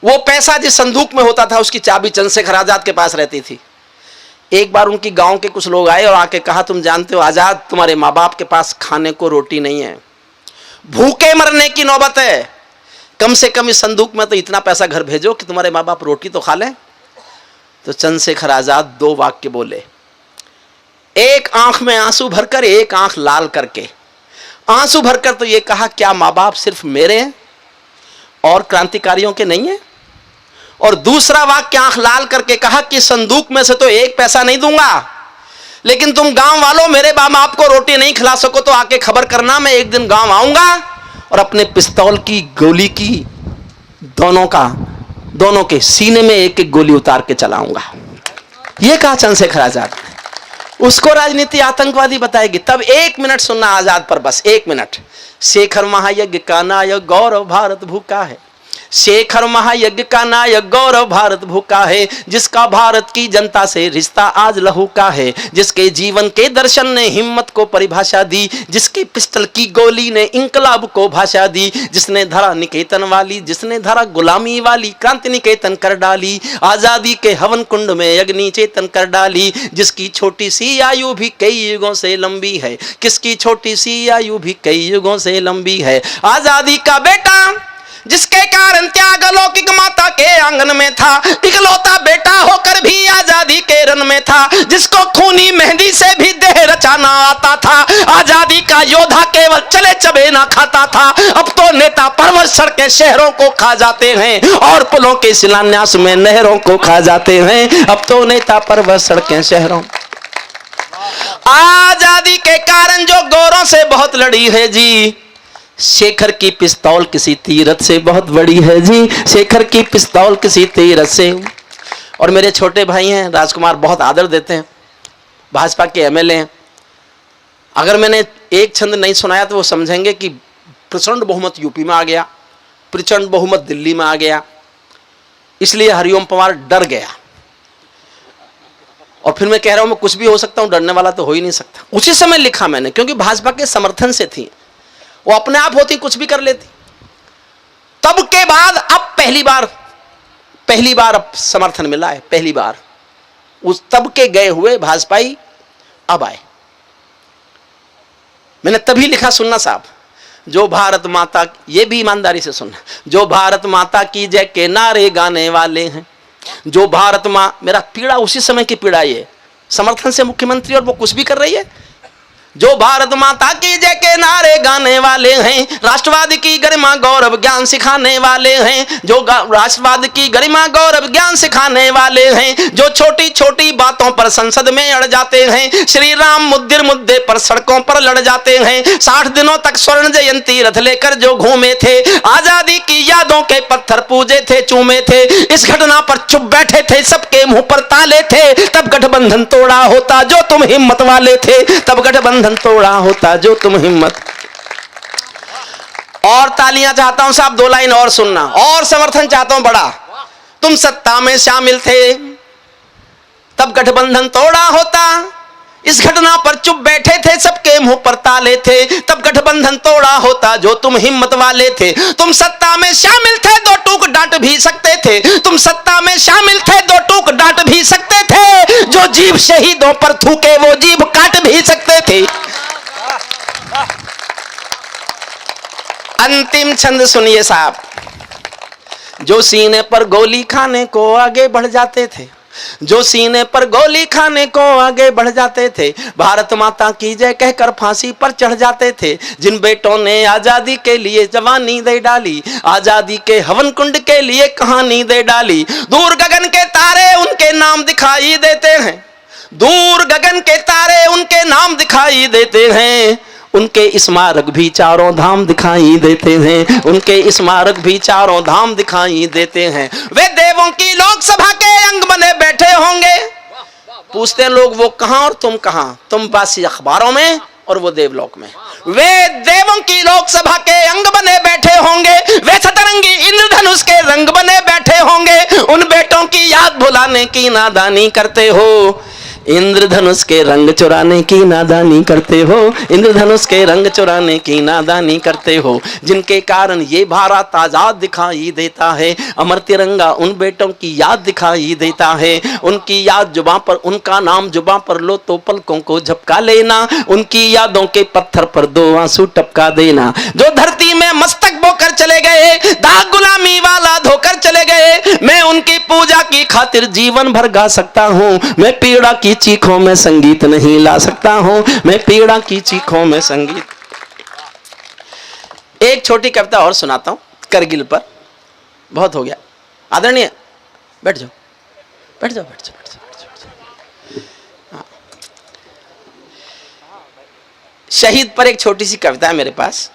वो पैसा जिस संदूक में होता था उसकी चाबी चंद्रशेखर आजाद के पास रहती थी। एक बार उनकी गांव के कुछ लोग आए और आके कहा, तुम जानते हो आजाद, तुम्हारे माँ बाप के पास खाने को रोटी नहीं है, भूखे मरने की नौबत है, कम से कम इस संदूक में तो इतना पैसा घर भेजो कि तुम्हारे माँ बाप रोटी तो खा लें। तो चंद्रशेखर आजाद 2 वाक्य बोले, एक आंख में आंसू भरकर, एक आंख लाल करके। आंसू भरकर तो ये कहा, क्या माँ बाप सिर्फ मेरे हैं और क्रांतिकारियों के नहीं है। और दूसरा वाक्य आंख लाल करके कहा कि संदूक में से तो 1 पैसा नहीं दूंगा, लेकिन तुम गांव वालों मेरे माँ बाप को रोटी नहीं खिला सको तो आके खबर करना, मैं एक दिन गांव आऊंगा और अपने पिस्तौल की गोली की दोनों के सीने में 1-1 गोली उतार के चलाऊंगा। ये कहा चंद्रशेखर आजाद। उसको राजनीति आतंकवादी बताएगी। तब 1 मिनट सुनना आजाद पर, बस 1 मिनट। शेखर महायज्ञ का नायक गौरव भारत भूखा है, शेखर महायज्ञ का नायक गौरव भारत भूखा है, जिसका भारत की जनता से रिश्ता आज लहू का है, जिसके जीवन के दर्शन ने हिम्मत को परिभाषा दी, जिसकी पिस्टल की गोली ने इंकलाब को भाषा दी, जिसने धरा निकेतन वाली, जिसने धरा गुलामी वाली क्रांति निकेतन कर डाली, आजादी के हवन कुंड में अग्नि चेतन कर डाली, जिसकी छोटी सी आयु भी कई युगों से लंबी है, किसकी छोटी सी आयु भी कई युगों से लंबी है, आजादी का बेटा जिसके कारण त्याग अलौकिक माता के आंगन में था, इकलौता बेटा होकर भी आजादी के रन में था, जिसको खूनी मेहंदी से भी देह रचाना आता था। आजादी का योद्धा केवल चले चबे ना खाता था। अब तो नेता पर्वत सड़कें शहरों को खा जाते हैं और पुलों के शिलान्यास में नहरों को खा जाते हैं। अब तो नेता पर्वत सड़कें शहरों। आजादी के कारण जो गोरों से बहुत लड़ी है जी, शेखर की पिस्तौल किसी तीरथ से बहुत बड़ी है जी, शेखर की पिस्तौल किसी तीरथ से। और मेरे छोटे भाई हैं राजकुमार, बहुत आदर देते हैं, भाजपा के एमएलए हैं। अगर मैंने एक छंद नहीं सुनाया तो वो समझेंगे कि प्रचंड बहुमत यूपी में आ गया, प्रचंड बहुमत दिल्ली में आ गया, इसलिए हरिओम पवार डर गया। और फिर मैं कह रहा हूं मैं कुछ भी हो सकता हूं, डरने वाला तो हो ही नहीं सकता। उसी समय लिखा मैंने, क्योंकि भाजपा के समर्थन से थी, वो अपने आप होती कुछ भी कर लेती। तब के बाद अब पहली बार अब समर्थन मिला है, पहली बार। उस तब के गए हुए भाजपाई अब आए। मैंने तभी लिखा, सुनना साहब, जो भारत माता, ये भी ईमानदारी से सुनना, जो भारत माता की जय के नारे गाने वाले हैं, जो भारत मां, मेरा पीड़ा उसी समय की पीड़ा ये, समर्थन से मुख्यमंत्री और वो कुछ भी कर रही है। जो भारत माता की जय के नारे गाने वाले हैं, राष्ट्रवाद की गरिमा गौरव ज्ञान सिखाने वाले हैं, जो राष्ट्रवाद की गरिमा गौरव ज्ञान सिखाने वाले हैं, जो छोटी छोटी बातों पर संसद में अड़ जाते हैं, श्री राम मुद्दे पर सड़कों पर लड़ जाते हैं, 60 दिनों तक स्वर्ण जयंती रथ लेकर जो घूमे थे, आजादी की यादों के पत्थर पूजे थे, चूमे थे, इस घटना पर चुप बैठे थे, सबके मुंह पर ताले थे, तब गठबंधन तोड़ा होता जो तुम हिम्मत वाले थे, तब गठबंधन तोड़ा होता जो तुम हिम्मत। और तालियां चाहता हूं साहब, 2 लाइन और सुनना, और समर्थन चाहता हूं बड़ा। तुम सत्ता में शामिल थे, तब गठबंधन तोड़ा होता, इस घटना पर चुप बैठे थे, सबके मुंह पर ताले थे, तब गठबंधन तोड़ा होता जो तुम हिम्मत वाले थे। तुम सत्ता में शामिल थे, 2 टूक डांट भी सकते थे, तुम सत्ता में शामिल थे, 2 टूक डांट भी सकते थे, जो जीभ शहीदों पर थूके वो जीभ काट भी सकते थे। अंतिम छंद सुनिए साहब, जो सीने पर गोली खाने को आगे बढ़ जाते थे, जो सीने पर गोली खाने को आगे बढ़ जाते थे, भारत माता की जय कहकर फांसी पर चढ़ जाते थे, जिन बेटों ने आजादी के लिए जवानी दे डाली, आजादी के हवन कुंड के लिए कहानी दे डाली, दूर गगन के तारे उनके नाम दिखाई देते हैं, दूर गगन के तारे उनके नाम दिखाई देते हैं, उनके स्मारक भी चारों धाम दिखाई देते हैं, उनके स्मारक भी चारों धाम दिखाई देते हैं। वे देवों की लोकसभा के अंग बने बैठे होंगे, पूछते हैं लोग वो कहां और तुम कहां, तुम बासी अखबारों में और वो देवलोक में। वे देवों की लोकसभा के अंग बने बैठे होंगे, वे सतरंगी इंद्रधनुष के रंग बने बैठे होंगे, उन बेटों की याद भुलाने की नादानी करते हो, इंद्रधनुष के रंग चुराने की नादानी करते हो, इंद्रधनुष के रंग चुराने की नादानी करते हो, जिनके कारण ये भारत आजाद दिखाई देता है, अमर तिरंगा उन बेटों की याद दिखाई देता है, उनकी याद जुबां पर, उनका नाम जुबां पर लो तो पलकों को झपका लेना, उनकी यादों के पत्थर पर 2 आंसू टपका देना, जो धरती में मस्तक बोकर चले गए, दाग गुलामी वाला धोकर चले गए, मैं उनकी पूजा की खातिर जीवन भर गा सकता हूँ, मैं पीड़ा की चीखों में संगीत नहीं ला सकता हूं, मैं पीड़ा की चीखों में संगीत। एक छोटी कविता और सुनाता हूं करगिल पर, बहुत हो गया आदरणीय, बैठ जाओ बैठ जाओ बैठ जाओ बैठ जाओ, बैठ जाओ। हाँ। शहीद पर एक छोटी सी कविता है मेरे पास।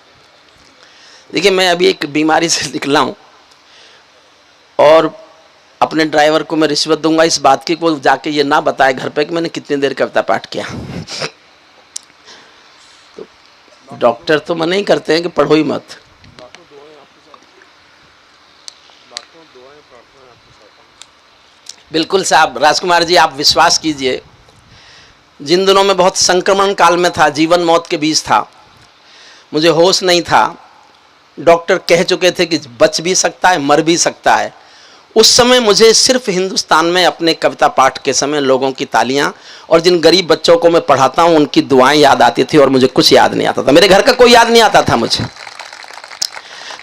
देखिए मैं अभी एक बीमारी से निकला हूं और अपने ड्राइवर को मैं रिश्वत दूंगा इस बात की, वो जाके ये ना बताए घर पे कि मैंने कितनी देर कविता पाठ किया। तो डॉक्टर तो मना ही करते हैं कि पढ़ो ही मत। बिल्कुल साहब, राजकुमार जी आप विश्वास कीजिए, जिन दिनों में बहुत संक्रमण काल में था, जीवन मौत के बीच था, मुझे होश नहीं था, डॉक्टर कह चुके थे कि बच भी सकता है मर भी सकता है, उस समय मुझे सिर्फ हिंदुस्तान में अपने कविता पाठ के समय लोगों की तालियां और जिन गरीब बच्चों को मैं पढ़ाता हूं उनकी दुआएं याद आती थी और मुझे कुछ याद नहीं आता था, मेरे घर का कोई याद नहीं आता था मुझे।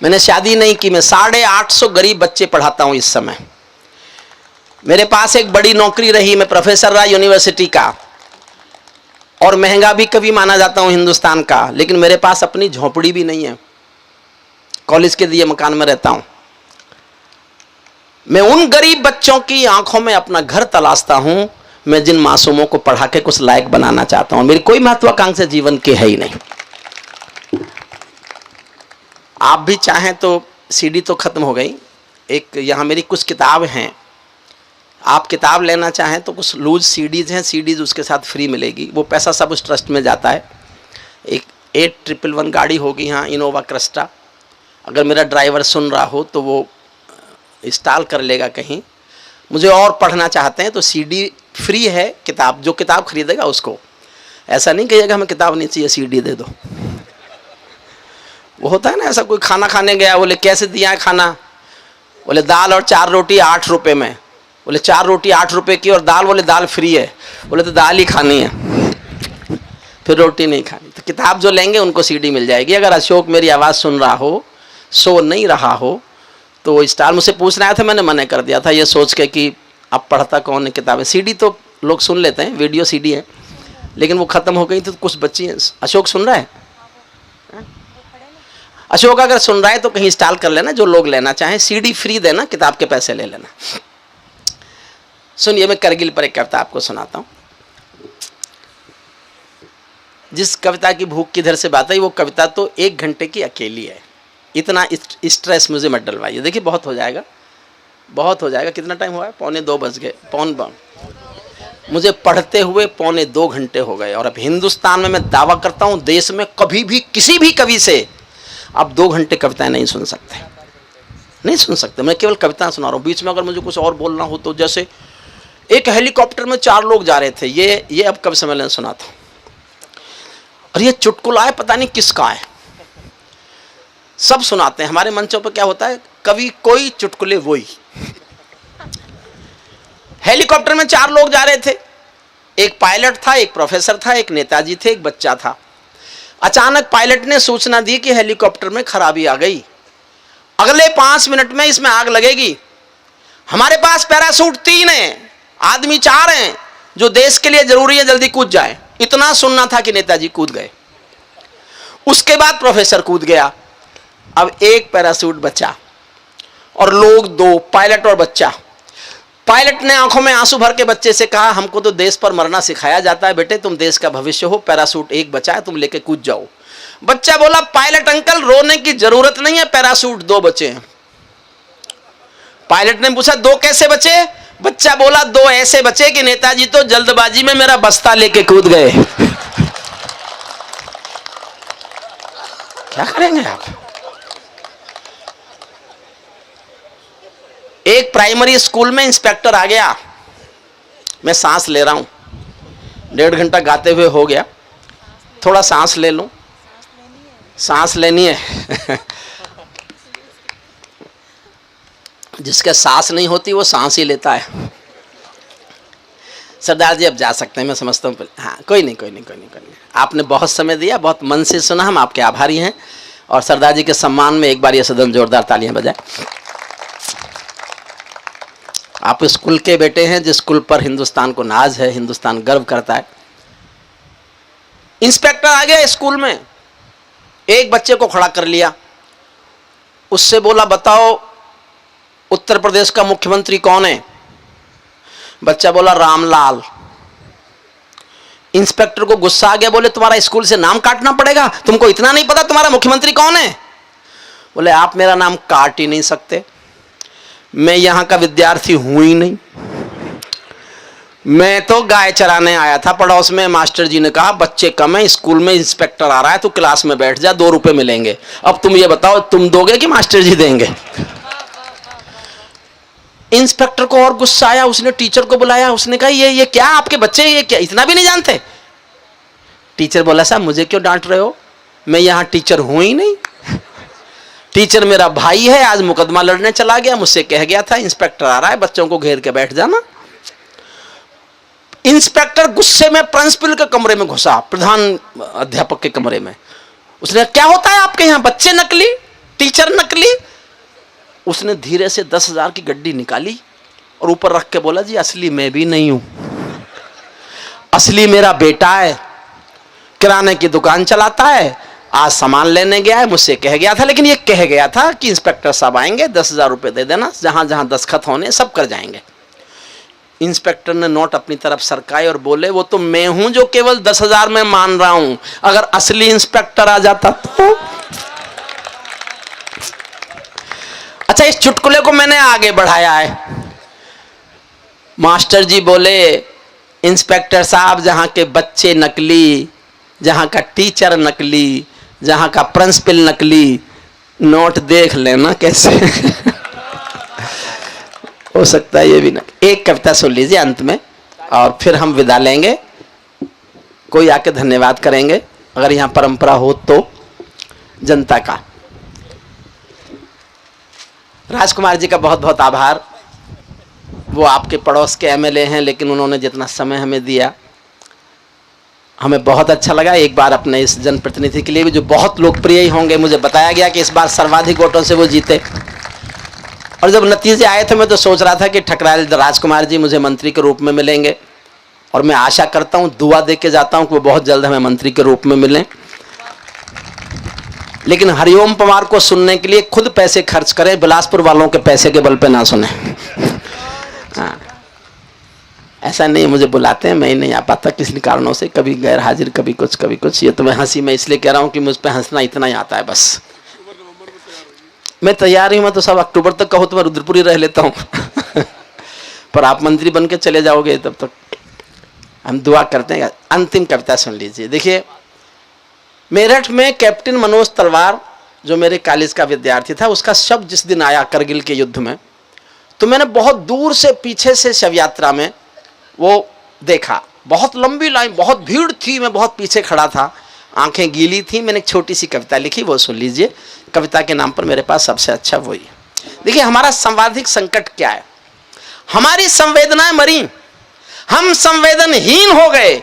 मैंने शादी नहीं की, मैं 850 गरीब बच्चे पढ़ाता हूं इस समय। मेरे पास एक बड़ी नौकरी रही, मैं प्रोफेसर रहा यूनिवर्सिटी का, और महंगा भी कभी माना जाता हूं हिंदुस्तान का, लेकिन मेरे पास अपनी झोपड़ी भी नहीं है, कॉलेज के दिए मकान में रहता हूं। मैं उन गरीब बच्चों की आंखों में अपना घर तलाशता हूं, मैं जिन मासूमों को पढ़ा के कुछ लायक बनाना चाहता हूं। मेरी कोई महत्वाकांक्षा जीवन की है ही नहीं। आप भी चाहें तो, सीडी तो खत्म हो गई, एक यहां मेरी कुछ किताब हैं, आप किताब लेना चाहें तो कुछ लूज सीडीज हैं, सीडीज उसके साथ फ्री मिलेगी, वो पैसा सब उस ट्रस्ट में जाता है। एक 8111 गाड़ी होगी यहाँ, इनोवा क्रिस्टा, अगर मेरा ड्राइवर सुन रहा हो तो वो इंस्टॉल कर लेगा कहीं। मुझे और पढ़ना चाहते हैं तो सीडी फ्री है, किताब जो किताब खरीदेगा उसको, ऐसा नहीं कहिएगा हमें किताब नहीं चाहिए सीडी दे दो। वो होता है ना ऐसा, कोई खाना खाने गया, बोले कैसे दिया है खाना, बोले दाल और 4 रोटी 8 रुपये में, बोले 4 रोटी 8 रुपये की और दाल, बोले दाल फ्री है, बोले तो दाल ही खानी है, फिर रोटी नहीं खानी। तो किताब जो लेंगे उनको सीडी मिल जाएगी। अगर अशोक मेरी आवाज़ सुन रहा हो, सो नहीं रहा हो, तो वो स्टार मुझसे पूछ रहा था, मैंने मना कर दिया था ये सोच के कि अब पढ़ता कौन है किताबें। सीडी तो लोग सुन लेते हैं, वीडियो सीडी है, लेकिन वो ख़त्म हो गई तो कुछ बच्ची हैं। अशोक सुन रहा है? अशोक अगर सुन रहा है तो कहीं इंस्टॉल कर लेना, जो लोग लेना चाहें, सीडी फ्री देना, किताब के पैसे ले लेना। सुनिए, मैं करगिल पर एक कविता आपको सुनाता हूँ। जिस कविता की भूख किधर से बात आई, वो कविता तो 1 घंटे की अकेली है। इतना स्ट्रेस मुझे मत डलवाइए। देखिए बहुत हो जाएगा, बहुत हो जाएगा। कितना टाइम हुआ है? 1:45 बज गए, मुझे पढ़ते हुए 1:45 घंटे हो गए। और अब हिंदुस्तान में मैं दावा करता हूँ, देश में कभी भी किसी भी कवि से आप 2 घंटे कविताएं नहीं सुन सकते, नहीं सुन सकते। मैं केवल कविता सुना रहा हूँ। बीच में अगर मुझे कुछ और बोलना हो तो, जैसे एक हेलीकॉप्टर में 4 लोग जा रहे थे, ये अब कवि सम्मेलन सुना था, और ये चुटकुला है, पता नहीं किसका है, सब सुनाते हैं हमारे मंचों पर। क्या होता है, कवि कोई चुटकुले वही। हेलीकॉप्टर में 4 लोग जा रहे थे, एक पायलट था, एक प्रोफेसर था, एक नेताजी थे, एक बच्चा था। अचानक पायलट ने सूचना दी कि हेलीकॉप्टर में खराबी आ गई, अगले 5 मिनट में इसमें आग लगेगी। हमारे पास पैराशूट 3 हैं, आदमी 4 हैं, जो देश के लिए जरूरी है, जल्दी कूद जाए। इतना सुनना था कि नेताजी कूद गए। उसके बाद प्रोफेसर कूद गया। अब एक पैराशूट बचा और लोग 2, पायलट और बच्चा। पायलट ने आंखों में आंसू भर के बच्चे से कहा, हमको तो देश पर मरना सिखाया जाता है बेटे, तुम देश का भविष्य हो, पैराशूट एक बचा है, तुम लेके कूद जाओ। बच्चा बोला, पायलट अंकल रोने की जरूरत नहीं है, पैराशूट 2 बचे हैं। पायलट ने पूछा, 2 कैसे बचे? बच्चा बोला, 2 ऐसे बचे कि नेताजी तो जल्दबाजी में मेरा बस्ता लेके कूद गए। क्या करेंगे आप? एक प्राइमरी स्कूल में इंस्पेक्टर आ गया। मैं सांस ले रहा हूं, 1.5 घंटा गाते हुए हो गया, थोड़ा सांस ले लूं। सांस लेनी है। जिसके सांस नहीं होती वो सांस ही लेता है। सरदार जी अब जा सकते हैं, मैं समझता हूँ। हाँ, कोई नहीं। आपने बहुत समय दिया, बहुत मन से सुना, हम आपके आभारी हैं। और सरदार जी के सम्मान में एक बार ये सदन जोरदार तालियां बजाए। आप स्कूल के बेटे हैं, जिस स्कूल पर हिंदुस्तान को नाज है, हिंदुस्तान गर्व करता है। इंस्पेक्टर आ गया स्कूल में, एक बच्चे को खड़ा कर लिया, उससे बोला, बताओ उत्तर प्रदेश का मुख्यमंत्री कौन है? बच्चा बोला, रामलाल। इंस्पेक्टर को गुस्सा आ गया, बोले, तुम्हारा स्कूल से नाम काटना पड़ेगा, तुमको इतना नहीं पता तुम्हारा मुख्यमंत्री कौन है? बोले, आप मेरा नाम काट ही नहीं सकते, मैं यहां का विद्यार्थी हूं ही नहीं, मैं तो गाय चराने आया था। पड़ोस में मास्टर जी ने कहा, बच्चे कम है, स्कूल में इंस्पेक्टर आ रहा है, तो क्लास में बैठ जा, 2 रुपए मिलेंगे। अब तुम ये बताओ, तुम दोगे कि मास्टर जी देंगे? इंस्पेक्टर को और गुस्सा आया, उसने टीचर को बुलाया, उसने कहा, ये क्या आपके बच्चे, ये क्या इतना भी नहीं जानते? टीचर बोला, साहब मुझे क्यों डांट रहे हो, मैं यहां टीचर हूं ही नहीं, टीचर मेरा भाई है, आज मुकदमा लड़ने चला गया, मुझसे कह गया था इंस्पेक्टर आ रहा है, बच्चों को घेर के बैठ जाना। इंस्पेक्टर गुस्से में प्रिंसिपल के कमरे में घुसा, प्रधान अध्यापक के कमरे में। उसने, क्या होता है आपके यहाँ, बच्चे नकली, टीचर नकली? उसने धीरे से 10,000 की गड्डी निकाली और ऊपर रख के बोला, जी असली मैं भी नहीं हूं, असली मेरा बेटा है, किराने की दुकान चलाता है, आज सामान लेने गया है, मुझसे कह गया था, लेकिन ये कह गया था कि इंस्पेक्टर साहब आएंगे, 10,000 रुपये दे देना, जहां जहां दस्तखत होने सब कर जाएंगे। इंस्पेक्टर ने नोट अपनी तरफ सरकाए और बोले, वो तो मैं हूं जो केवल 10,000 में मान रहा हूं, अगर असली इंस्पेक्टर आ जाता तो। अच्छा, इस चुटकुले को मैंने आगे बढ़ाया है। मास्टर जी बोले, इंस्पेक्टर साहब जहां के बच्चे नकली, जहां का टीचर नकली, जहां का प्रिंसिपल नकली, नोट देख लेना कैसे। हो सकता है ये भी ना। एक कविता सुन लीजिए अंत में और फिर हम विदा लेंगे। कोई आके धन्यवाद करेंगे अगर यहां परंपरा हो तो, जनता का। राजकुमार जी का बहुत बहुत आभार। वो आपके पड़ोस के एमएलए हैं, लेकिन उन्होंने जितना समय हमें दिया हमें बहुत अच्छा लगा। एक बार अपने इस जनप्रतिनिधि के लिए भी, जो बहुत लोकप्रिय ही होंगे, मुझे बताया गया कि इस बार सर्वाधिक वोटों से वो जीते। और जब नतीजे आए थे मैं तो सोच रहा था कि ठकराल राजकुमार जी मुझे मंत्री के रूप में मिलेंगे, और मैं आशा करता हूं, दुआ दे के जाता हूं कि वो बहुत जल्द हमें मंत्री के रूप में मिलें। लेकिन हरिओम पवार को सुनने के लिए खुद पैसे खर्च करें, बिलासपुर वालों के पैसे के बल पे ना सुने। हाँ, ऐसा नहीं मुझे बुलाते हैं, मैं ही नहीं आ पाता किसी कारणों से, कभी गैर हाजिर, कभी कुछ कभी कुछ। ये तो मैं हंसी में इसलिए कह रहा हूं कि मुझ पे हंसना इतना ही आता है बस। मैं तैयार ही, मैं तो सब अक्टूबर तक कहो तो मैं रुद्रपुर ही रह लेता हूं। पर आप मंत्री बन के चले जाओगे तब तक हम दुआ करते हैं। अंतिम कविता सुन लीजिए। देखिए, मेरठ में कैप्टन मनोज तलवार जो मेरे कॉलेज का विद्यार्थी था, उसका शव जिस दिन आया करगिल के युद्ध में, तो मैंने बहुत दूर से पीछे से शव यात्रा में वो देखा। बहुत लंबी लाइन, बहुत भीड़ थी, मैं बहुत पीछे खड़ा था, आंखें गीली थी। मैंने एक छोटी सी कविता लिखी, वो सुन लीजिए। कविता के नाम पर मेरे पास सबसे अच्छा वही है। देखिए, हमारा संवादिक संकट क्या है? हमारी संवेदनाएं मरी, हम संवेदनहीन हो गए।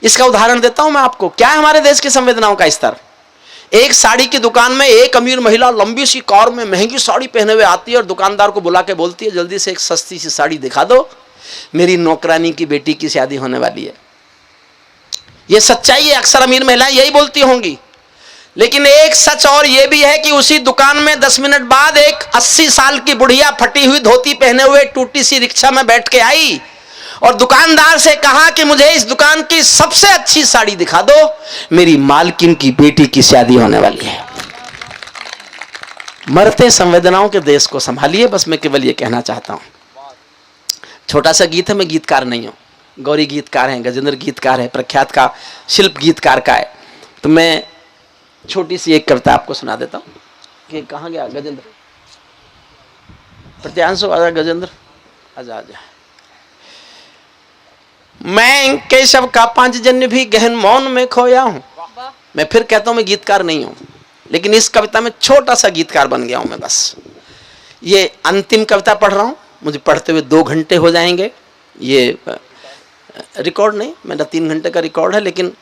इसका उदाहरण देता हूं मैं आपको। क्या है हमारे देश की संवेदनाओं का स्तर? एक साड़ी की दुकान में एक अमीर महिला लंबी सी कार में महंगी साड़ी पहने हुए आती है और दुकानदार को बुला के बोलती है, जल्दी से एक सस्ती सी साड़ी दिखा दो, मेरी नौकरानी की बेटी की शादी होने वाली है। यह सच्चाई है, अक्सर अमीर महिलाएं यही बोलती होंगी। लेकिन एक सच और यह भी है कि उसी दुकान में 10 मिनट बाद एक 80 साल की बुढ़िया फटी हुई धोती पहने हुए टूटी सी रिक्शा में बैठ के आई और दुकानदार से कहा कि मुझे इस दुकान की सबसे अच्छी साड़ी दिखा दो, मेरी मालकिन की बेटी की शादी होने वाली है। मरते संवेदनाओं के देश को संभालिए, बस मैं केवल ये कहना चाहता हूं। छोटा सा गीत है, मैं गीतकार नहीं हूं। गौरी गीतकार हैं, गजेंद्र गीतकार है, प्रख्यात का शिल्प गीतकार का है। तो मैं छोटी सी एक कविता आपको सुना देता हूं। कि कहां गया गजेंद्र? प्रत्यांशु आजा, गजेंद्र आजा आजा। मैं केशव का पांचजन्य भी गहन मौन में खोया हूं। मैं फिर कहता हूं मैं गीतकार नहीं हूं, लेकिन इस कविता में छोटा सा गीतकार बन गया हूं मैं बस। ये अंतिम कविता पढ़ रहा हूं, मुझे पढ़ते हुए 2 घंटे हो जाएंगे। ये रिकॉर्ड नहीं, मेरा 3 घंटे का रिकॉर्ड है, लेकिन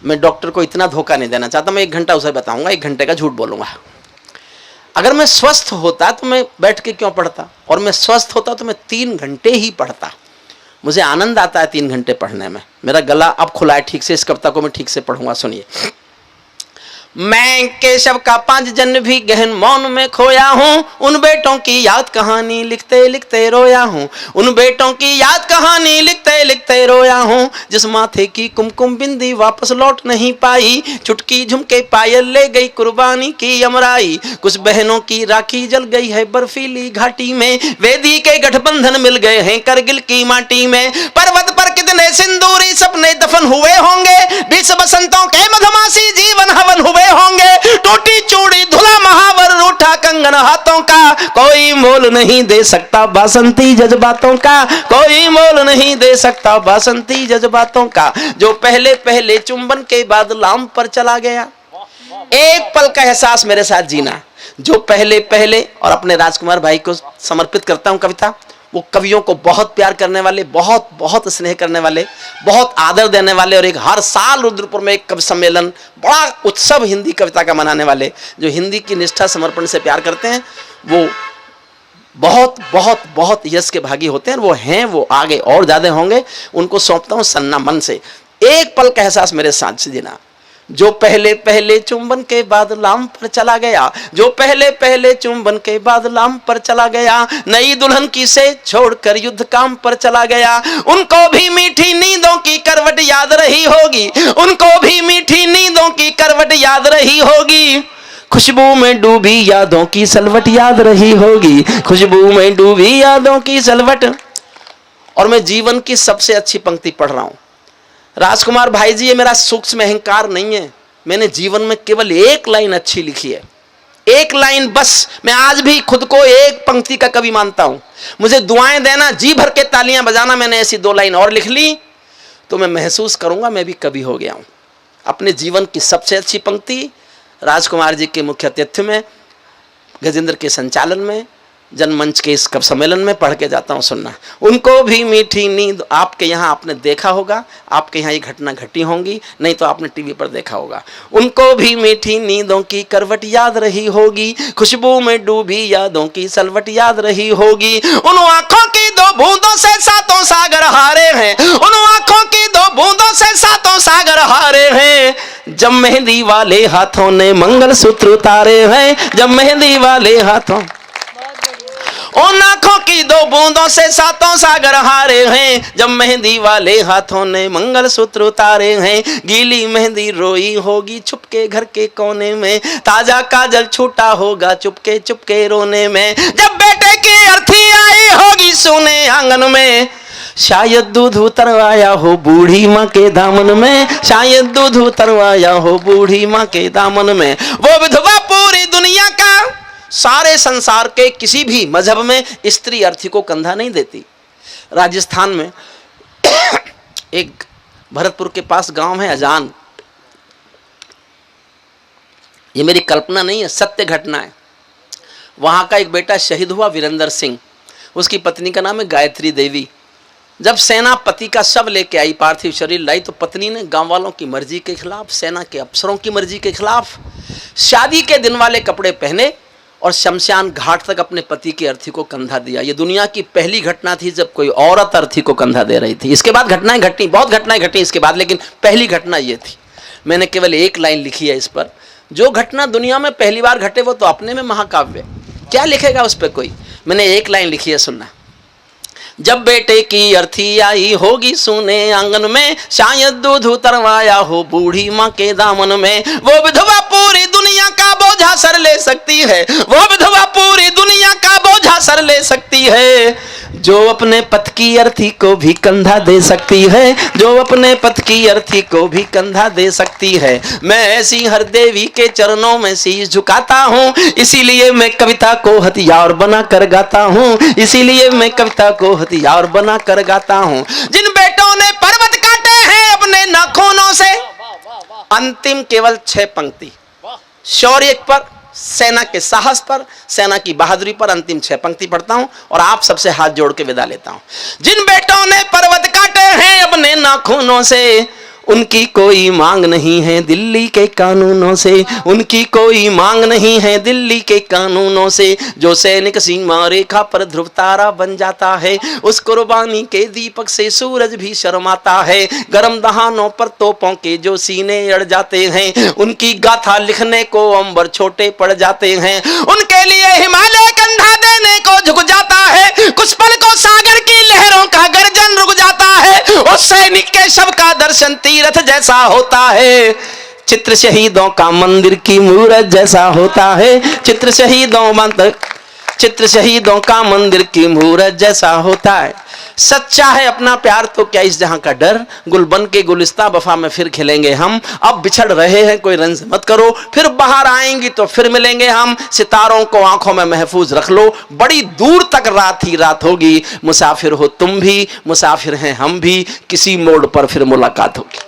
मैं डॉक्टर को इतना धोखा नहीं देना चाहता। मैं 1 घंटा उसे बताऊंगा, 1 घंटे का झूठ बोलूंगा। अगर मैं स्वस्थ होता तो मैं बैठ के क्यों पढ़ता, और मैं स्वस्थ होता तो मैं 3 घंटे ही पढ़ता। मुझे आनंद आता है 3 घंटे पढ़ने में। मेरा गला अब खुला है ठीक से, इस कविता को मैं ठीक से पढ़ूंगा, सुनिए। मैं केशव का पांचजन्य भी गहन मौन में खोया हूँ, उन बेटों की याद कहानी लिखते लिखते रोया हूँ। उन बेटों की याद कहानी लिखते लिखते रोया हूँ, जिस माथे की कुमकुम बिंदी वापस लौट नहीं पाई। चुटकी झुमके पायल ले गई कुर्बानी की यमराई। कुछ बहनों की राखी जल गई है बर्फीली घाटी में, वेदी के गठबंधन मिल गए हैं करगिल की माटी में। पर्वत पर कितने सिंदूरी सपने दफन हुए होंगे, 20 बसंतों के मधुमासी जीवन हवन हुए होंगे। टूटी चूड़ी धुला महावर रूठा कंगन हाथों का, कोई मोल नहीं दे सकता बासंती जज्बातों का। कोई मोल नहीं दे सकता बासंती जज्बातों का, जो पहले पहले चुंबन के बाद लाम पर चला गया। एक पल का एहसास मेरे साथ जीना, जो पहले पहले। और अपने राजकुमार भाई को समर्पित करता हूं कविता। वो कवियों को बहुत प्यार करने वाले, बहुत बहुत स्नेह करने वाले, बहुत आदर देने वाले, और एक हर साल रुद्रपुर में एक कवि सम्मेलन, बड़ा उत्सव हिंदी कविता का मनाने वाले, जो हिंदी की निष्ठा समर्पण से प्यार करते हैं। वो बहुत बहुत बहुत यश के भागी होते हैं, वो हैं, वो आगे और ज्यादा होंगे। उनको सौंपता हूं सन्ना मन से। एक पल का एहसास मेरे साथ से जीना। जो पहले पहले चुंबन के बाद लाम पर चला गया, जो पहले पहले चुंबन के बाद लाम पर चला गया, नई दुल्हन की से छोड़कर युद्ध काम पर चला गया, उनको भी मीठी नींदों की करवट याद रही होगी, उनको भी मीठी नींदों की करवट याद रही होगी, खुशबू में डूबी यादों की सलवट याद रही होगी, खुशबू में डूबी यादों की सलवट। और मैं जीवन की सबसे अच्छी पंक्ति पढ़ रहा हूं राजकुमार भाई जी, ये मेरा सूक्ष्म अहंकार नहीं है, मैंने जीवन में केवल एक लाइन अच्छी लिखी है, एक लाइन बस। मैं आज भी खुद को एक पंक्ति का कवि मानता हूं। मुझे दुआएं देना, जी भर के तालियां बजाना, मैंने ऐसी 2 लाइन और लिख ली तो मैं महसूस करूंगा मैं भी कवि हो गया हूं। अपने जीवन की सबसे अच्छी पंक्ति राजकुमार जी के मुख्य अतिथि में, गजेंद्र के संचालन में, जनमंच के इस कब सम्मेलन में पढ़ के जाता हूं, सुनना। उनको भी मीठी नींद, आपके यहाँ आपने देखा होगा, आपके यहाँ ये घटना घटी होंगी, नहीं तो आपने टीवी पर देखा होगा। उनको भी मीठी नींदों की करवट याद रही होगी, खुशबू में डूबी यादों की सलवट याद रही होगी, उन आंखों की 2 बूंदों से 7 सागर हारे हैं, उन आंखों की 2 बूंदों से 7 सागर हारे हैं, जब मेहंदी वाले हाथों ने मंगलसूत्र उतारे हैं, जब मेहंदी वाले हाथों, उन आंखों की 2 बूंदों से 7 सागर हारे हैं, जब मेहंदी वाले हाथों ने मंगलसूत्र उतारे हैं, गीली मेहंदी रोई होगी छुपके घर के कोने में, ताजा काजल छूटा होगा चुपके चुपके रोने में, जब बेटे की अर्थी आई होगी सोने आंगन में, शायद दूध उतरवाया हो बूढ़ी माँ के दामन में, शायद दूध उतरवाया हो बूढ़ी माँ के दामन में। वो विधवा पूरी दुनिया का, सारे संसार के किसी भी मजहब में स्त्री अर्थी को कंधा नहीं देती। राजस्थान में एक भरतपुर के पास गांव है अजान, ये मेरी कल्पना नहीं है, सत्य घटना है। वहां का एक बेटा शहीद हुआ, वीरेंद्र सिंह, उसकी पत्नी का नाम है गायत्री देवी। जब सेना पति का शव लेके आई, पार्थिव शरीर लाई, तो पत्नी ने गांव वालों की मर्जी के खिलाफ, सेना के अफसरों की मर्जी के खिलाफ शादी के दिन वाले कपड़े पहने और शमशान घाट तक अपने पति की अर्थी को कंधा दिया। ये दुनिया की पहली घटना थी जब कोई औरत अर्थी को कंधा दे रही थी। इसके बाद घटनाएं घटी, बहुत घटनाएं घटी इसके बाद, लेकिन पहली घटना ये थी। मैंने केवल एक लाइन लिखी है इस पर। जो घटना दुनिया में पहली बार घटे वो तो अपने में महाकाव्य, क्या लिखेगा उस पर कोई। मैंने एक लाइन लिखी है, सुनना। जब बेटे की अर्थी आई होगी सोने आंगन में, शायद दूध उतरवाया हो बूढ़ी माँ के दामन में, वो विधवा पूरी दुनिया का बोझा सर ले सकती है, वो विधवा पूरी दुनिया का बोझा सर ले सकती है, जो अपने पति की अर्थी को भी कंधा दे सकती है, जो अपने पति की अर्थी को भी कंधा दे सकती है। मैं ऐसी हर देवी के चरणों में शीश झुकाता हूँ, इसीलिए मैं कविता को हथियार बना कर गाता हूँ, इसीलिए मैं कविता को हथियार बना कर गाता हूँ। जिन बेटों ने पर्वत काटे हैं अपने नाखूनों से, अंतिम केवल 6 पंक्ति, शौर्य पर, सेना के साहस पर, सेना की बहादुरी पर अंतिम 6 पंक्ति पढ़ता हूं और आप सबसे हाथ जोड़ के विदा लेता हूं। जिन बेटों ने पर्वत काटे हैं अपने नाखूनों से, उनकी कोई मांग नहीं है दिल्ली के कानूनों से, उनकी कोई मांग नहीं है दिल्ली के कानूनों से। जो सैनिक सीमा रेखा पर ध्रुव तारा बन जाता है, उस कुर्बानी के दीपक से सूरज भी शर्माता है। गरम दहानों पर तोपों के जो सीने अड़ जाते हैं, उनकी गाथा लिखने को अंबर छोटे पड़ जाते हैं। उनके लिए हिमालय कंधा देने को झुक जाता है, कुछ पल को सागर की लहरों का गर्जन रुक जाता है। उस सैनिक के शव का दर्शन तीर्थ जैसा होता है, चित्र शहीदों का मंदिर की मूरत जैसा होता है, चित्र शहीदों का मंदिर की मूरत जैसा होता है। सच्चा है अपना प्यार तो क्या इस जहां का डर, गुल बन के गुलिस्ता वफा में फिर खिलेंगे हम। अब बिछड़ रहे हैं कोई रंज मत करो, फिर बाहर आएंगी तो फिर मिलेंगे हम। सितारों को आंखों में महफूज रख लो, बड़ी दूर तक रात ही रात होगी। मुसाफिर हो तुम भी, मुसाफिर हैं हम भी, किसी मोड़ पर फिर मुलाकात होगी।